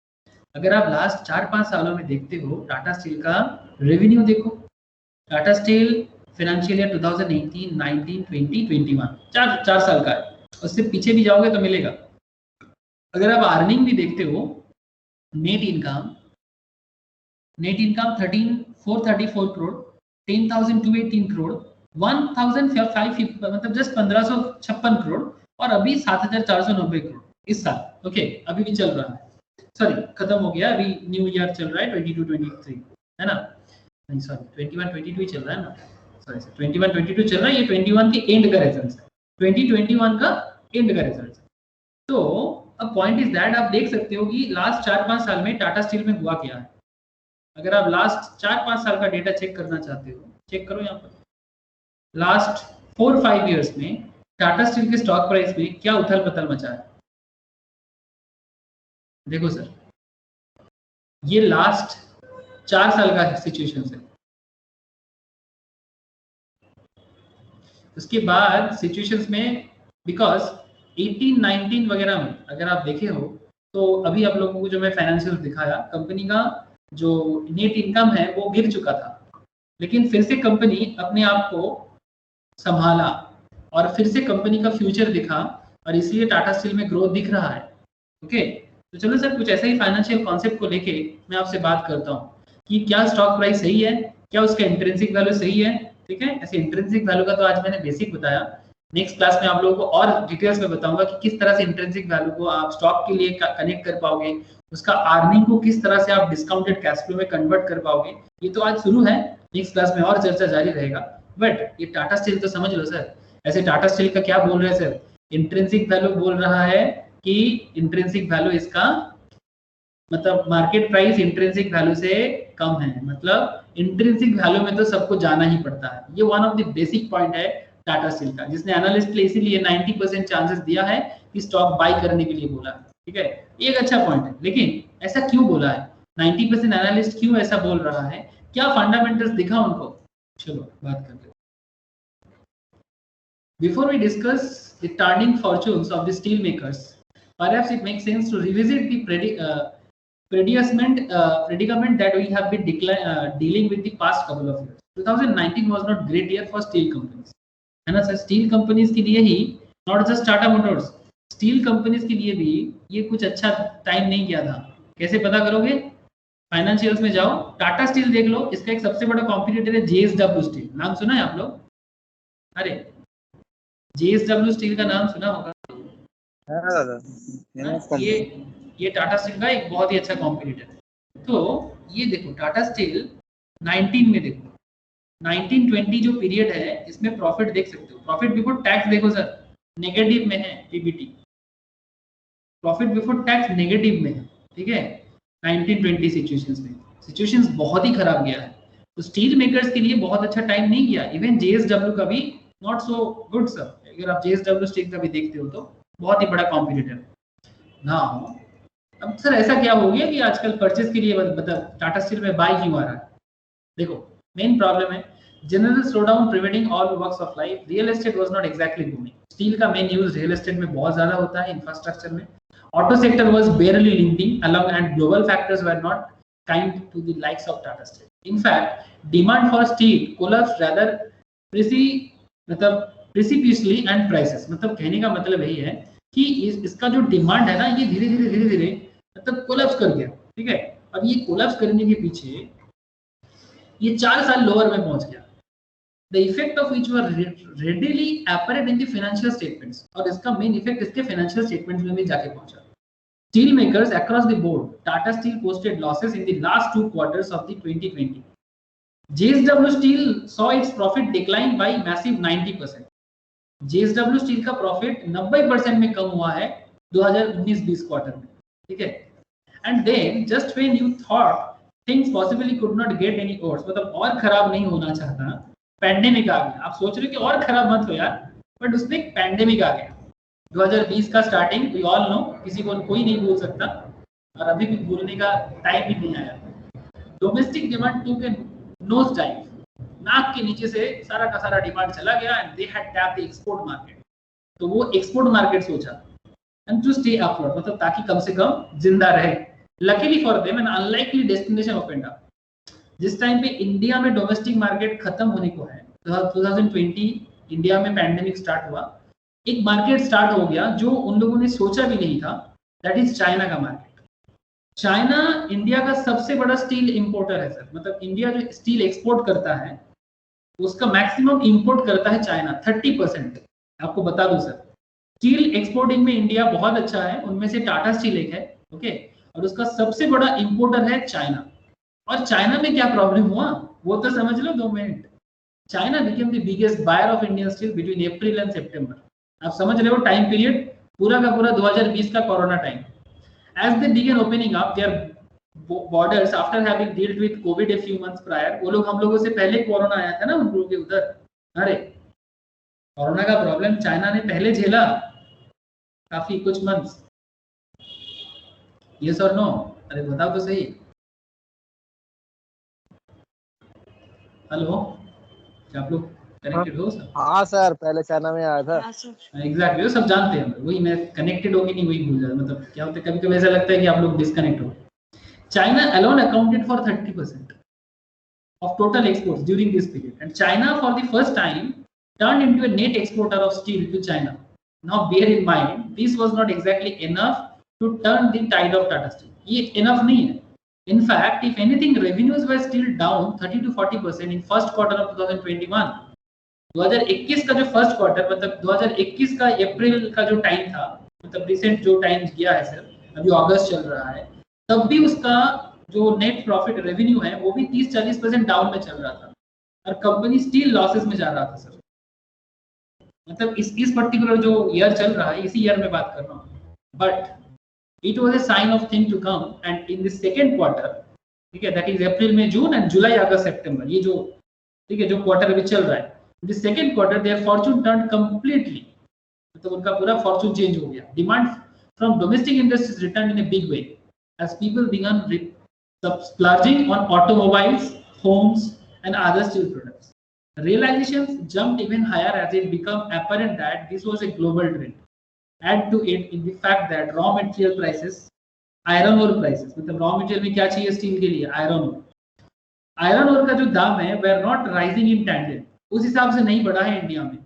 अगर आप लास्ट 4-5 सालों में देखते हो टाटा स्टील का रेवेन्यू देखो. टाटा स्टील फाइनेंशियल ईयर 2018, 19, 20, 21 चार साल का है. उससे पीछे भी जाओगे तो मिलेगा. अगर आप अर्निंग भी देखते हो, नेट इनकम 13,434 करोड़, 10,218 करोड़, 1,550 मतलब जस्ट 1,556 करोड़, और अभी 7,490 करोड़ इस साल. ओके, अभी भी चल रहा है, सॉरी खत्म हो गया, अभी न्यू ईयर चल रहा है 22-23 है ना? नहीं सॉरी 21-22 चल रहा है ना, सॉरी 21-22 चल रहा है. ये 21 के एंड का रिजल्ट है, 2021 का एंड का रिजल्ट है. तो अब पॉइंट इज दैट आप देख सकते हो कि लास्ट 4-5 साल में टाटा स्टील में हुआ क्या है. अगर आप लास्ट 4-5 साल का डेटा चेक करना चाहते हो, चेक करो यहाँ पर. लास्ट 4-5 ईयर्स में टाटा स्टील के स्टॉक प्राइस में क्या उथल पथल मचा है. देखो सर, ये लास्ट 4 साल का सिचुएशन है. उसके बाद सिचुएशंस में बिकॉज 18-19 वगैरह में अगर आप देखे हो तो अभी आप लोगों को जो मैं फाइनेंशियल दिखाया, कंपनी का जो नेट इनकम है वो गिर चुका था, लेकिन फिर से कंपनी अपने आप को संभाला और फिर से कंपनी का फ्यूचर दिखा और इसलिए टाटा स्टील में ग्रोथ दिख रहा है. ओके, तो चलो सर कुछ ऐसा ही फाइनेंशियल कॉन्सेप्ट को लेके मैं आपसे बात करता हूँ कि क्या स्टॉक प्राइस सही है, क्या उसका इंट्रिंसिक वैल्यू सही है. ठीक है, ऐसे इंट्रिंसिक वैल्यू का तो आज मैंने बेसिक बताया. नेक्स्ट क्लास में आप लोगों को और डिटेल्स में बताऊंगा कि किस तरह से इंट्रिंसिक वैल्यू को आप स्टॉक के लिए कनेक्ट कर पाओगे, उसका अर्निंग को किस तरह से आप डिस्काउंटेड कैश फ्लो में कन्वर्ट कर पाओगे. ये तो आज शुरू है, नेक्स्ट क्लास में और चर्चा जारी रहेगा. बट ये टाटा स्टील तो समझ लो सर. ऐसे टाटा स्टील का क्या बोल रहे हैं सर? इंट्रिंसिक वैल्यू बोल रहा है कि इंट्रिंसिक वैल्यू इसका मतलब मार्केट प्राइस इंट्रिंसिक वैल्यू से कम है, मतलब इंट्रिंसिक वैल्यू में तो सबको जाना ही पड़ता है. ये one of the basic point है टाटा स्टील का, जिसने एनालिस्ट के लिए इसीलिए 90% चांसेस दिया है कि स्टॉक बाय करने के लिए बोला है. ठीक है, ये एक अच्छा पॉइंट है. लेकिन ऐसा क्यों बोला है? 90% एनालिस्ट क्यों ऐसा बोल रहा है, क्या फंडामेंटल्स दिखा उनको, चलो बात करते हैं। Before we discuss the turning fortunes of the steel makers, perhaps it makes sense to revisit the predicament that we have been dealing with the past couple of years. 2019 was not great year for steel companies, है ना सर। स्टील कंपनीज के लिए ही, not just Tata motors, steel companies के लिए भी ये कुछ अच्छा टाइम नहीं गया था। कैसे पता करोगे? फाइनेंशियल्स में जाओ, टाटा स्टील देख लो, इसका एक सबसे बड़ा कॉम्पिटिटर है जेएसडब्ल्यू स्टील। नाम सुना है आप लोग? अरे जेएसडब्ल्यू स्टील का नाम सुना होगा। ये टाटा स्टील का एक बहुत ही अच्छा कॉम्पिटिटर है। तो ये देखो टाटा स्टील 19 में देखो, 1920 जो पीरियड है इसमें प्रॉफिट देख सकते हो। प्रॉफिट बिफोर टैक्स देखो सर, नेगेटिव में है PBT, profit before tax negative में है, ठीक है। 1920 सिचुएशंस में सिचुएशंस बहुत ही खराब गया है, तो स्टील मेकर्स के लिए बहुत अच्छा टाइम नहीं गया। इवन जेएसडब्ल्यू का भी नॉट सो गुड सर। अगर आप जेएसडब्ल्यू स्टील का भी देखते हो तो बहुत ही बड़ा कॉम्पिटिटर ना हो। अब सर ऐसा क्या हो गया कि आजकल परचेज के लिए मतलब टाटा स्टील में बाय क्यों आ रहा है? देखो मेन प्रॉब्लम है general slowdown preventing all works of life. Real estate was not exactly booming. Steel का मेन यूज रियल एस्टेट में बहुत ज्यादा होता है, इंफ्रास्ट्रक्चर में। Auto sector was barely limping along and global factors were not kind to the likes of Tata steel. In fact demand for steel collapsed rather precipitously and prices. मतलब कहने का मतलब यही है कि इसका जो डिमांड है ना ये धीरे धीरे मतलब कोलैप्स कर गया, ठीक है। अब ये कोलैप्स करने के पीछे ये 4 साल लोअर में पहुंच गया। The effect of which were readily apparent in the financial statements, और इसका मेन इफेक्ट इसके फाइनेंशियल स्टेटमेंट्स में भी जाके पहुंचा। Steel makers across the board, Tata Steel posted losses in the last 2 quarters of the 2020. JSW Steel saw its profit decline by massive 90%. JSW Steel का प्रॉफिट 90% में कम हुआ है 2019-20 क्वार्टर में, ठीक है। And then just when you thought things possibly could not get any worse, मतलब और खराब नहीं होना चाहता, पैंडेमिक आ गया। आप सोच रहे हो कि और खराब मत हो यार, बट उसमें एक पैंडेमिक आ गया। 2020 का स्टार्टिंग वी ऑल नो, किसी को कोई नहीं भूल सकता, और अभी भी भूलने का टाइम भी नहीं आया। डोमेस्टिक डिमांड टू के नोज डाइव, नाक के नीचे से सारा का सारा डिमांड चला गया and they had tap the export market. तो वो एक्सपोर्ट मार्केट सोचा एंड टू स्टे अफ्लोट, मतलब ताकि कम से कम जिंदा रहे। Luckily for them an unlikely destination opened up. जिस टाइम पे इंडिया में डोमेस्टिक मार्केट खत्म होने को है, 2020 इंडिया में पैंडेमिक स्टार्ट हुआ, एक मार्केट स्टार्ट हो गया जो उन लोगों ने सोचा भी नहीं था, दैट इज चाइना का मार्केट। चाइना इंडिया का सबसे बड़ा स्टील इंपोर्टर है सर। मतलब इंडिया जो स्टील एक्सपोर्ट करता है उसका मैक्सिमम इंपोर्ट करता है चाइना, 30%। आपको बता दूं सर, स्टील एक्सपोर्टिंग में इंडिया बहुत अच्छा है, उनमें से टाटा स्टील एक है, ओके, और उसका सबसे बड़ा इंपोर्टर है चाइना। और चाइना में क्या प्रॉब्लम हुआ वो तो समझ लो 2 minute. China became the biggest buyer of Indian steel between April and September. आप समझ रहे हो टाइम पीरियड पूरा का पूरा 2020 का corona time. As they began opening up their borders after having dealt with covid a few months prior, वो लोग हम लोगों से पहले कोरोना आया था ना उन लोगों के उधर। अरे कोरोना का प्रॉब्लम चाइना ने पहले झेला काफी कुछ मंथ्स। यस और नो? अरे बताओ तो सही। हेलो, क्या आप लोग कनेक्टेड हो सर? हाँ सर, पहले चाइना में आया था। एग्जैक्टली, वो सब जानते हैं। वही मैं कनेक्टेड हो कि नहीं वही भूल जाता। मतलब क्या होता है कभी कभी ऐसा लगता है कि आप लोग डिस्कनेक्ट हो। China alone accounted for 30% of total exports during this period, and China for the first time turned into a net exporter of steel to China. Now bear in mind this was not exactly enough to turn the tide of Tata Steel. ये enough नहीं है। In fact, if anything, revenues were still down 30 to 40% in first quarter of 2021. 2021 का जो फर्स्ट क्वार्टर, मतलब 2021 का अप्रैल का जो टाइम था, मतलब रिसेंट जो टाइम गया है सर, अभी अगस्त चल रहा है, तब भी उसका जो नेट प्रॉफिट रेवेन्यू है वो भी 30-40% डाउन में चल रहा था, और कंपनी स्टील लॉसेस में जा रहा था सर। मतलब इस पर्टिकुलर जो ईयर चल रहा है, इसी ईयर में बात कर रहा हूँ, but it was a sign of thing to come. And in the second quarter, ठीक है, दैट इज अप्रैल में जून एंड जुलाई अगस्त सितंबर, ये जो ठीक है जो क्वार्टर अभी चल रहा है, the second quarter their fortune turn completely, मतलब उनका पूरा फॉर्च्यून चेंज हो गया। Demand from domestic industries return in a big way as people began splurging on automobiles, homes, and other steel products. Realizations jumped even higher as it became apparent that this was a global trend. Add to it in the fact that raw material prices, iron ore prices, मतलब raw material में क्या चाहिए स्टील के लिए? आयरन ओर का जो दाम है were not rising in tandem, उस हिसाब से नहीं बढ़ा है इंडिया में.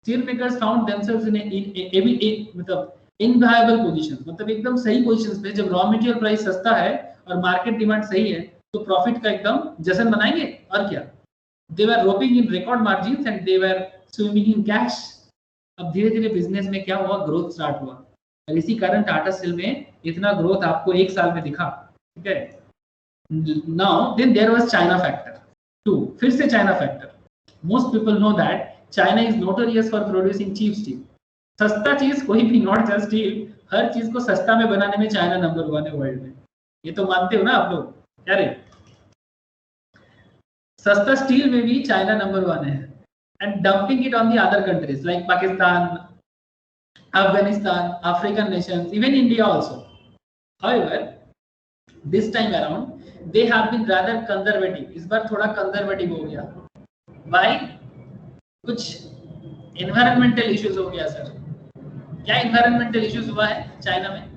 Steel makers found themselves in मतलब इनवायबल पोजीशन, मतलब एकदम सही पोजीशंस पे. जब रॉ मटेरियल प्राइस सस्ता है और मार्केट डिमांड सही है तो प्रॉफिट का एकदम जश्न मनाएंगे. और क्या, they were roping in record margins and they were swimming in cash. अब धीरे धीरे बिजनेस में क्या हुआ, ग्रोथ स्टार्ट हुआ, और इसी कारण टाटा स्टील में इतना ग्रोथ आपको एक साल में दिखा. ठीक है. Now then there was China factor too. फिर से China factor. Most people know that China is notorious for producing cheap steel. सस्ता चीज कोई भी, नॉट जस्ट स्टील, हर चीज को सस्ता में बनाने में चाइना नंबर 1 है वर्ल्ड में. ये तो मानते हो ना आप लोग? क्या रे, सस्ता स्टील में भी चाइना नंबर 1 है. And dumping it on the other countries like Pakistan, Afghanistan, African nations, even India also. However this time around they have been rather conservative. इस बार थोड़ा कंजर्वेटिव हो गया. व्हाई? कुछ एनवायरमेंटल इश्यूज हो गया सर. क्या एनवायरमेंटल इश्यूज हुआ है चाइना में?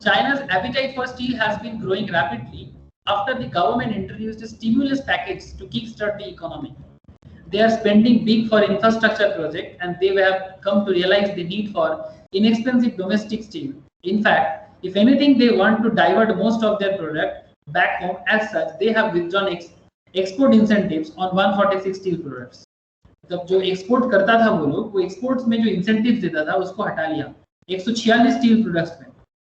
China's appetite for steel has been growing rapidly after the government introduced a stimulus package to kickstart the economy. They are spending big for infrastructure projects and they have come to realize the need for inexpensive domestic steel. In fact, if anything, they want to divert most of their product back home. As such, they have withdrawn export incentives on 146 steel products. तब जो एक्सपोर्ट करता था वो लोग, वो एक्सपोर्ट्स में जो इंसेंटिव्स देता था उसको हटा लिया 146 स्टील प्रोडक्ट्स में.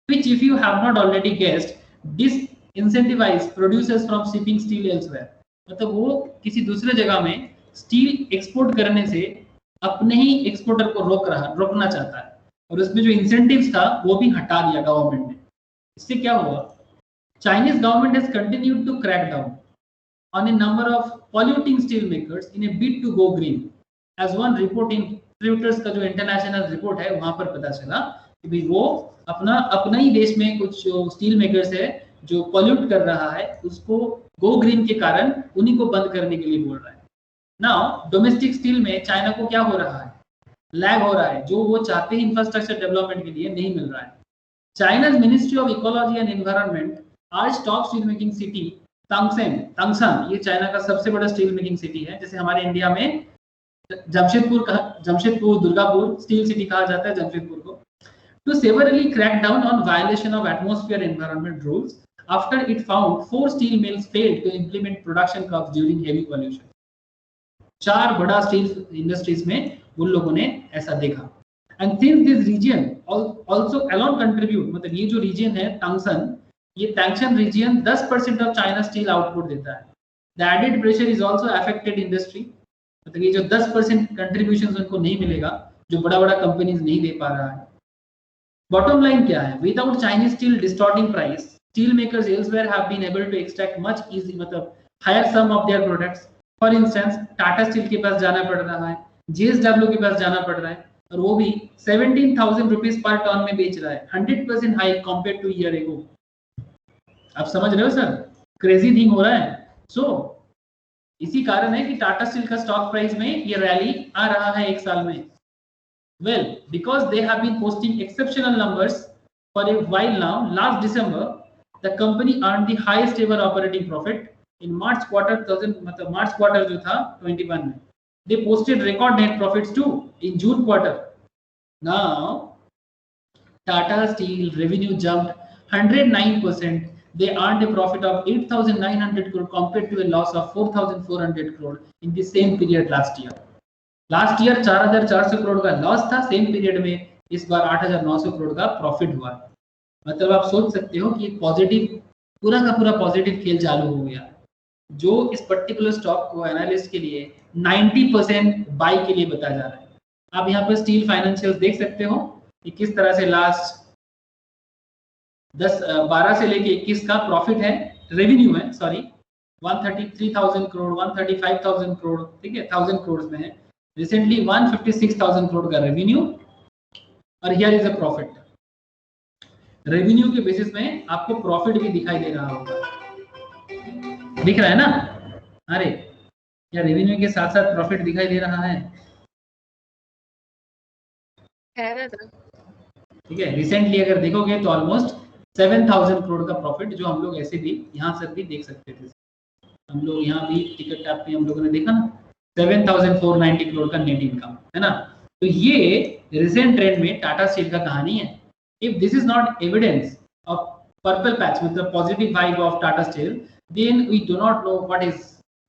Which, if you have not already guessed, disincentivize producers from shipping steel elsewhere. मतलब वो किसी दूसरे जगह में स्टील एक्सपोर्ट करने से अपने ही एक्सपोर्टर को रोकना चाहता है, और उसमें जो इंसेंटिव्स था वो भी हटा दिया गवर्नमेंट ने. इससे क्या हुआ? Chinese government has continued to crack down on a number of polluting steel makers in a bid to go green. As one report in Reuters का जो इंटरनेशनल रिपोर्ट है वहां पर पता चला कि भाई वो अपना ही देश में कुछ जो स्टील मेकर्स है जो पॉल्यूट कर रहा है उसको गो ग्रीन के कारण उन्हीं को बंद करने के लिए बोल रहा है. नाउ डोमेस्टिक स्टील में चाइना को क्या हो रहा है? लैग हो रहा है. जो वो चाहते हैं इंफ्रास्ट्रक्चर डेवलपमेंट के लिए नहीं मिल रहा है. China's ministry of ecology and environment आज टॉप स्टील मेकिंग सिटी तांगसन, ये चाइना का सबसे बड़ा स्टील मेकिंग सिटी है. जैसे हमारे इंडिया में जमशेदपुर, दुर्गापुर स्टील सिटी कहा जाता है जमशेदपुर को. To severely crack down on violation of atmosphere environment rules after it found 4 steel mills failed to implement production curbs during heavy pollution. 4 बड़ा स्टील इंडस्ट्रीज में उन लोगों ने ऐसा देखा. And since this region also alone contribute, मतलब ये जो रीजन है तांगसन, ये Tangshan region 10% of China steel output देता है. The added pressure is also affected industry. मतलब ये जो 10% कंट्रीब्यूशन उनको नहीं मिलेगा, जो बड़ा बड़ा कंपनीज नहीं दे पा रहा है. Bottom line क्या है? Without Chinese steel distorting price, steel makers elsewhere have been able to extract much easy, मतलब higher sum of their products. For instance, Tata Steel के पास जाना पड़ रहा है, JSW के पास जाना पड़ रहा है, और वो भी 17,000 रुपीज पर टन में बेच रहा है. 100% high compare two year ago. आप समझ रहे हो सर? क्रेजी थिंग हो रहा है. सो इसी कारण है कि टाटा स्टील का स्टॉक प्राइस में ये रैली आ रहा है एक साल में. Well, because they have been posting exceptional numbers for a while now. Last December, the company earned the highest ever operating profit in March quarter 2000, मतलब March quarter जो था 21 में. They posted record net profits too in June quarter. Now, Tata Steel revenue jumped 109%. They earned a profit of 8,900 crore compared to a loss of 4,400 crore in the same period last year. Last year 4,400 crore का लॉस था सेम पीरियड में, इस बार 8,900 करोड़ का प्रॉफिट हुआ. मतलब आप सोच सकते हो कि एक पॉजिटिव, पूरा का पूरा पॉजिटिव खेल चालू हो गया, जो इस पर्टिकुलर स्टॉक को एनालिस्ट के लिए 90% बाई के लिए बताया जा रहा है. आप यहाँ पर स्टील फाइनेंशियल्स देख सकते हो कि किस तरह से लास्ट 12 से लेके 21 का प्रॉफिट है, रेवेन्यू है, सॉरी 133,000 करोड़, 135,000 करोड़, ठीक है, 1000 करोड़ में है. Recently 156,000 crore का revenue, और here is a profit. Revenue के बेसिस में आपको प्रॉफिट भी दिखाई दे रहा होगा, दिख रहा है ना? अरे क्या रेवेन्यू के साथ साथ प्रॉफिट दिखाई दे रहा है? ठीक है, रिसेंटली अगर देखोगे तो ऑलमोस्ट 7000 करोड़ का प्रॉफिट जो हम लोग ऐसे भी यहाँ से भी देख सकते थे। हम लोग यहाँ भी टिकट टैप पे हम लोगों ने देखा ना 7490 करोड़ का नेट इनकम, है ना? तो ये रिसेंट ट्रेंड में टाटा स्टील का कहानी है। If this is not evidence of purple patch मतलब positive vibe of Tata steel, then we do not know what is.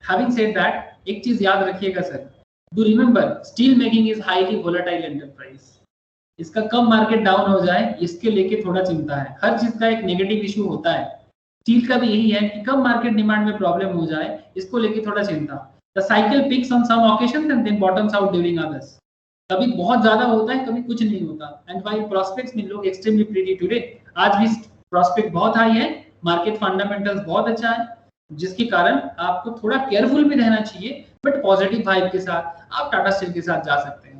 Having said that, एक चीज याद रखिएगा sir, do remember steel making is highly volatile enterprise. इसका कब मार्केट डाउन हो जाए इसके लेके थोड़ा चिंता है। हर चीज का एक नेगेटिव इशू होता है, स्टील का भी यही है कि कब मार्केट डिमांड में प्रॉब्लम हो जाए इसको लेके थोड़ा चिंता। The cycle peaks on some occasions and then bottoms out during others. कभी बहुत ज्यादा होता है, कभी कुछ नहीं होता। एंड व्हाइल प्रोस्पेक्ट्स में लोग एक्सट्रीमली प्रीटी टुडे, आज भी प्रोस्पेक्ट बहुत हाई है, मार्केट फंडामेंटल्स बहुत अच्छा है, जिसके कारण आपको थोड़ा केयरफुल भी रहना चाहिए, बट पॉजिटिव वाइब के साथ आप टाटा स्टील के साथ जा सकते हैं।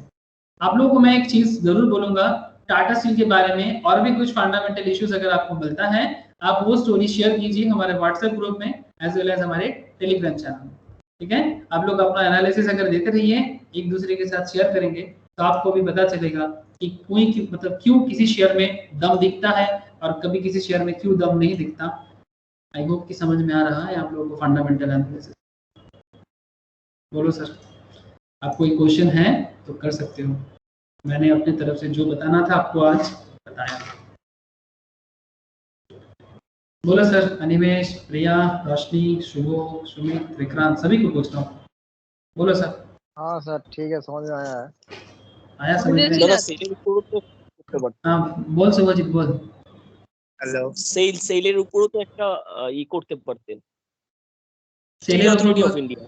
आप लोगों को मैं एक चीज जरूर बोलूंगा, टाटा स्टील के बारे में और भी कुछ फंडामेंटल इश्यूज अगर आपको मिलता है, आप वो स्टोरी शेयर कीजिए हमारे व्हाट्सएप ग्रुप में एज वेल एज हमारे टेलीग्राम चैनल में। ठीक है, आप लोग अपना एनालिसिस अगर देते रहिए, एक दूसरे के साथ शेयर करेंगे तो आपको भी पता चलेगा कि कोई मतलब क्यों किसी शेयर में दम दिखता है और कभी किसी शेयर में क्यों दम नहीं दिखता। आई होप कि समझ में आ रहा है आप लोगों को फंडामेंटल एनालिसिस। बोलो सर, आप कोई क्वेश्चन है तो कर सकते हो। मैंने अपनी तरफ से जो बताना था आपको आज बताया। बोलो सर, अनिमेश, प्रिया, रोशनी, शुभो, सुमित, विक्रांत, सभी को पूछता हूँ। बोलो सर। हाँ सर ठीक है, समझ में आया है। आया समझ में? हाँ बोल शुभजीत बोल। হ্যালো সেলের উপরও তো একটা ই করতে পারতেন, সেলের অথরিটি অফ উপর? ইন্ডিয়া।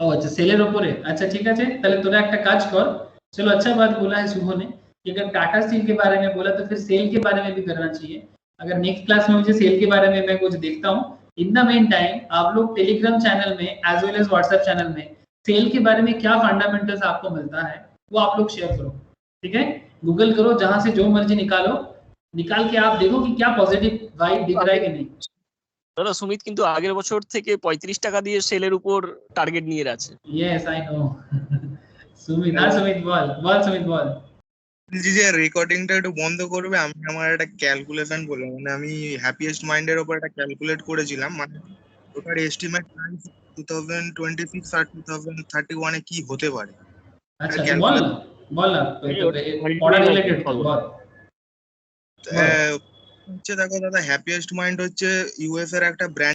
ও আচ্ছা, সেলের উপরে। আচ্ছা ঠিক আছে, তাহলে তোরা একটা কাজ कर। चलो अच्छा बात बोला है शुभो ने कि अगर टाटा स्टील के बारे में बोला तो फिर सेल के बारे में भी करना चाहिए। अगर नेक्स्ट क्लास में मुझे सेल के बारे में मैं कुछ देखता हूँ। इन द मेन टाइम आप लोग टेलीग्राम चैनल में as well as WhatsApp channel में सेल के बारे में क्या फंडामेंटल्स आपको मिलता है वो आप लोग शेयर करो। ठीक है, गूगल करो, जहां से जो मर्जी निकालो, निकाल के आप देखो कि क्या पॉजिटिव वाइब दिख रहा है कि नहीं। দাদা সুমিত কিন্তু আগের বছর থেকে 35 টাকা দিয়ে সেলের উপর টার্গেট নিয়ে আছে। Yes I know. সুমিত, আর সুমিত বল বল, সুমিত বল। বলছি যে রেকর্ডিংটা একটু বন্ধ করবে, আমি আমার একটা ক্যালকুলেশন বলবো, মানে আমি হ্যাপিয়েস্ট মাইন্ডের উপর একটা ক্যালকুলেট করেছিলাম, মানে ওটার এস্টিমেট প্রাইস 2026 আর 2031 এ কি হতে পারে। अच्छा तो बोल ना, बोल ना, ऑर्डर रिलेटेड बोल। হচ্ছে দেখো দাদা, হ্যাপিয়েস্ট মাইন্ড হচ্ছে ইউএস এর একটা ব্র্যান্ড।